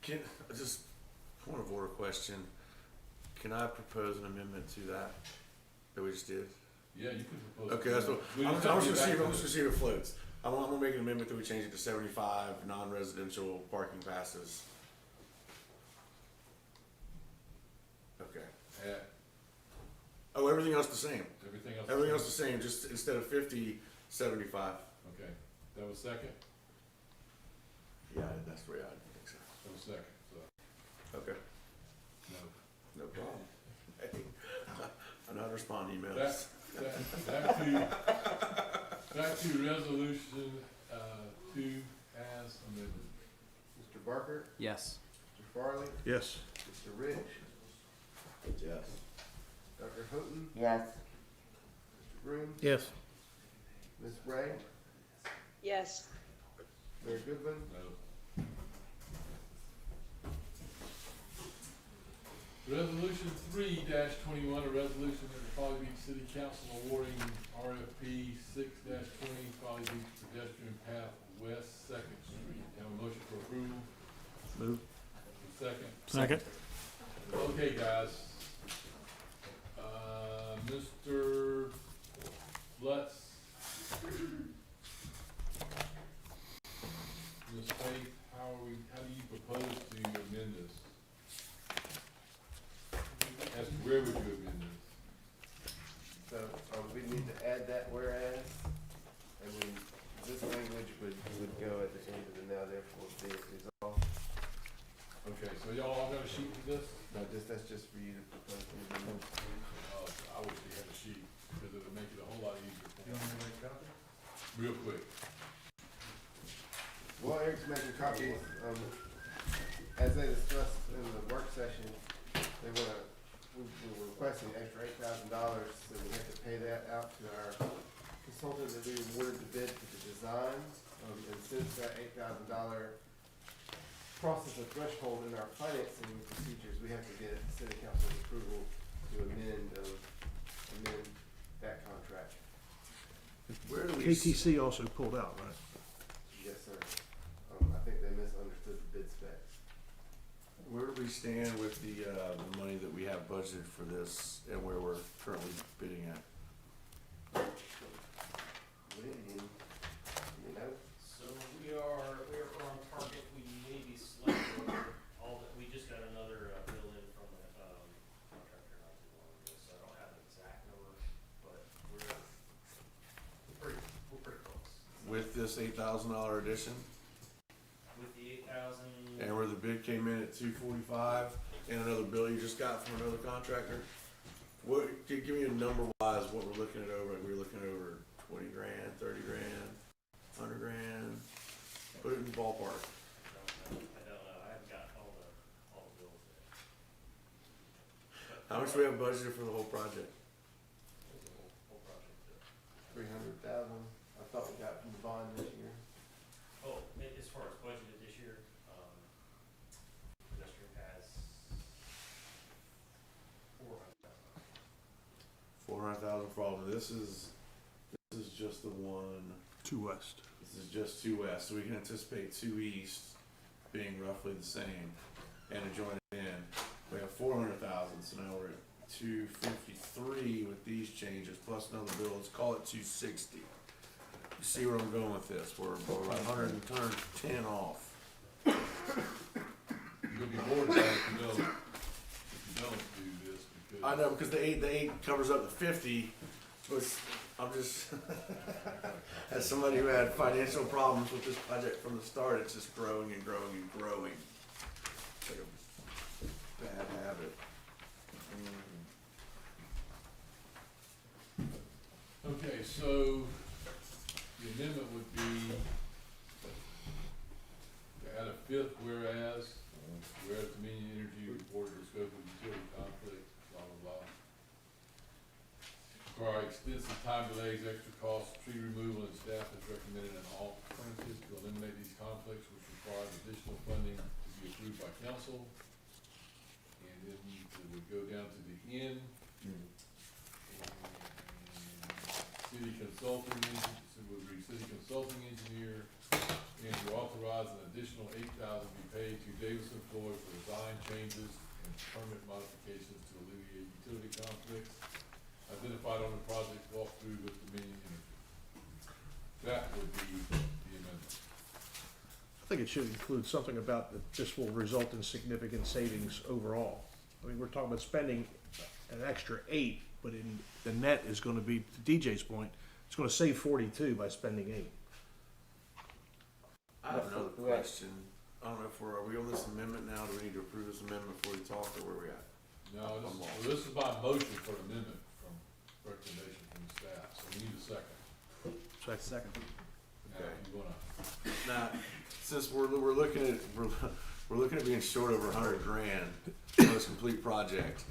Can, just point of order question, can I propose an amendment to that we just did? Yeah, you can propose. Okay, that's what, We I'm just just have to gonna get see back if, I'm to just gonna see if it floats. I'm gonna make an amendment that we change it to 75 non-residential parking passes. Okay. it. At Oh, everything else the same. everything else. Everything else the same, just instead of 50, 75. Okay, that was second, Yeah, that's the way I think so. that was second, so, Okay, no. no problem. Hey, I know how to respond to emails. Back to resolution, 2 as amended. Mr. Barker, Yes. Mr. Farley, Yes. Mr. Rich, Yes. Dr. Houghton, Yes. Mr. Grooms, Yes. Ms. Ray, Yes. Mayor Goodwin, No. Resolution 3-21, a resolution of the Folly Beach City Council awarding RFP 6-20 Folly Beach pedestrian path West Second Street. Have a motion for approval? Move. Second? Second. Okay, guys. Mr. Lutz. Ms. Faith, how do you propose to amend this? As to where would you amend this? so, we need to add that whereas, and this language would go at the end of the now therefore be it resolved. Okay, so y'all got a sheet for this? No, that's just for you to propose the amendment. I wish we had a sheet, because it'll make it a whole lot easier for me. You want me to make a copy? Real quick. Well, Eric's making copies, as they discussed in the work session, we were requesting extra $8,000, so we have to pay that out to our consultant that we awarded the bid for the designs. And since that $8,000 crosses a threshold in our financing procedures, we have to get city council's approval to amend that contract. Where do we? KTC also pulled out, right? Yes, sir. I think they misunderstood the bid specs. Where do we stand with the money that we have budgeted for this and where we're currently bidding at? So we are on target, we may be slightly over, we just got another bill in from the contractor not too long ago, so I don't have an exact number, but we're pretty close. With this $8,000 addition, With the 8,000, and where the bid came in at 245, and another bill you just got from another contractor, what, give me a number wise, what we're looking at over, we're looking at over 20 grand, 30 grand, 100 grand, put it in the ballpark. I don't know, I haven't got all the bills yet. How much do we have budgeted for the whole project? There's a whole project to. 300,000, I thought we got from the bond this year. Oh, as far as budgeted this year, pedestrian has 400,000 for all of it. This is just the one. 2 west. This is just 2 west, so we can anticipate 2 east being roughly the same, and to join it in, we have 400,000. So now we're at 253 with these changes, plus another bill, let's call it 260. You see where I'm going with this, we're 110 off. You'll be bored about it if you don't do this, because. I know, because the eight covers up to 50, but I'm just, as somebody who had financial problems with this project from the start, it's just growing and growing and growing. It's like a bad habit. Okay, so the amendment would be to add a fifth whereas Dominion Energy reported the scope of utility conflict, blah, blah, blah. Require extensive time delays, extra costs, tree removal, and staff has recommended an alternative to eliminate these conflicts, which requires additional funding to be approved by council. And then it would go down to the end. City consulting engineer, and to authorize an additional $8,000 be paid to Davis and Floyd for design changes and permit modifications to alleviate utility conflicts identified on the project walkthrough with Dominion Energy. That would be the amendment. I think it should include something about that this will result in significant savings overall. I mean, we're talking about spending an extra 8, but in the net is going to be, to DJ's point, it's going to save 42 by spending 8. I have another question. I don't know if are we on this amendment now? Do we need to approve this amendment before we talk, or where are we at? No, this is my motion for an amendment from recommendation from the staff, so we need a second. Second. Now, if you wanna, Now, since we're looking at being short over $100,000 for this complete project,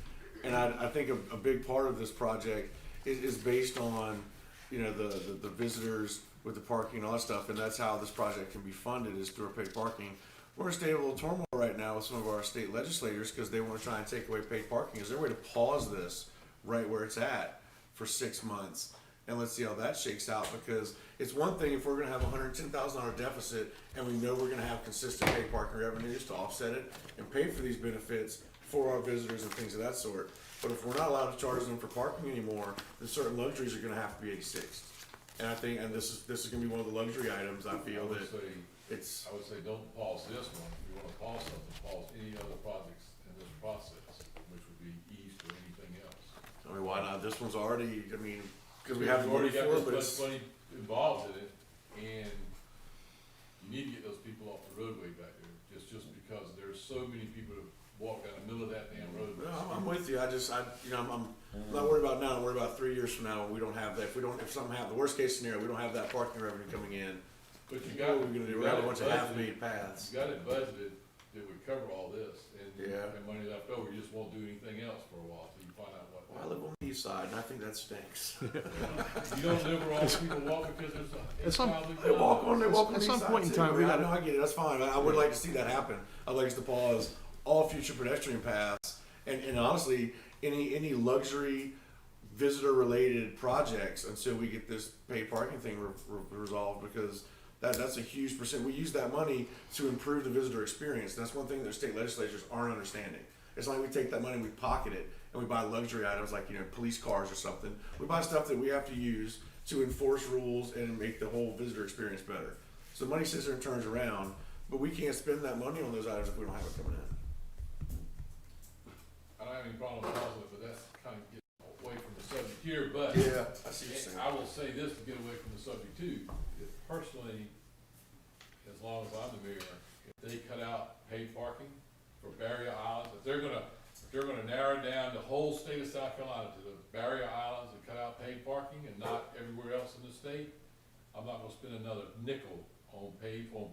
and I think a big part of this project is based on, you know, the visitors with the parking and all that stuff, and that's how this project can be funded, is through paid parking. We're in a state of a little turmoil right now with some of our state legislators because they want to try and take away paid parking. Is there a way to pause this right where it's at for 6 months? And let's see how that shakes out, because it's one thing if we're going to have a $110,000 deficit and we know we're going to have consistent paid parking revenues to offset it and pay for these benefits for our visitors and things of that sort. But if we're not allowed to charge them for parking anymore, then certain luxuries are going to have to be exixed. And I think, and this is going to be one of the luxury items. I feel that it's. I would say don't pause this one. If you wanna pause something, pause any other projects in this process, which would be east or anything else. I mean, why not? This one's already. I mean, because we have already got but this much money involved in it, and you need to get those people off the roadway back there. Just because there's so many people that walk down the middle of that damn road. No, I'm with you. I'm not worried about now. I'm worried about 3 years from now when we don't have that. If something happens, the worst case scenario, we don't have that parking revenue coming in. But you what got, are we gonna do? We have a bunch of half-made paths. You got it budgeted that would cover all this, and Yeah. and money left over, you just won't do anything else for a while till you find out what. Well, I live on the east side, and I think that stinks. You don't live where all the people walk because there's a. At some- They walk on the At east some side point in too. time, we I gotta- know, I get it. That's fine. I would like to see that happen. I'd like us to pause all future pedestrian paths, and honestly, any luxury visitor-related projects until we get this paid parking thing resolved, because that's a huge percent. We use that money to improve the visitor experience. That's one thing that state legislatures aren't understanding. It's like we take that money, we pocket it, and we buy luxury items like, you know, police cars or something. We buy stuff that we have to use to enforce rules and make the whole visitor experience better. So the money sits there and turns around, but we can't spend that money on those items if we don't have it coming in. I don't have any problem pausing it, but that's kind of getting away from the subject here, but. Yeah, I see what you're saying. I will say this to get away from the subject too, if personally, as long as I'm the mayor, if they cut out paid parking for barrier islands, if they're gonna narrow down the whole state of South Carolina to the barrier islands and cut out paid parking and not everywhere else in the state, I'm not gonna spend another nickel on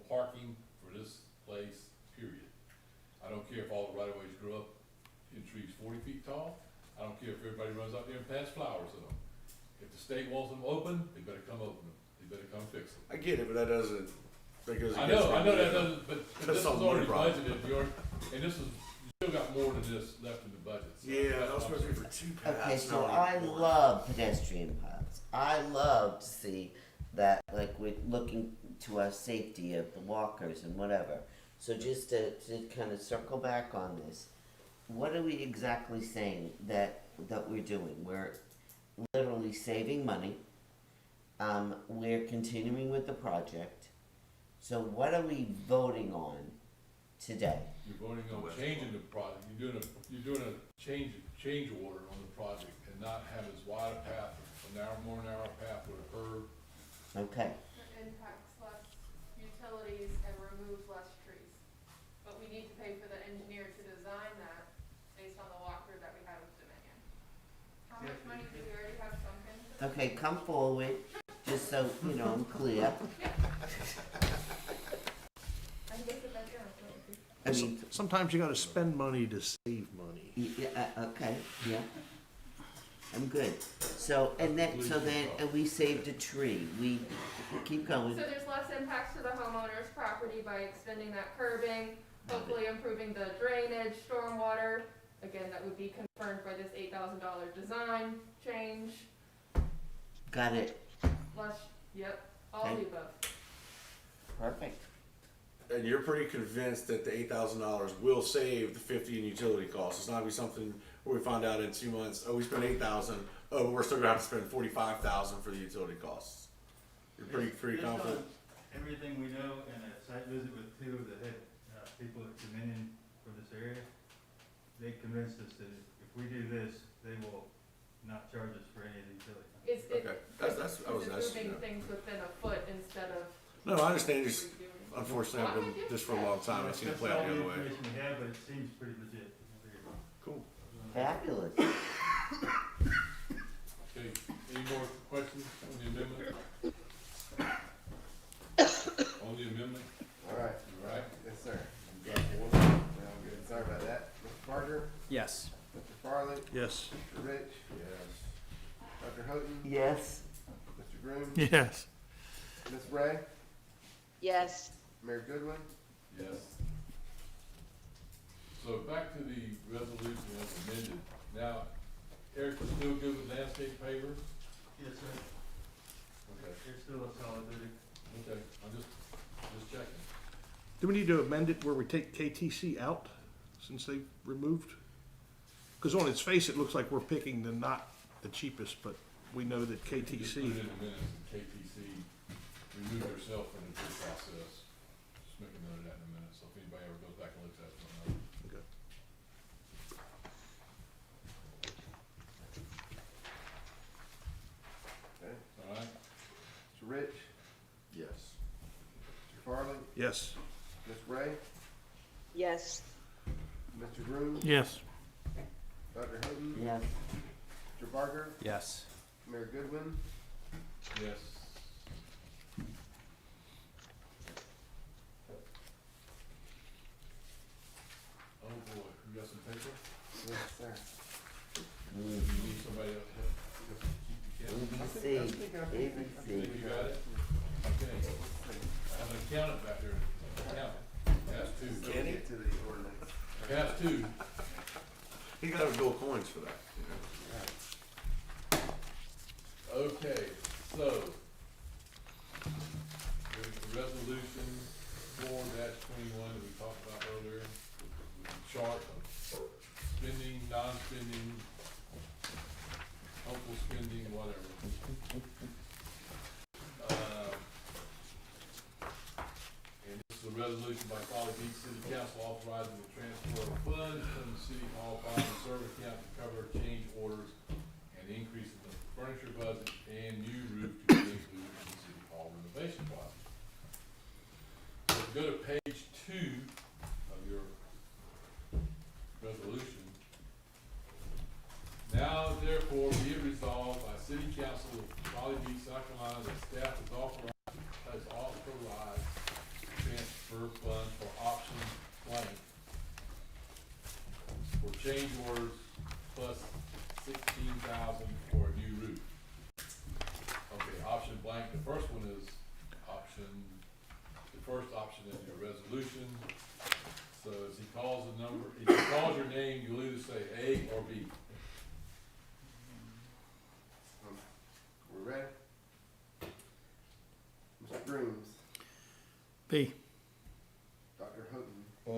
parking for this place, period. I don't care if all the right of ways grow up in trees 40 feet tall. I don't care if everybody runs out there and plants flowers in them. If the state wants them open, they better come open them. They better come fix them. I get it, but that goes against. I know that doesn't, but this is something already more budgeted, and this is, you still got more than this left in the budget. So Yeah, that's that was what I'm supposed to be saying. for 2 paths. Okay, so not I even one. love pedestrian paths. I love to see that, like, we're looking to our safety of the walkers and whatever. So just to kind of circle back on this, what are we exactly saying? That that we're doing. We're literally saving money. We're continuing with the project. So what are we voting on today? You're voting on changing the project, you're doing a change order on the project and not have as wide a path, more narrow path with a curve. Okay, It impacts less utilities and removes less trees. But we need to pay for the engineer to design that based on the walkthrough that we had with Dominion. How much money do we already have sunk into? okay, come forward, just so, you know, I'm clear. I can get the back down. I mean, Sometimes you gotta spend money to save money. okay, yeah. I'm good. So, and then we saved a tree. We keep going. So there's less impacts to the homeowner's property by extending that curbing, hopefully improving the drainage, stormwater. Again, that would be confirmed by this $8,000 design change. Got it. Less, yep, all the Okay. above. Perfect. And you're pretty convinced that the $8,000 will save the 50 in utility costs. It's not gonna be something where we find out in 2 months, oh, we spent 8,000, oh, but we're still gonna have to spend 45,000 for the utility costs. You're pretty Based on confident? Everything we know, and a site visit with two of the head people at Dominion for this area, they convinced us that if we do this, they will not charge us for any of the utility. Okay, that's, I was It's asking. moving things within a foot instead of No, I understand, just, redoing. unfortunately, I've been this for a long time, I've seen it play out the other way. That's all the information we have, but it seems pretty legit. Cool. Fabulous. Okay, any more questions on the amendment? On the amendment, All right. you all right? Yes, sir. You got one. Now, I'm good. Sorry about that. Mr. Parker, Yes. Mr. Farley, Yes. Mr. Rich, Yes. Dr. Houghton, Yes. Mr. Groom, Yes. Ms. Ray, Yes. Mayor Goodwin. Yes. So back to the resolution as amended. Now, Eric, you still good with landscape paver? Yes, sir. Okay, It's still a solid bid. okay, I'm just checking. Do we need to amend it where we take KTC out since they removed? Because on its face, it looks like we're picking not the cheapest, but we know that Just put it KTC. in the minutes, and KTC removed herself from the bid process. Just make a note of that in a minute, so if anybody ever goes back and looks at it, they'll know. Okay. Okay. All right? Mr. Rich, Yes. Mr. Farley, Yes. Ms. Ray, Yes. Mr. Groom, Yes. Dr. Houghton, Yes. Mr. Parker, Yes. Mayor Goodwin. Yes. Oh boy, you got some paper? Yes, sir. You need somebody else to help keep you counting? ABC. Think ABC. you got it? Okay. I have an accountant back there. Account. Pass two. Kenny? To the ordinance. Pass two. You gotta bill coins for that, you know? Okay, so. There's the resolution 4-21 that we talked about earlier, with the chart of spending, non-spending, hopeful spending, whatever. And this is a resolution by Folly Beach City Council authorizing the transfer of funds from the City Hall bond reserve account to cover change orders and the increase in the furniture budget and new roof to be included in the City Hall renovation project. So if you go to page 2 of your resolution. Now therefore be it resolved by City Council of Folly Beach, South Carolina, that staff is authorized to transfer funds for option blank for change orders plus 16,000 for a new roof. Okay, option blank, the first one is the first option in your resolution. So as he calls the number, if he calls your name, you'll either say A or B. We're ready? Mr. Grooms, B. Dr. Houghton, A.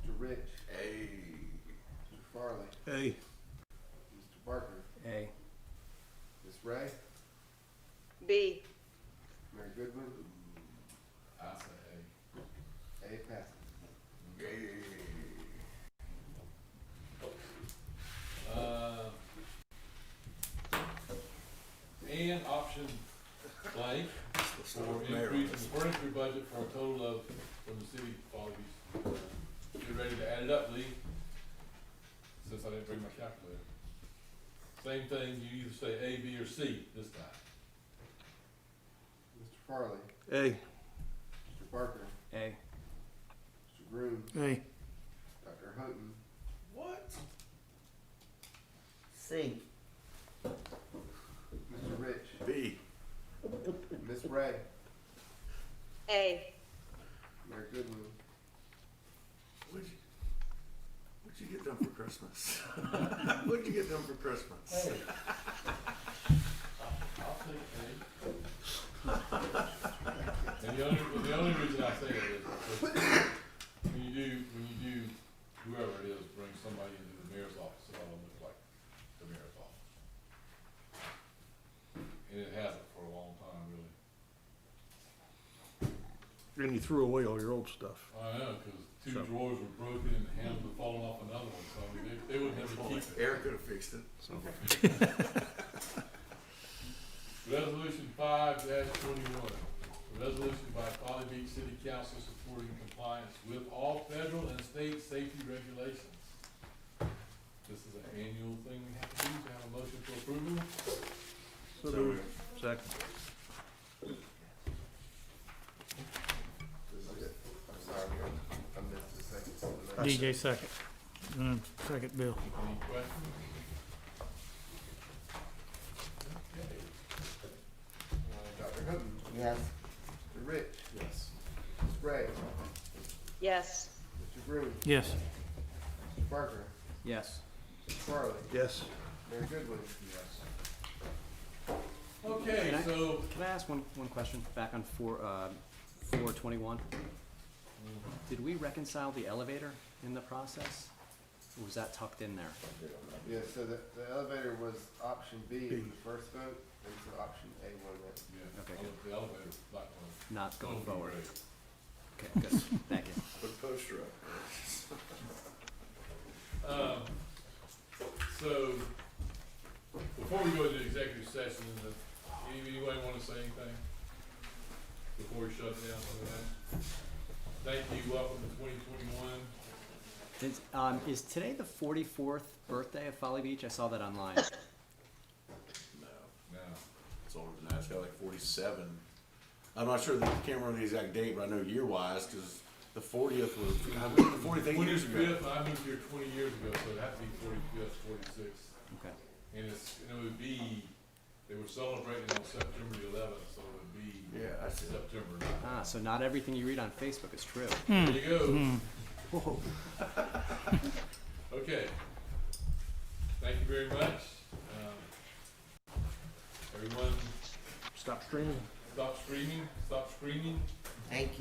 Mr. Rich, Hey. Mr. Farley, Hey. Ray, B. Mayor Goodwin, I say A passes. And option blank for increasing the furniture budget for a total of, from the city, Folly Beach. Get ready to add it up, Lee, since I didn't bring my calculator. Same thing, you either say A, B, or C this time. Mr. Farley, A. Mr. Barker, A. Mr. Groom, A. Dr. Houghton, What? C. Mr. Rich, B. Miss Ray, A. Mayor Goodwin, What'd you get them for Christmas? What'd you get them for Christmas? I'll take A. And the only reason I say it is because when you do, whoever it is, bring somebody into the mayor's office, it ought to look like the mayor's office. And it hasn't for a long time, really. And you threw away all your old stuff. I know, because two So- drawers were broken and the handles were falling off another one, so I mean, they wouldn't have to keep it. Eric could have fixed it. Resolution 5-21, a resolution by Folly Beach City Council supporting compliance with all federal and state safety regulations. This is an annual thing we have to do, to have a motion for approval. So moved. Second. this is it. I'm sorry, I missed the second. DJ second. Second, Bill. Any questions? Okay. Dr. Houghton, Yes. Mr. Rich, Yes. Miss Ray, Yes. Mr. Groom, Yes. Mr. Barker, Yes. Mr. Farley, Yes. Mayor Goodwin, Yes. Okay, Can I- so, Can I ask one question back on 421? Did we reconcile the elevator in the process? Or was that tucked in there? yeah, so the elevator was option B B. in the first vote, and so option A won that. yeah, Okay, good. the elevator's not going, Not going going forward. great. Okay, good. Thank you. Put a poster up. So, before we go into executive session, anybody want to say anything? Before we shut down some of that? Thank you, welcome to 2021. Is today the 44th birthday of Folly Beach? I saw that online. No, Now, it's older than that. It's got like 47. I'm not sure, I can't remember the exact date, but I know year-wise, because the 40th was, the 40th 8 years ago. 25th, I moved here 20 years ago, so it'd have to be 45th, 46th. Okay. And it would be, they were celebrating on September the 11th, so it would be Yeah, I see. September. Ah, so not everything you read on Facebook is true. There you go. Whoa. Okay. Thank you very much. Everyone, Stop streaming. stop screaming, stop screaming. Thank you.